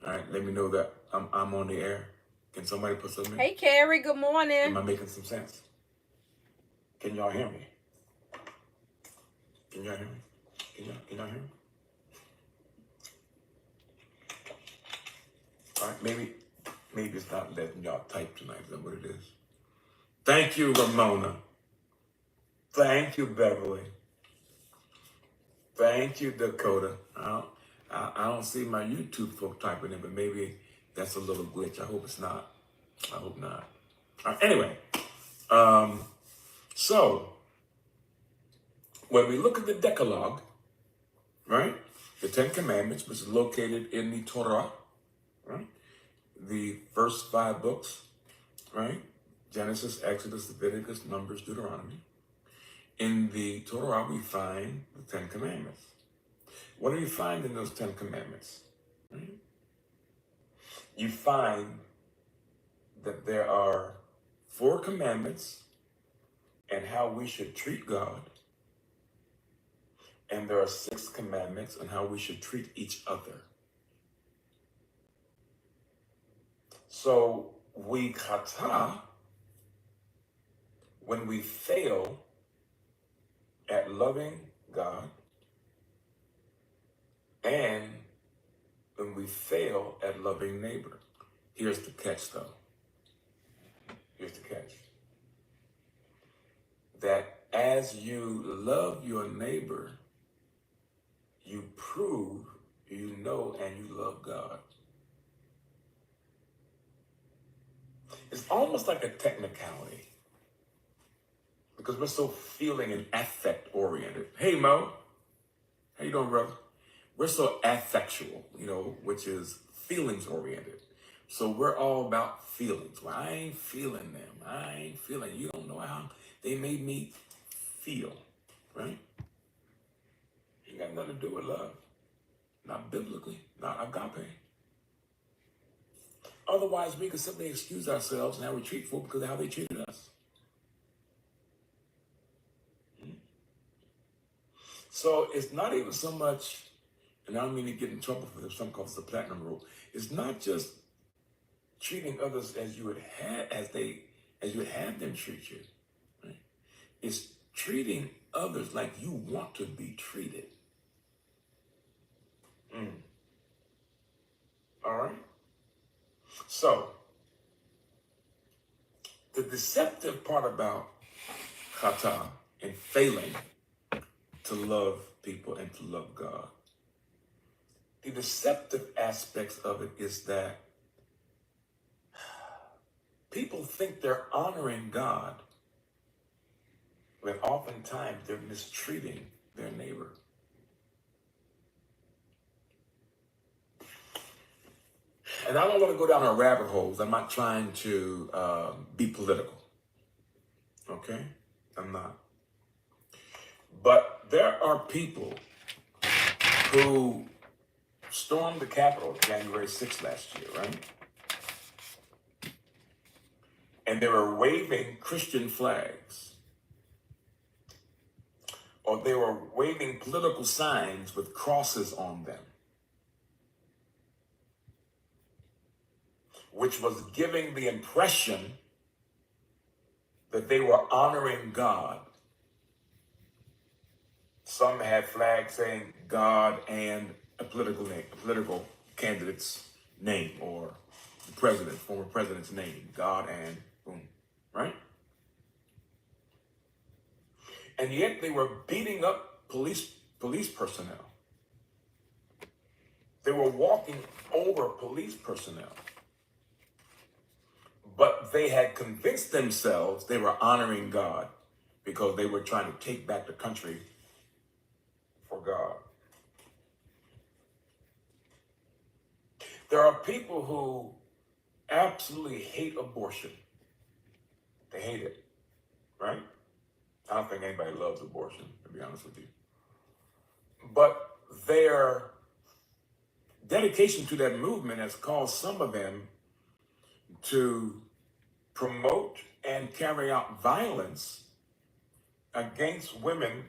All right, let me know that I'm on the air. Can somebody put something in? Hey, Carrie. Good morning. Am I making some sense? Can y'all hear me? Can y'all hear me? Can y'all hear me? All right, maybe it's not letting y'all type tonight. Is that what it is? Thank you, Ramona. Thank you, Beverly. Thank you, Dakota. I don't see my YouTube folk typing in, but maybe that's a little glitch. I hope it's not. I hope not. All right, anyway, so when we look at the Decalogue, right, the Ten Commandments, which is located in the Torah, right, the first 5 books, right, Genesis, Exodus, Leviticus, Numbers, Deuteronomy. In the Torah, we find the 10 Commandments. What do you find in those 10 Commandments? Right? You find that there are 4 commandments and how we should treat God, And there are 6 commandments on how we should treat each other. So we kata when we fail at loving God and when we fail at loving neighbor. Here's the catch though. Here's the catch. That as you love your neighbor, you prove you know and you love God. It's almost like a technicality because we're so feeling and affect oriented. Hey Mo, how you doing, brother? We're so affectual, which is feelings oriented. So we're all about feelings. Well, I ain't feeling them. I ain't feeling. You don't know how they made me feel, right? Ain't got nothing to do with love. Not biblically, not agape. Otherwise, we could simply excuse ourselves and how we treat folk because of how they treated us. So it's not even so much, and I don't mean to get in trouble for this, some call this the platinum rule. It's not just treating others as you would have them treat you. Right? It's treating others like you want to be treated. All right? So, the deceptive part about kata and failing to love people and to love God, the deceptive aspects of it is that people think they're honoring God when oftentimes they're mistreating their neighbor. And I don't want to go down a rabbit holes. I'm not trying to be political. Okay? I'm not. But there are people who stormed the Capitol January 6th last year, right? And they were waving Christian flags. Or they were waving political signs with crosses on them, which was giving the impression that they were honoring God. Some had flags saying God and a political name, a political candidate's name, or the president, former president's name, God and boom, right? And yet they were beating up police personnel. They were walking over police personnel. But they had convinced themselves they were honoring God because they were trying to take back the country for God. There are people who absolutely hate abortion. They hate it, right? I don't think anybody loves abortion, to be honest with you. But their dedication to that movement has caused some of them to promote and carry out violence against women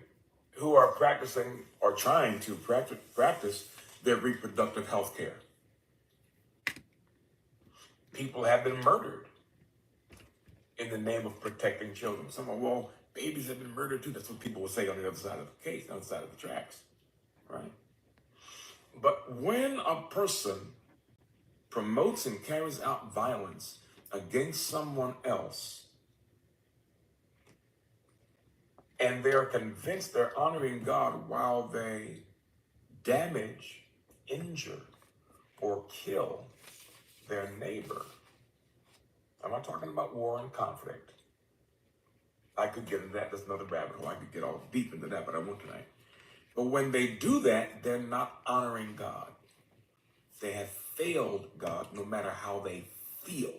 who are practicing or trying to practice their reproductive health care. People have been murdered in the name of protecting children. Someone, well, babies have been murdered too. That's what people will say on the other side of the case, on the other side of the tracks, right? But when a person promotes and carries out violence against someone else, and they're convinced they're honoring God while they damage, injure, or kill their neighbor. I'm not talking about war and conflict. I could get into that. That's another rabbit hole. I could get all deep into that, but I won't tonight. But when they do that, they're not honoring God. They have failed God no matter how they feel.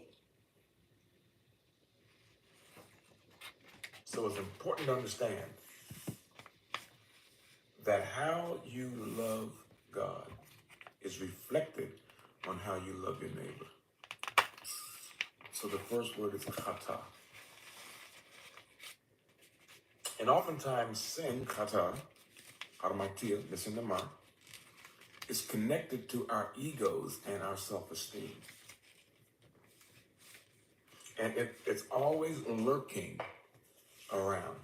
So it's important to understand that how you love God is reflected on how you love your neighbor. So the first word is kata. And oftentimes sin, kata, harmatia, missing the mark, is connected to our egos and our self-esteem. And it's always lurking around.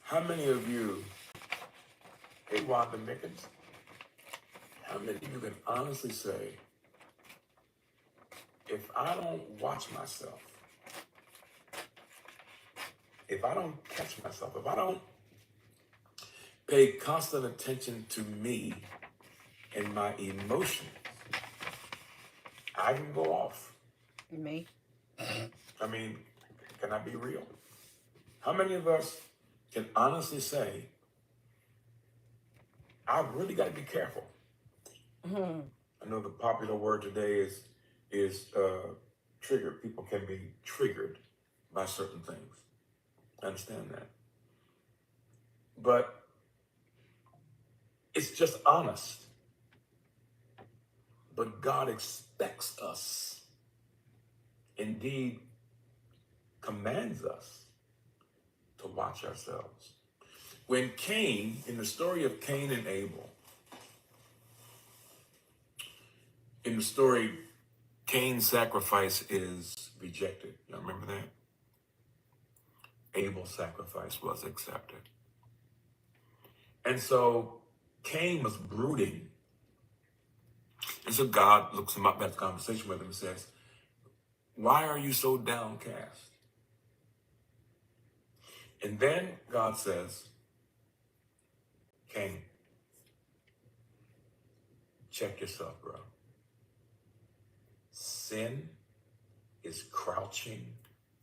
How many of you, hey Wanda Mickens, how many of you can honestly say, if I don't watch myself, if I don't catch myself, if I don't pay constant attention to me and my emotions, I can go off. Me. I mean, can I be real? How many of us can honestly say, I really got to be careful? I know the popular word today is triggered. People can be triggered by certain things. I understand that. But it's just honest. But God expects us, indeed commands us to watch ourselves. When Cain, in the story of Cain and Abel, in the story, Cain's sacrifice is rejected. Y'all remember that? Abel's sacrifice was accepted. And so Cain was brooding. And so God looks him up, has a conversation with him and says, why are you so downcast? And then God says, Cain, check yourself, bro. Sin is crouching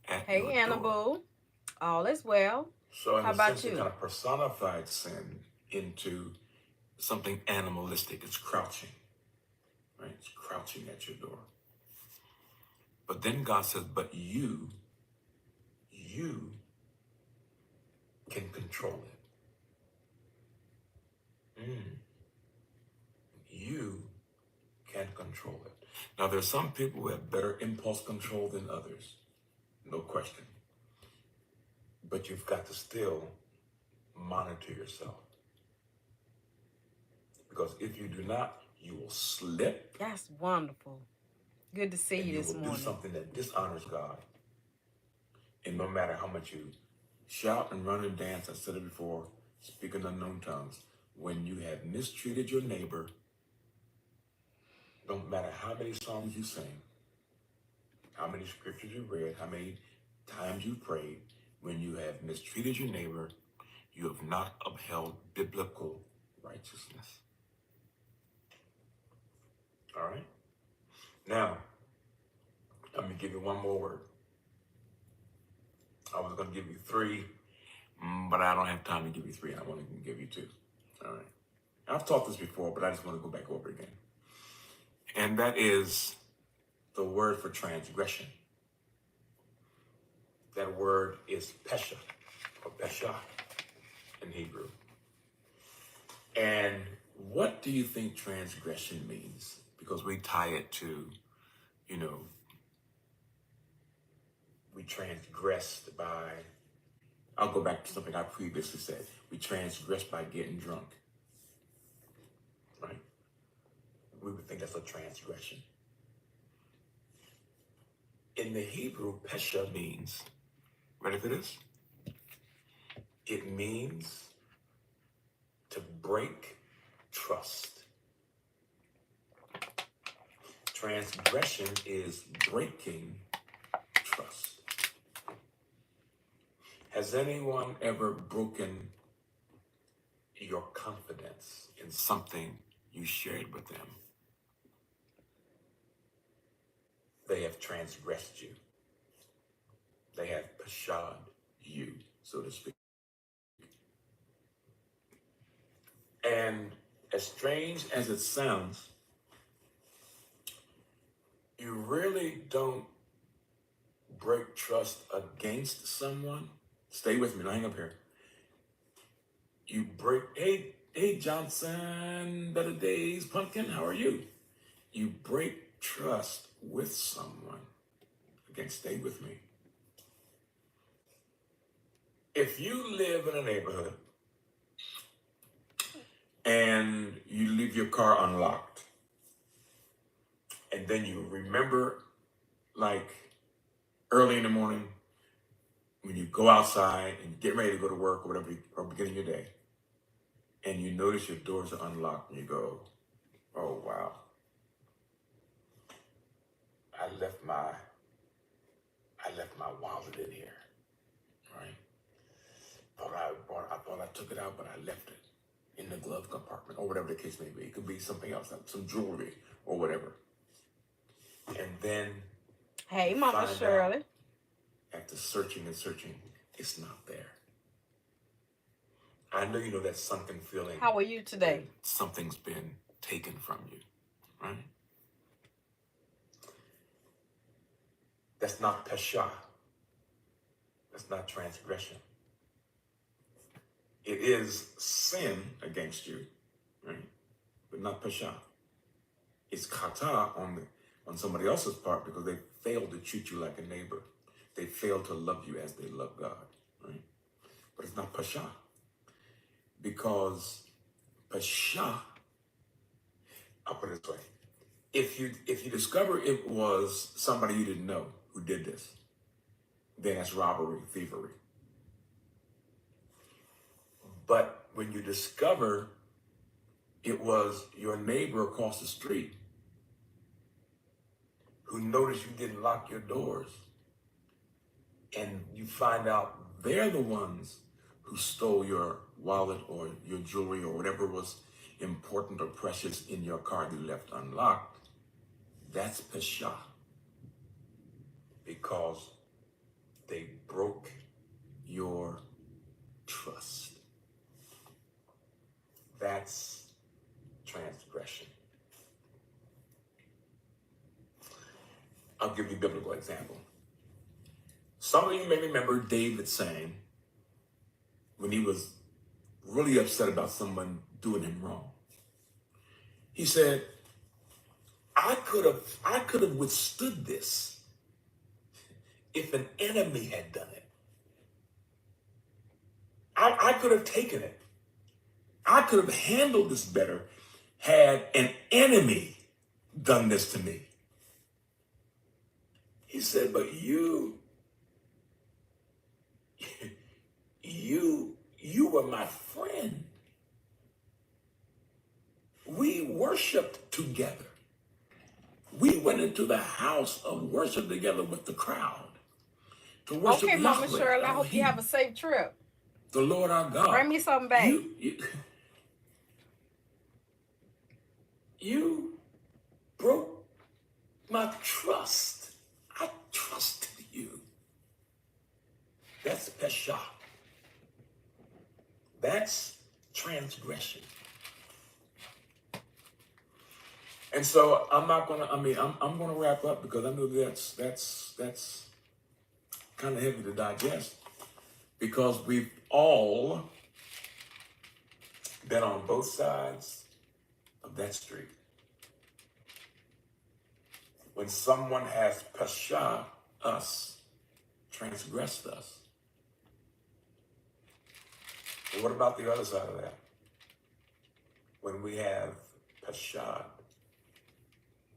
at your Hey, door. Annabelle. All is well. So in How a about sense, it you? kind of personified sin into something animalistic. It's crouching, right? It's crouching at your door. But then God says, but you can control it. You can control it. Now, there's some people who have better impulse control than others, no question. But you've got to still monitor yourself. Because if you do not, you will slip. That's wonderful. Good to see And you you this will morning. do something that dishonors God. And no matter how much you shout and run and dance, I said it before, speak in unknown tongues, when you have mistreated your neighbor, don't matter how many songs you sing, how many scriptures you read, how many times you prayed, when you have mistreated your neighbor, you have not upheld biblical righteousness. All right? Now, let me give you one more word. I was going to give you 3, but I don't have time to give you 3. I want to give you 2. All right? I've taught this before, but I just want to go back over again. And that is the word for transgression. That word is pesha, or pesha in Hebrew. And what do you think transgression means? Because we tie it to, we transgressed by, I'll go back to something I previously said. We transgressed by getting drunk, right? We would think that's a transgression. In the Hebrew, pesha means, ready for this? It means to break trust. Transgression is breaking trust. Has anyone ever broken your confidence in something you shared with them? They have transgressed you. They have pashad you, so to speak. And as strange as it sounds, you really don't break trust against someone. Stay with me, don't hang up here. You break, hey Johnson, better days, pumpkin, how are you? You break trust with someone. Again, stay with me. If you live in a neighborhood and you leave your car unlocked. And then you remember, like early in the morning, when you go outside and you get ready to go to work or whatever, or beginning your day, and you notice your doors are unlocked, and you go, oh wow, I left my wallet in here, right? I thought I took it out, but I left it in the glove compartment, or whatever the case may be. It could be something else, like some jewelry or whatever. And then Hey, you Mama find Shirley. out, after searching and searching, it's not there. I know you know that sunken feeling. How are you today? Something's been taken from you, right? That's not pesha. That's not transgression. It is sin against you, right? But not pesha. It's kata on somebody else's part because they failed to treat you like a neighbor. They failed to love you as they love God, right? But it's not pesha. Because pesha, I'll put it this way. If you discover it was somebody you didn't know who did this, then that's robbery, thievery. But when you discover it was your neighbor across the street who noticed you didn't lock your doors, and you find out they're the ones who stole your wallet or your jewelry or whatever was important or precious in your car you left unlocked, that's pesha. Because they broke your trust. That's transgression. I'll give you a biblical example. Some of you may remember David saying, when he was really upset about someone doing him wrong, he said, I could have withstood this if an enemy had done it. I could have taken it. I could have handled this better had an enemy done this to me. He said, but you were my friend. We worshiped together. We went into the house of worship together with the crowd to worship Okay, Mama Yahweh, Shirley, I hope you Elohim, have a safe trip. the Lord our God. Bring me something back. You broke my trust. I trusted you. That's pesha. That's transgression. And so I'm gonna wrap up because I know that's kind of heavy to digest, because we've all been on both sides of that street. When someone has pesha us, transgressed us. And what about the other side of that? When we have pesha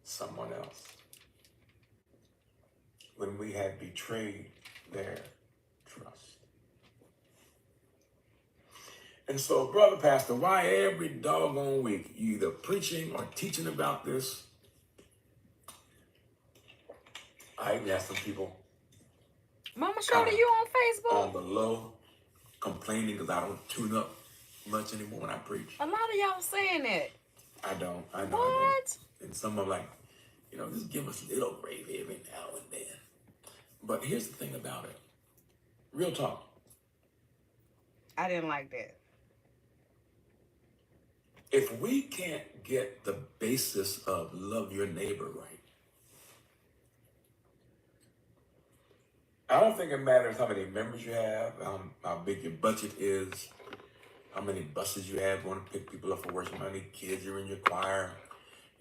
someone else. When we have betrayed their trust. And so, brother pastor, why every doggone week you either preaching or teaching about this? I even have some people, Mama Shirley, you on Facebook? on the low, complaining because I don't tune up much anymore when I preach. A lot of y'all saying that. I know. What? I don't. And some are like, just give us a little gravy every now and then. But here's the thing about it. Real talk. I didn't like that. If we can't get the basis of love your neighbor right, I don't think it matters how many members you have, how big your budget is, how many buses you have going to pick people up for worship, how many kids are in your choir,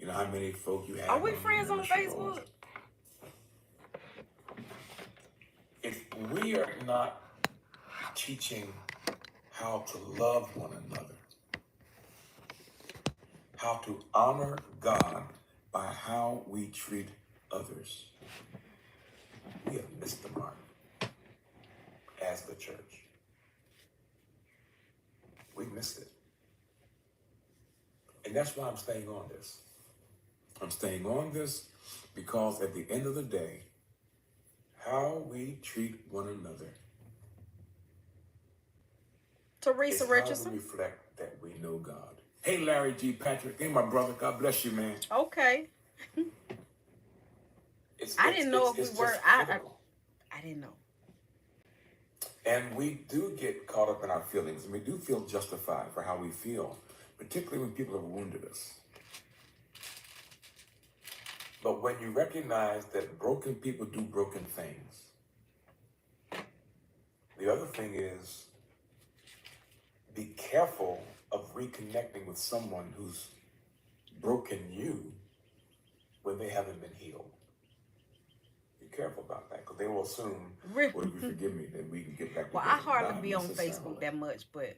how many folk you have. Are we friends on Facebook? If we are not teaching how to love one another, how to honor God by how we treat others. We have missed the mark as the church. We missed it. And that's why I'm staying on this. I'm staying on this because at the end of the day, how we treat one another Teresa is how Richardson. we reflect that we know God. Hey, Larry G. Patrick. Hey, my brother. God bless you, man. Okay. I didn't know if we were. I didn't know. And we do get caught up in our feelings, and we do feel justified for how we feel, particularly when people have wounded us. But when you recognize that broken people do broken things, the other thing is be careful of reconnecting with someone who's broken you when they haven't been healed. Be careful about that, because they will assume, Really? well, if you forgive me, then we can get back Well, together. I hardly Not be on necessarily. Facebook that much, but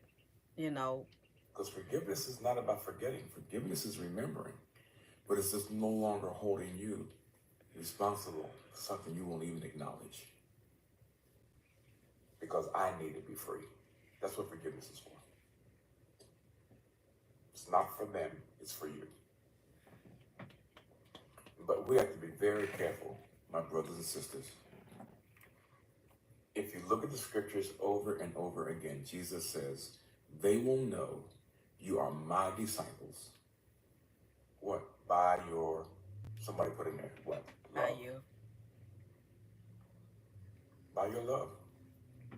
you know. Because forgiveness is not about forgetting. Forgiveness is remembering. But it's just no longer holding you responsible for something you won't even acknowledge. Because I need to be free. That's what forgiveness is for. It's not for them, it's for you. But we have to be very careful, my brothers and sisters. If you look at the scriptures over and over again, Jesus says, they will know you are my disciples. What? By your, somebody put in there, what? Love. By you. By your love.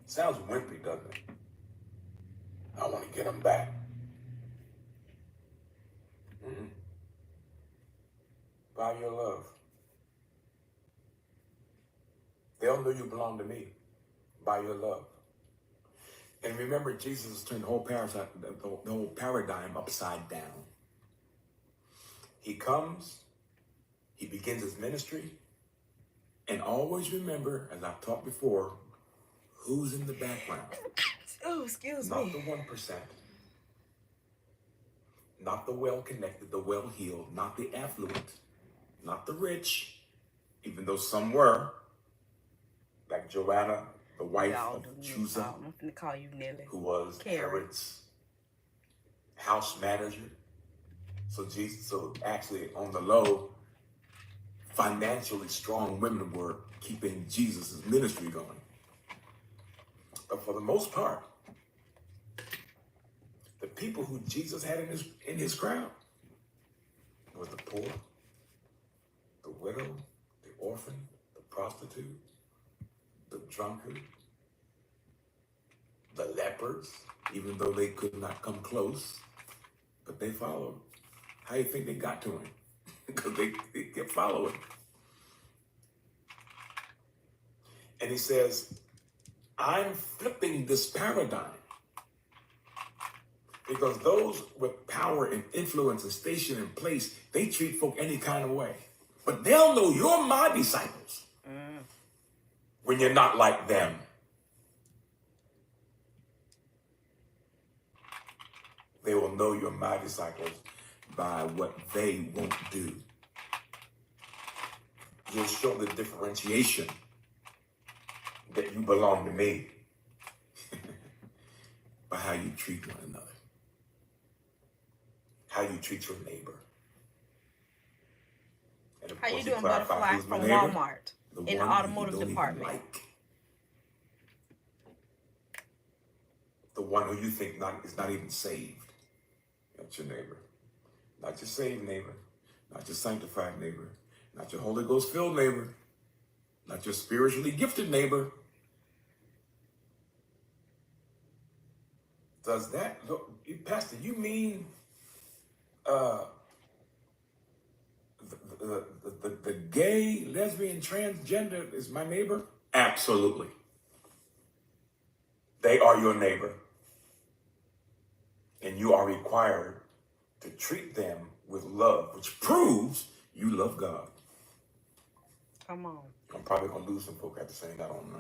Sounds wimpy, doesn't it? I want to get them back. By your love. They'll know you belong to me by your love. And remember, Jesus turned the whole paradigm upside down. He comes, he begins his ministry, and always remember, as I've taught before, who's in the background. Oh, excuse Not me. the 1%, not the well-connected, the well-heeled, not the affluent, not the rich, even though some were, like Joanna, the wife of Chusa, I'm going to call you Nelly. who was Herod's house manager. So actually, on the low, financially strong women were keeping Jesus' ministry going. But for the most part, the people who Jesus had in his crowd were the poor, the widow, the orphan, the prostitute, the drunkard, the lepers, even though they could not come close, but they followed. How do you think they got to him? Because they kept following. And he says, I'm flipping this paradigm. Because those with power and influence and station and place, they treat folk any kind of way. But they'll know you're my disciples when you're not like them. They will know you're my disciples by what they won't do. You'll show the differentiation that you belong to me by how you treat one another, how you treat your neighbor. And of How course, you doing, clarified Butterfly, who's my from neighbor? Walmart The in the one automotive who you don't even department? like. The one who you think is not even saved. That's your neighbor. Not your saved neighbor. Not your sanctified neighbor. Not your Holy Ghost filled neighbor. Not your spiritually gifted neighbor. Does that look, Pastor, you mean the gay, lesbian, transgender is my neighbor? Absolutely. They are your neighbor. And you are required to treat them with love, which proves you love God. Come on. I'm probably going to lose some folk after saying that on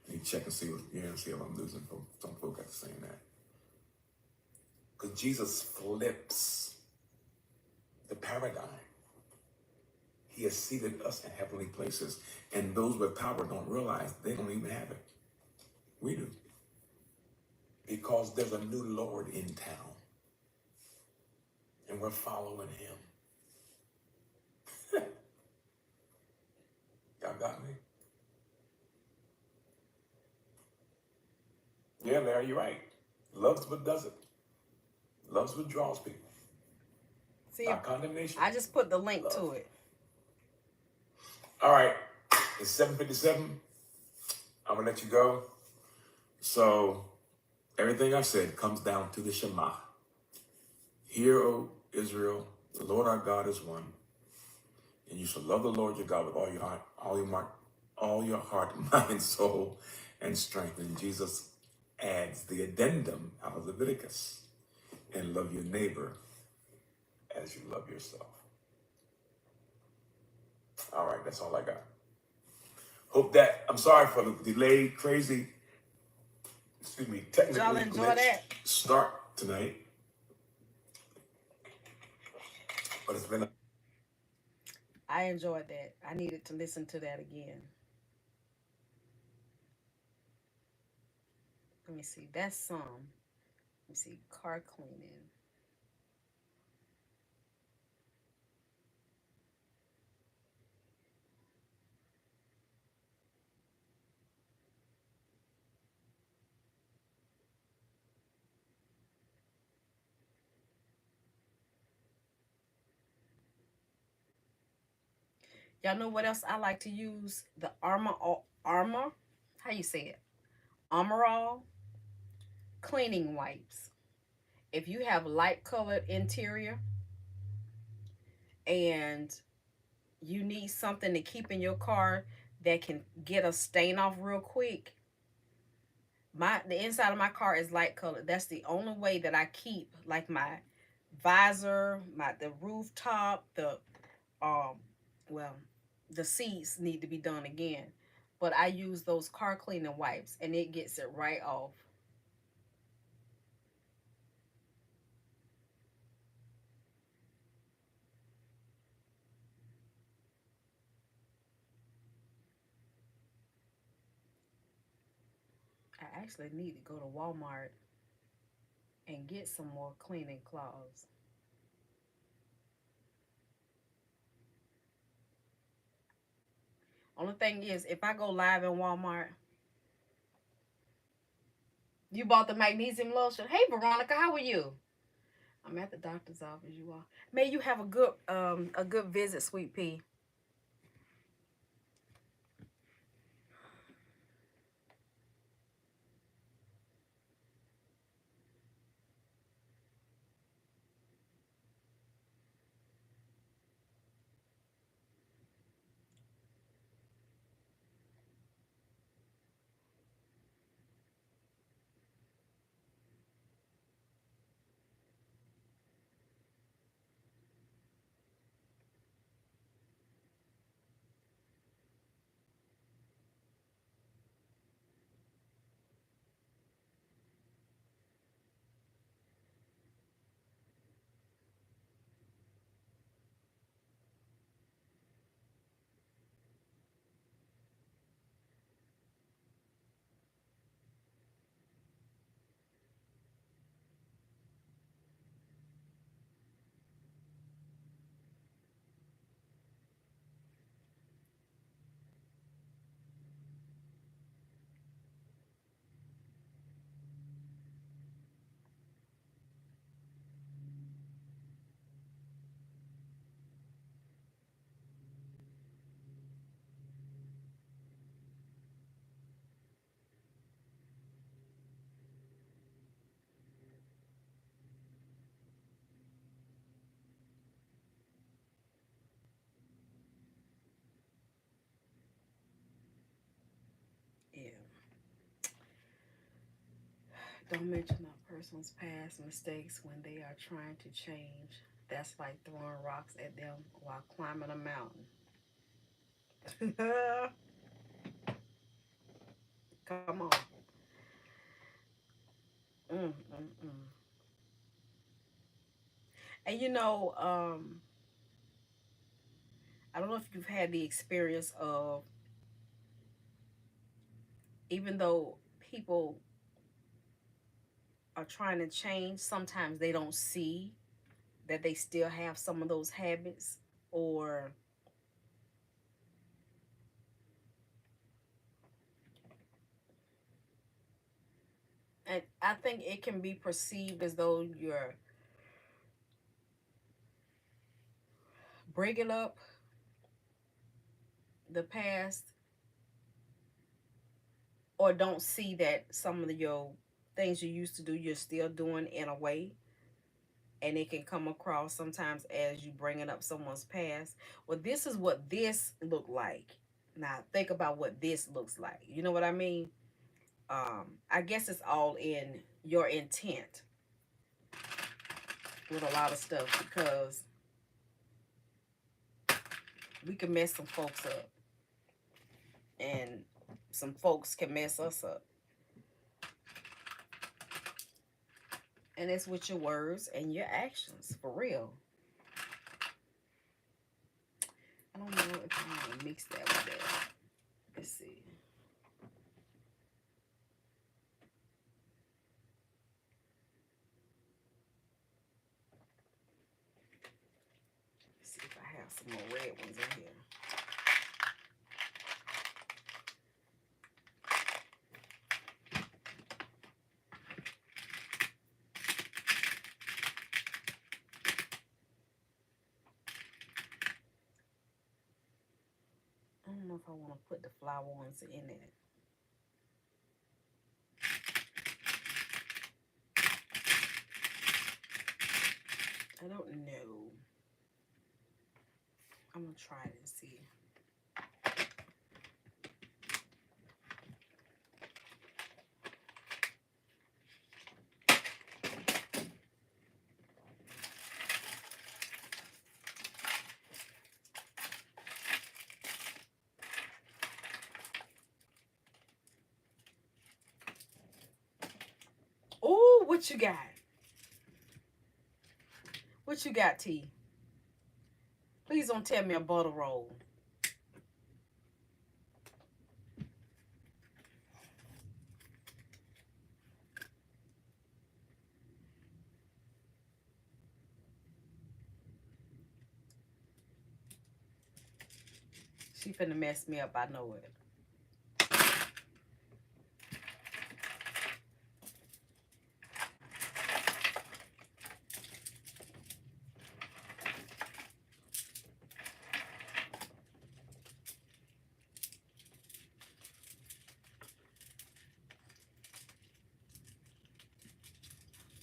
let me check and see if I'm losing some folk after saying that. Because Jesus flips the paradigm. He has seated us in heavenly places. And those with power don't realize they don't even have it. We do. Because there's a new Lord in town. And we're following him. Y'all got me? Yeah, Larry, you're right. Love's what does it. Love's what draws people. See, Not condemnation. I just put the link Love. to it. All right. It's 7:57. I'm going to let you go. So everything I said comes down to the Shema. Hear, O Israel, the Lord our God is one. And you shall love the Lord your God with all your heart, all your heart, mind, soul, and strength. And Jesus adds the addendum out of Leviticus. And love your neighbor as you love yourself. All right, that's all I got. Hope that, I'm sorry for the delayed, crazy, technically Y'all enjoy glitched that? start tonight. But it's been I enjoyed that. I needed to listen to that again. Let me see. That's some. Let me see. Car cleaning. Y'all know what else I like to use? The armor. How you say it? Armor all cleaning wipes. If you have light colored interior and you need something to keep in your car that can get a stain off real quick, the inside of my car is light colored. That's the only way that I keep like my visor, the rooftop, um well, the seats need to be done again. But I use those car cleaning wipes and it gets it right off. I actually need to go to Walmart and get some more cleaning cloths. Only thing is, if I go live in Walmart, you bought the magnesium lotion. Hey, Veronica, how are you? I'm at the doctor's office. You are. May you have a good visit, Sweet Pea. Yeah. Don't mention a person's past mistakes when they are trying to change. That's like throwing rocks at them while climbing a mountain. Come on. Mm, mm, mm. And you know, I don't know if you've had the experience of, even though people are trying to change, sometimes they don't see that they still have some of those habits, or and I think it can be perceived as though you're bringing up the past, or don't see that some of your things you used to do you're still doing in a way, and it can come across sometimes as you bringing up someone's past. Well, this is what this looked like. Now think about what this looks like. You know what I mean? I guess it's all in your intent with a lot of stuff, because we can mess some folks up, and some folks can mess us up. And it's with your words and your actions, for real. I don't know if I want to mix that with that. Let's see. Let's see if I have some more red ones in here. I don't know if I want to put the flower ones in it. I don't know. I'm going to try it and see. Oh, what you got? What you got, T? Please don't tell me a butter roll. She finna mess me up, I know it.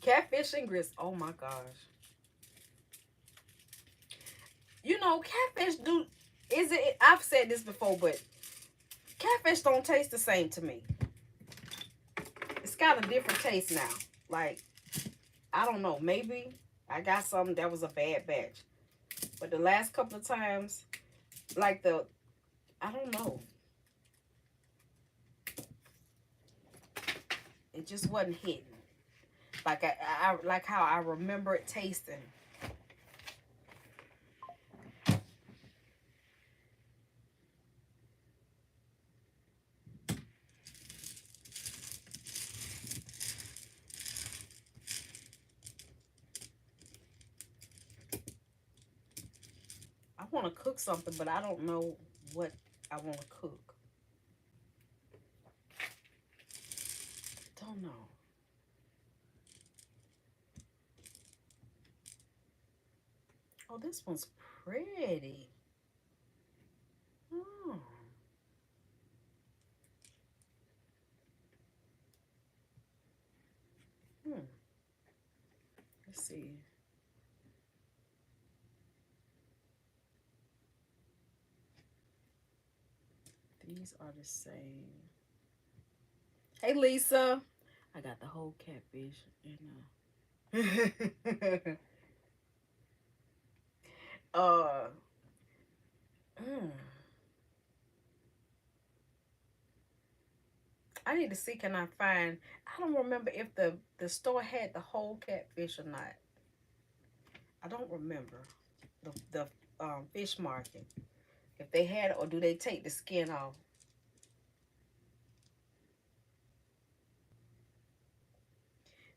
Catfish and grits. Oh my gosh. You know, catfish do, is it, I've said this before, but catfish don't taste the same to me. It's got a different taste now. Like, I don't know, maybe I got something that was a bad batch. But the last couple of times, like I don't know. It just wasn't hitting. Like I like how I remember it tasting. I want to cook something, but I don't know what I want to cook. Don't know. Oh, this one's pretty. Oh. Let's see. These are the same. Hey, Lisa. I got the whole catfish, you know. uh, mm. I need to see, can I find, I don't remember if the store had the whole catfish or not. I don't remember the fish market. If they had it, or do they take the skin off?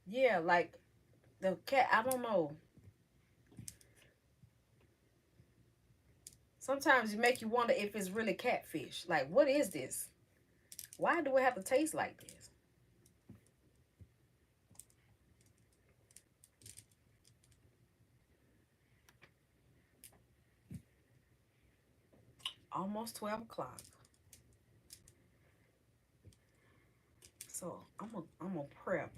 Yeah, like the cat, I don't know. Sometimes it make you wonder if it's really catfish. Like, what is this? Why do it have to taste like this? Almost 12 o'clock. So I'm gonna prep.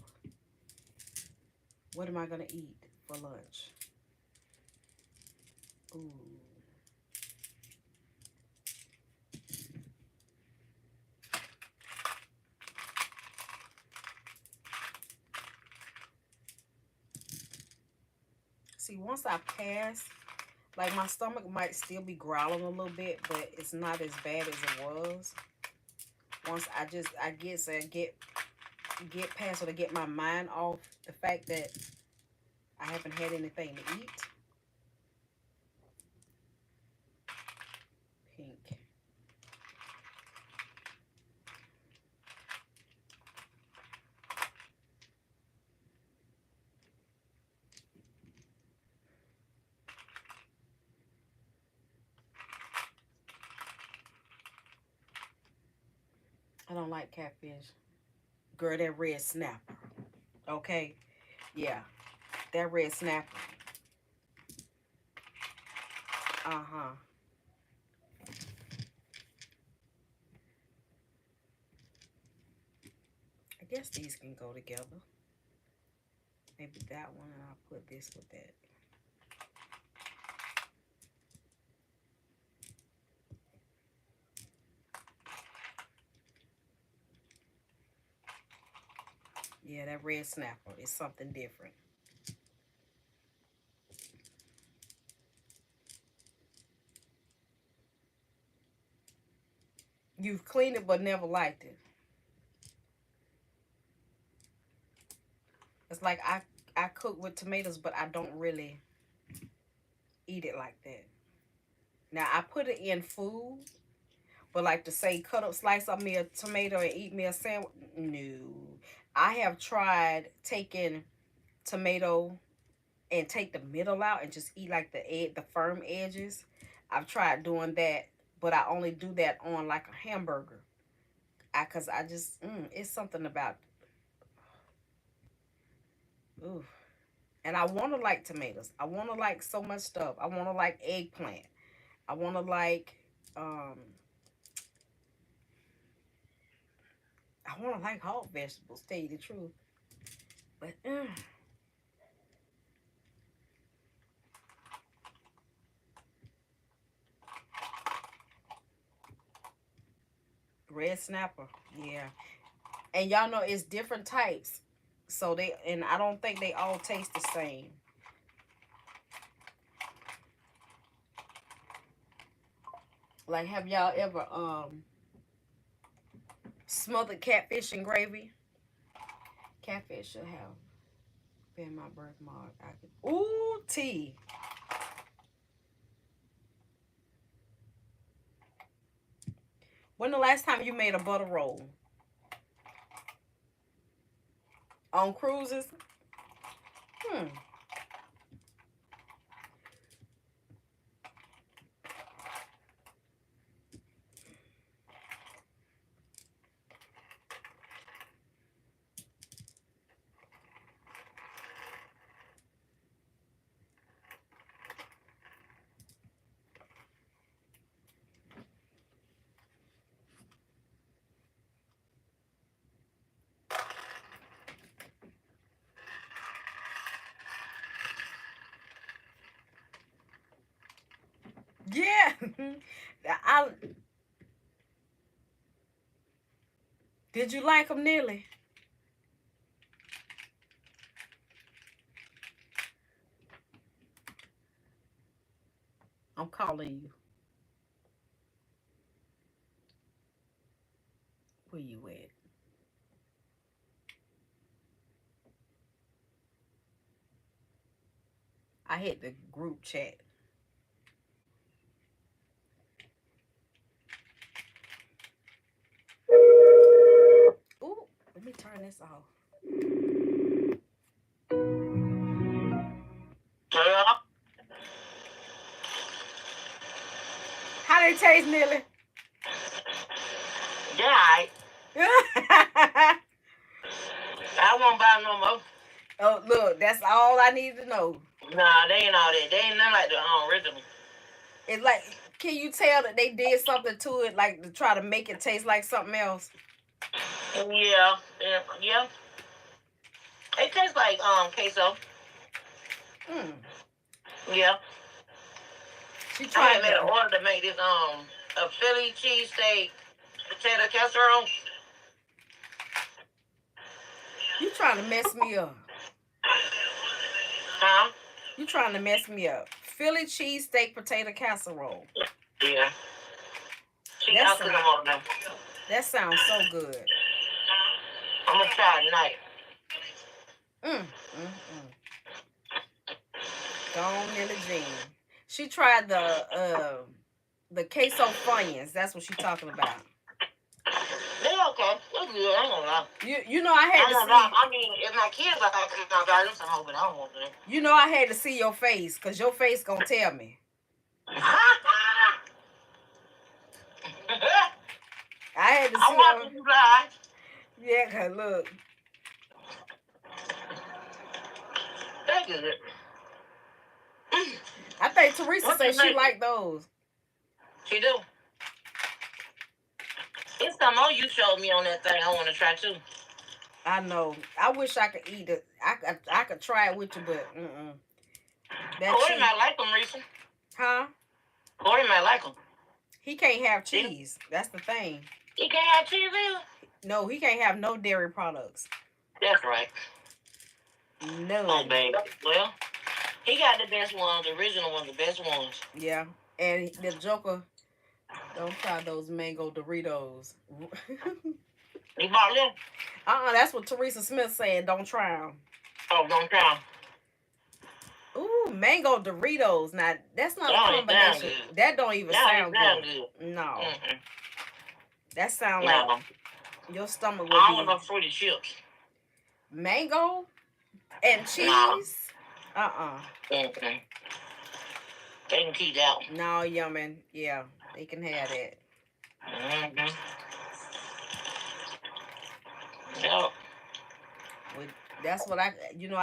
What am I gonna eat for lunch? Ooh. See, once I pass, like my stomach might still be growling a little bit, but it's not as bad as it was. Once I guess I get past, or to get my mind off the fact that I haven't had anything to eat. Pink. I don't like catfish. Girl, that red snapper. Okay? Yeah. That red snapper. Uh-huh. I guess these can go together. Maybe that one, and I'll put this with that. Yeah, that red snapper is something different. You've cleaned it but never liked it. It's like I cook with tomatoes, but I don't really eat it like that. Now I put it in food, but like to say cut up, slice up me a tomato and eat me a sandwich. No, I have tried taking tomato and take the middle out and just eat like the firm edges. I've tried doing that, but I only do that on like a hamburger. Cause I just it's something about ooh. And I want to like tomatoes. I want to like so much stuff. I want to like eggplant. I want to like um I want to like hot vegetables. Tell you the truth, but red snapper, yeah. And y'all know it's different types, so I don't think they all taste the same. Like, have y'all ever smothered catfish in gravy? Catfish should have been my birthmark. I could. Ooh, tea. When the last time you made a butter roll on cruises? Hmm. Yeah. I did you like them, Nearly? I'm calling you. Where you at? I hit the group chat. this off. Yeah. How they taste, Nelly? Yeah, I won't buy no more. Oh, look, that's all I need to know. Nah, they ain't all that. They ain't nothing like the original. It's like, can you tell that they did something to it, like to try to make it taste like something else? Yeah. It tastes like queso. Yeah. She I tried had made an that. order to make this a Philly cheesesteak potato casserole. You trying to mess me up? Huh? You trying to mess me up? Philly cheesesteak potato casserole. Yeah. I'll cook them all now. That sounds so good. I'm gonna try it tonight. Go on, Nelly Jean. She tried the queso funyuns. That's what she's talking about. They're okay. They're good. I ain't gonna lie. You know I had to see. I mean, if my kids like I got them some more, but I don't want them. You know I had to see your face, cause your face gonna tell me. I had to see. I want you guys. Yeah, cause look. They're good. I think Teresa said she liked those. She do. It's some more you showed me on that thing I want to try too. I know. I wish I could eat it. I could try it with you, but Corey might like them, Risa. Huh? Corey might like them. He can't have cheese. That's the thing. He can't have cheese either? No, he can't have no dairy products. That's right. No. Oh, baby. Well, he got the best ones, the original ones, the best ones. Yeah. And the Joker, don't try those mango Doritos. You bought them? That's what Teresa Smith said. Don't try them. Oh, don't try them. Ooh, mango Doritos. Now, that's not a combination. That don't even sound good. No. Mm-mm. That sound like your stomach would be... I don't want fruity chips. Mango and cheese? No. Mm-mm. They can keep that one. No, yummin'. Yeah, they can have that. Mm-hmm. Yep. Well, that's what I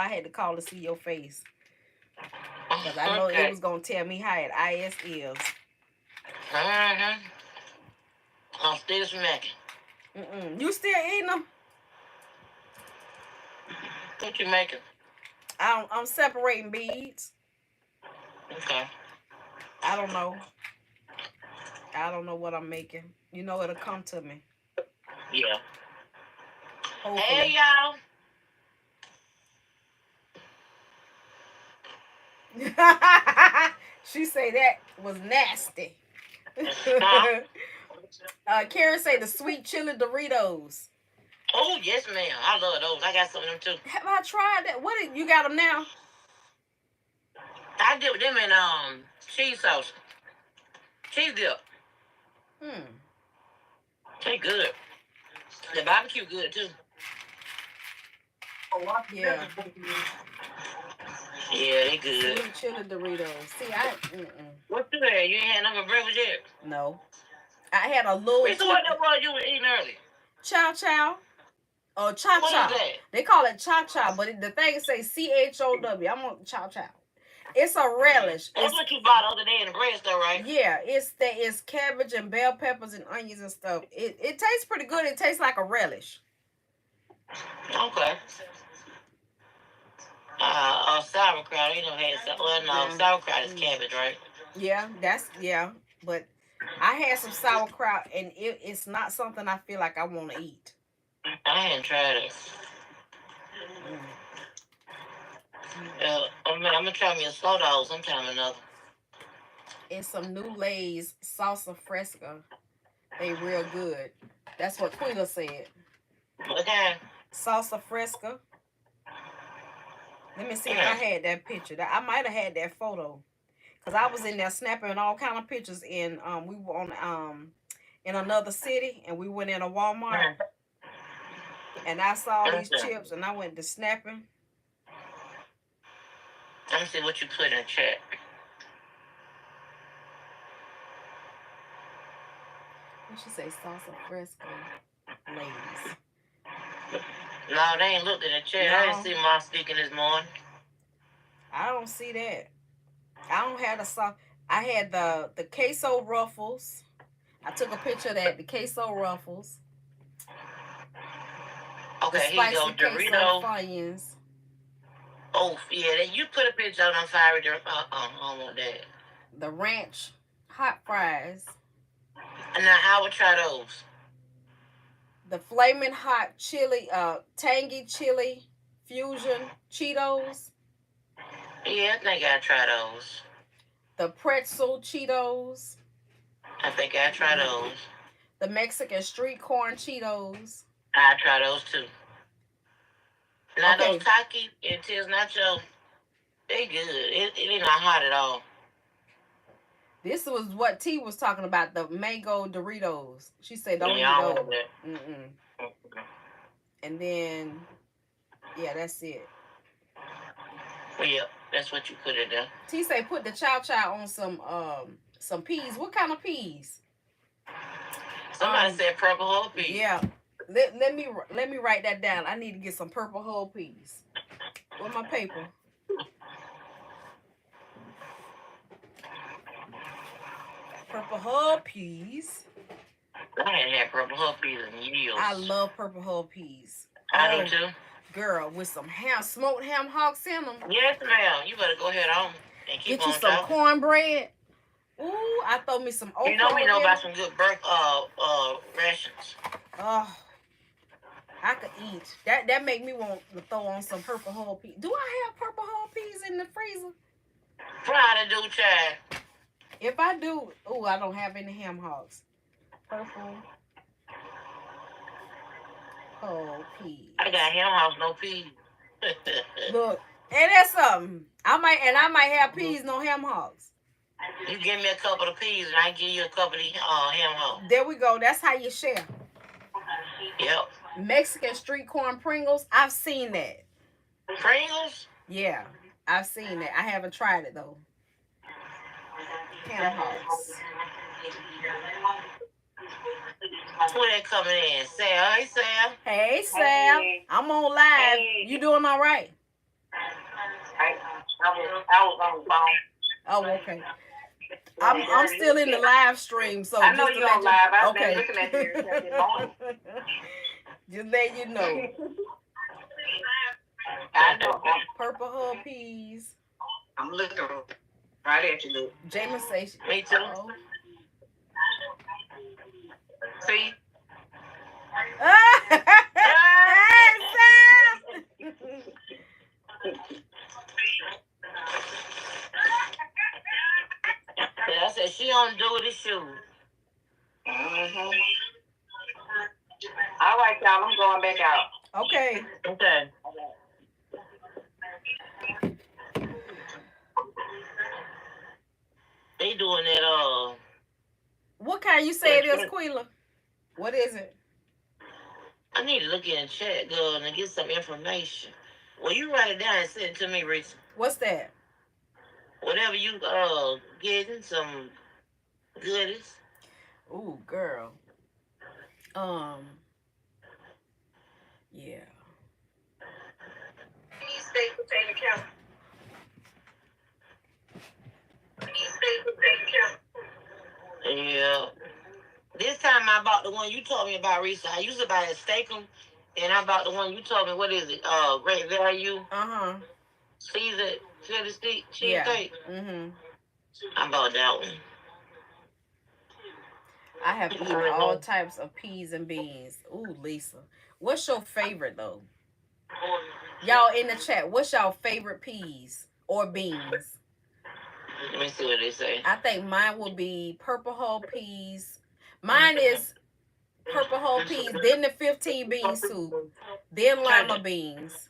had to call to see your face. Because I know it was going to tell me how it is. Mm-hmm. I'm still smacking. You still eating them? What you making? I'm separating beads. Okay. I don't know. I don't know what I'm making. You know, it'll come to me. Yeah. Hopefully. Hey, y'all. She say that was nasty. Karen say the sweet chili Doritos. Oh, yes, ma'am. I love those. I got some of them, too. Have I tried that? You got them now? I dip them in cheese sauce. Cheese dip. They good. The barbecue good, too. Yeah. Yeah, they good. Sweet chili Doritos. See, What you had? You ain't had nothing for breakfast yet? No. I had a little... Wait, so what that was you were eating early? Chow. Or Chow. What is that? They call it Chow, but the thing say CHOW. I'm on Chow. It's a relish. That's what you bought the other day in the bread store, right? Yeah, it's cabbage and bell peppers and onions and stuff. It tastes pretty good. It tastes like a relish. Okay. Sauerkraut. You know, sauerkraut is cabbage, right? Yeah, but I had some sauerkraut and it's not something I feel like I want to eat. I hadn't tried it. I'm gonna try me a slow dog sometime or another. And some new Lay's salsa fresca. They real good. That's what Quita said. Okay. Salsa fresca. Let me see if I had that picture. I might have had that photo. Because I was in there snapping all kind of pictures and we were on in another city and we went in a Walmart. And I saw Let me these see. chips and I went to snapping. Let me see what you put in the chat. What she say? Salsa fresco Lay's. No, they ain't looked in the chat. No. I didn't see Mom speaking this morning. I don't see that. I don't have the sauce. I had the queso ruffles. I took a picture of that, the queso ruffles. Okay, the here you spicy go. queso Dorito. Funyuns. Oh, yeah. You put a picture on fiery. I don't want that. The ranch hot fries. Now, I would try those. The flaming hot chili, tangy chili fusion Cheetos. Yeah, I think I'd try those. The pretzel Cheetos. I think I'd try those. The Mexican street corn Cheetos. I'd try those too. Now, Okay. those Taki and Tiz Nacho, they good. It ain't not hot at all. This was what T was talking about, the mango Doritos. She said, don't eat those. And then, yeah, that's it. Yeah, that's what you put in there. T say put the chow on some peas. What kind of peas? Somebody said purple whole peas. Yeah. Let me write that down. I need to get some purple whole peas. Where's my paper? Purple whole peas. I ain't had purple whole peas in years. I love purple whole peas. I do too. Girl, with some smoked ham hocks in them. Yes, ma'am. You better go ahead on and keep Get you on some talking. Cornbread. Ooh, I throw me some okra. You know we know about some good rations. Oh, I could eat. That make me want to throw on some purple whole peas. Do I have purple whole peas in the freezer? Probably do, child. If I do, I don't have any ham hocks. Purple whole peas. I got ham hocks, no peas. Look, and that's something. I might have peas, no ham hocks. You give me a couple of peas, and I give you a couple of ham hocks. There we go. That's how you share. Yep. Mexican street corn Pringles. I've seen that. Pringles? Yeah, I've seen that. I haven't tried it though. Ham hocks. Who that coming in? Sam. Hey, Sam. Hey, Sam. Hey. I'm on live. Hey. You doing all right? I was on the phone. Oh, okay. I'm still in the live stream, so I know you're on live. I've been looking at you since the morning. Just let you know. I know. Purple whole peas. I'm looking right at you. Jamin says. Me too. See? Hey, Sam! I said she don't do the shoe. All right, y'all. I'm going back out. Okay. Okay. They doing that. What kind you say it is, Quila? What is it? I need to look in the chat, girl, and get some information. Well, you write it down and send it to me, Risa. What's that? Whatever you getting, some goodies. Ooh, girl. Yeah. Steak potato count. Yeah. This time I bought the one you told me about, Risa. I used to buy a steakum, and I bought the one you told me. What is it? Great Value. Seasoned chili steak, cheese steak. I bought that one. I have eaten all types of peas and beans. Ooh, Lisa. What's your favorite, though? Y'all in the chat, what's y'all favorite peas or beans? Let me see what they say. I think mine will be purple whole peas. Mine is purple whole peas, then the 15 bean soup, then lima beans.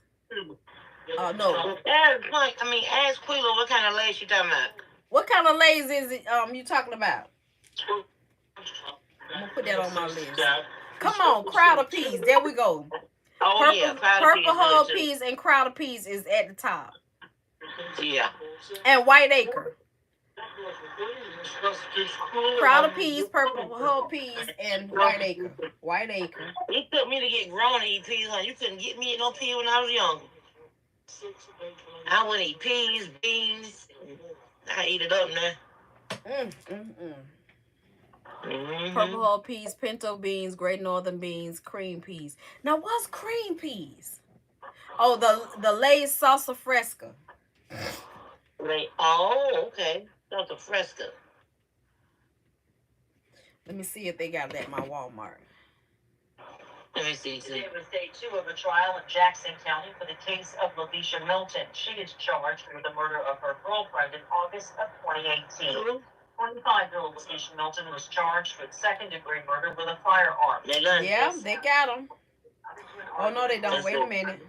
No. Ask Quila what kind of Lay's you talking about. What kind of Lay's is it you talking about? I'm gonna put that on my list. Come on, crowd of peas. There we go. Oh yeah, Purple whole peas and crowded peas is at the top. Yeah. And white acre. Crowded peas, purple whole peas, and white acre. White acre. It took me to get grown to eat peas, honey. You couldn't get me no peas when I was young. I wouldn't eat peas, beans. I eat it up now. Purple whole peas, pinto beans, great northern beans, cream peas. Now, what's cream peas? Oh, the Lay's salsa fresca. Oh, okay. Salsa fresca. Let me see if they got it at my Walmart. Let me see. Today was day 2 of a trial in Jackson County for the case of Lavisha Milton. She is charged with the murder of her girlfriend in August of 2018. 25-year-old Lavisha Milton was charged with second-degree murder with a firearm. Yeah, they got him. Oh, no, they don't. Wait a minute.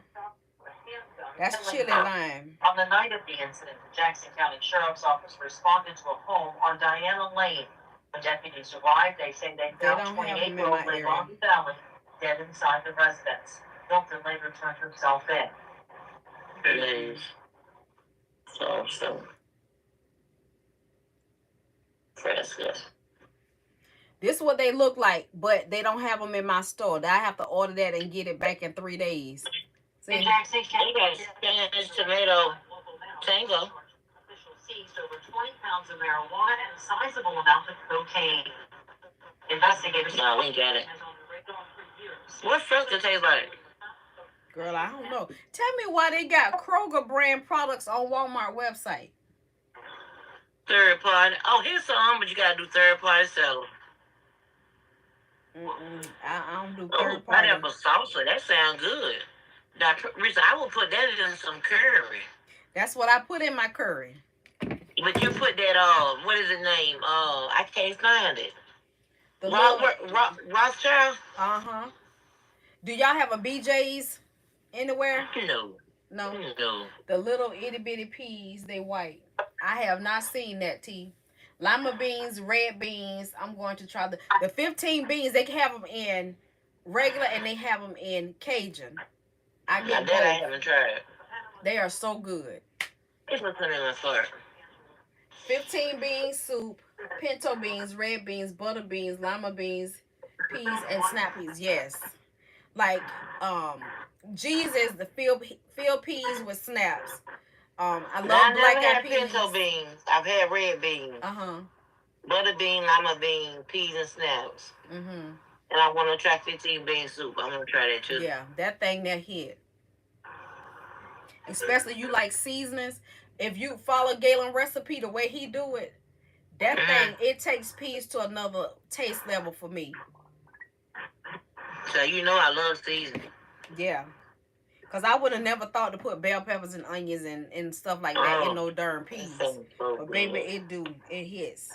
That's chili lime. On the night of the incident, the Jackson County Sheriff's Office responded to a home on Diana Lane. When deputies arrived, they say they found 28-year-old Levon Valley dead inside the residence. Milton later turned herself in. Please. So. Fresca. This is what they look like, but they don't have them in my store. I have to order that and get it back in 3 days. See? In Jackson County, Spanish tomato tango. Officials seized over 20 pounds of marijuana and a sizable amount of cocaine. Investigators. No, we got it. What Fresca taste like? Girl, I don't know. Tell me why they got Kroger brand products on Walmart website. Third party. Oh, here's some, but you gotta do third party seller. I don't do third party. Pineapple salsa. That sounds good. Dr. Risa, I will put that in some curry. That's what I put in my curry. But you put that, what is the name? I can't find it. Rothschild? Uh-huh. Do y'all have a BJ's anywhere? No. No. The little itty bitty peas, they white. I have not seen that, T. Lima beans, red beans. I'm going to try the 15 beans. They have them in regular and they have them in Cajun. I get both. I haven't tried. They are so good. It's what's in my fart. 15 bean soup, pinto beans, red beans, butter beans, lima beans, peas, and snap peas. Yes. Like, G's is the field peas with snaps. I love black eyed peas. Pinto beans. I've had red beans. Butter bean, lima bean, peas and snaps. And I want to try 15 bean soup. I'm gonna try that too. Yeah, that thing that hit. Especially you like seasonings. If you follow Galen's recipe the way he do it, that thing, it takes peas to another taste level for me. So you know I love seasoning. Yeah. Because I would have never thought to put bell peppers and onions and stuff like that in no darn peas. But baby, it do. It hits.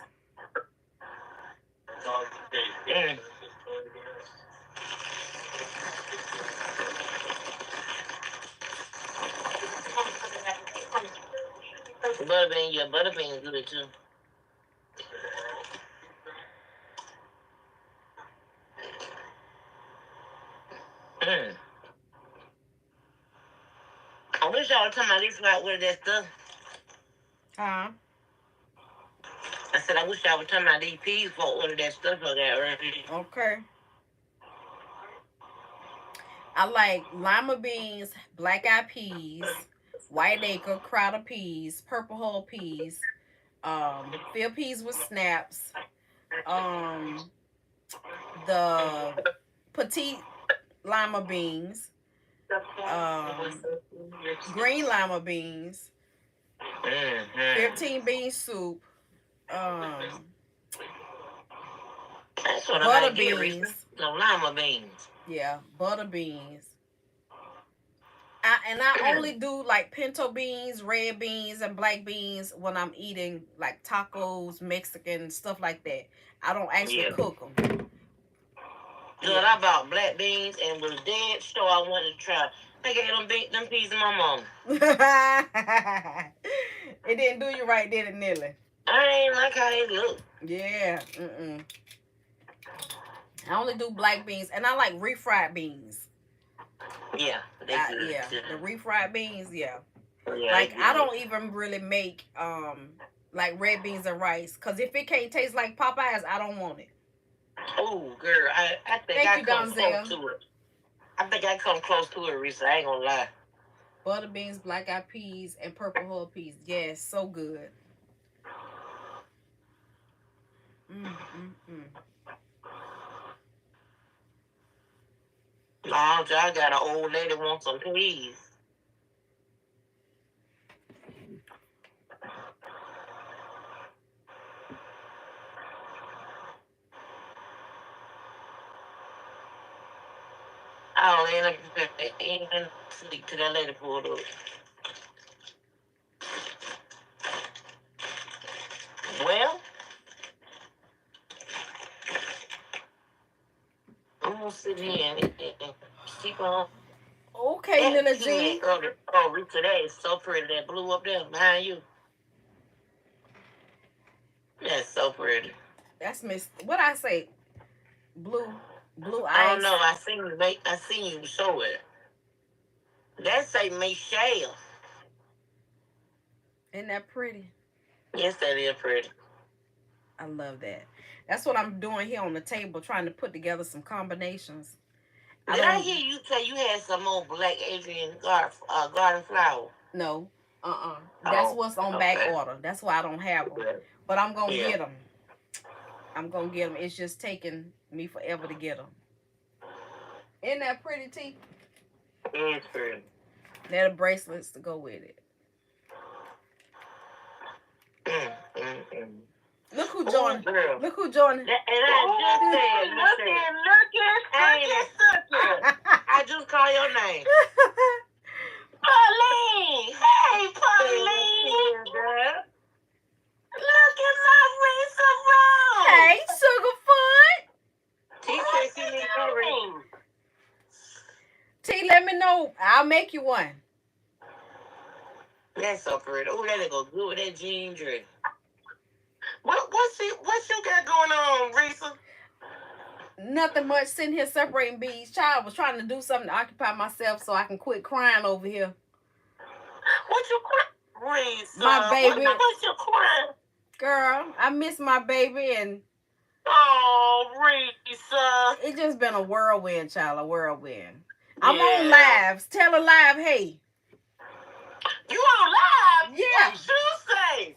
Butterbean, yeah, butterbean is good too. I wish y'all would tell my least about where that stuff. Huh? I said I wish y'all would tell my DPs for order that stuff I got right here. Okay. I like lima beans, black eyed peas, white acre, crowded peas, purple whole peas, field peas with snaps, the petite lima beans, green lima beans, 15 bean soup, butter beans. No lima beans. Yeah, butter beans. I only do like pinto beans, red beans, and black beans when I'm eating like tacos, Mexican, stuff like that. I don't actually cook them. Good, I bought black beans and was dead sure I wanted to try. I gave them peas to my mom. It didn't do you right, did it, Nelly? I ain't like how they look. Yeah, I only do black beans, and I like refried beans. Yeah, Yeah, the refried beans. Yeah, yeah, like I don't even really make like red beans and rice, because if it can't taste like Popeyes, I don't want it. Oh, girl, I think Thank I you, come Donzel. close to it. I think I come close to it, Risa. I ain't gonna lie. Butter beans, black eyed peas, and purple hull peas. Yes, so good. Mm. No, I got an old lady want some peas. Oh, and sleep to that lady pulled up. Well, I'm gonna sit here and keep on. Okay, Lila G. Oh, Rita, that is so pretty. That blue up there behind you. That's so pretty. That's Miss. What I say? Blue ice. I don't know. I seen you show it. That say Michelle. Isn't that pretty? Yes, that is pretty. I love that. That's what I'm doing here on the table, trying to put together some combinations. Did I hear you say you had some more black Adrian garden flower? No. That's what's on back order. That's why I don't have them. But I'm going to get them. I'm going to get them. It's just taking me forever to get them. Isn't that pretty, T? It's pretty. They're the bracelets to go with it. Look who joined. Look who joined. And I just said, I just call your name. Pauline! Hey, Pauline! Look at my Risa Rose! Hey, Sugarfoot! T said she needs a ring. T, let me know. I'll make you one. That's so pretty. Oh, that'll go good with that jean dress. What you got going on, Risa? Nothing much, sitting here separating bees. Child was trying to do something to occupy myself so I can quit crying over here. What you crying, Risa? My baby. What you crying? Girl, I miss my baby and... Oh, Risa. It just been a whirlwind, child, a whirlwind. I'm on lives. Tell her live, hey. You on live? Yeah. What you say?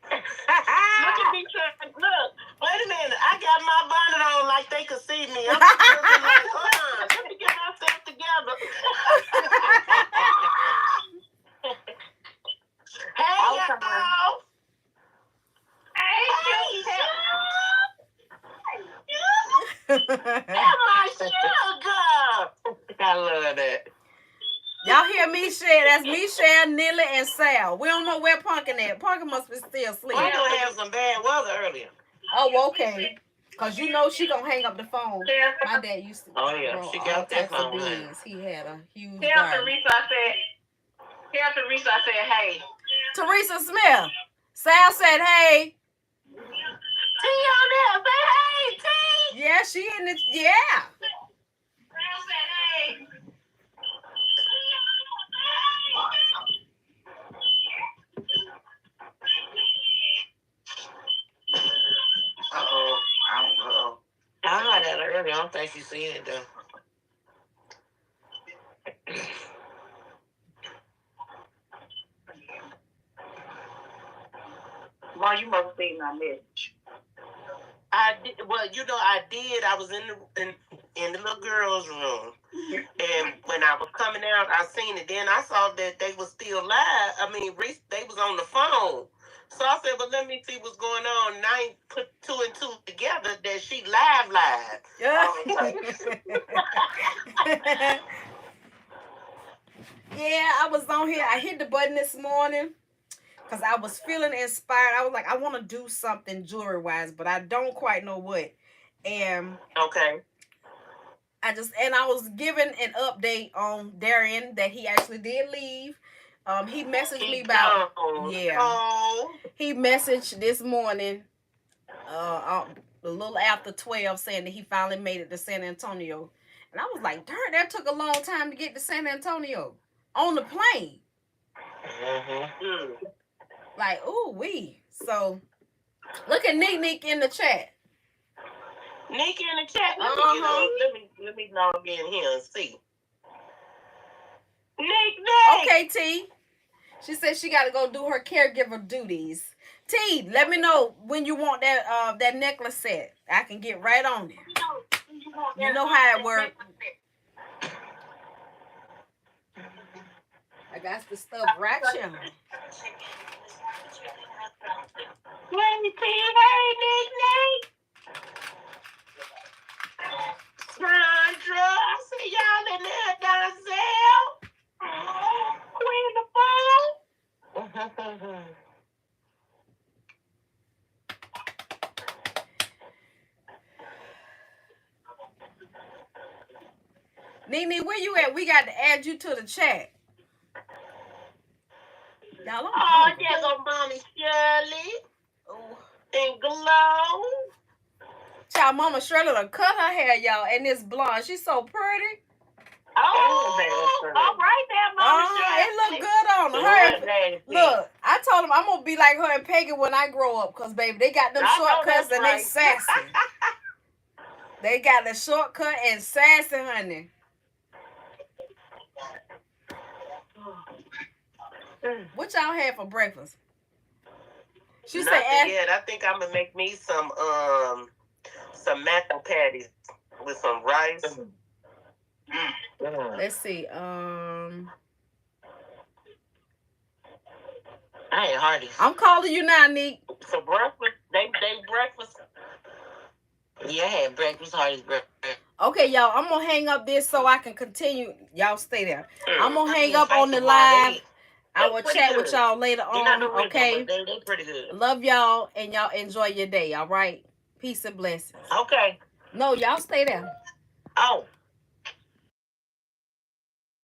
Look at me trying. Look, wait a minute. I got my bonnet on like they could see me. I'm looking like, hold on. Let me get myself together. Hey, y'all. Hey, That's my sugar. I love that. Y'all hear me share? That's Michelle, Nilly, and Sal. We don't know where Pumpkin at. Pumpkin must be still asleep. We're going to have some bad weather earlier. Oh, okay. Because you know she going to hang up the phone. My dad used to grow she all got that types of phone. beans. He had a huge Tell garden. Teresa I said, hey. Teresa Smith. Sal said, hey. T on there. Say hey, T. Yeah, she in the... Yeah. Sal said, hey. I heard that earlier. I don't think she's seen it though. Well, you must have seen my message. I did. Well, I did. I was in the little girls' room, and when I was coming out, I seen it. Then I saw that they was still live. I mean, they was on the phone. So I said, well, let me see what's going on. And I ain't put two and two together that she live. Yeah, I was on here. I hit the button this morning because I was feeling inspired. I was like, I want to do something jewelry-wise, but I don't quite know what. And okay. I was given an update on Darion that he actually did leave. He messaged me about he messaged this morning a little after 12 saying that he finally made it to San Antonio. And I was like, darn, that took a long time to get to San Antonio on the plane. Like, ooh, wee. So, look at Nick in the chat. Nick in the chat. Let me log in here and see. Nick. Okay, T. She said she got to go do her caregiver duties. T, let me know when you want that necklace set. I can get right on it. You know how it works. I got the stuff right here. Hey, T. Hey, Nick. Sandra, I see y'all in there, Donzel. Queen the phone. Nene, where you at? We got to add you to the chat. Y'all, there's a Mommy Shirley. And Glow. Child, Mama Shirley done cut her hair, y'all, and it's blonde. She's so pretty. All right there, Mama Shirley. It look good on her. Look, I told him I'm going to be like her and Peggy when I grow up, because, baby, they got them shortcuts and they sassy. They got the shortcut and sassy, honey. What y'all had for breakfast? She said, I think I'm gonna make me some mac and patties with some rice. Let's see. I ain't Hardy. I'm calling you now, Nick. For breakfast, they breakfast. Yeah, I had breakfast, Hardy's breakfast. Okay, y'all, I'm gonna hang up this so I can continue. Y'all stay there. I'm gonna hang up on the live. I will chat with y'all later on. Okay. They pretty good. Love y'all, and y'all enjoy your day. All right. Peace and blessings. Okay. No, y'all stay there. Oh.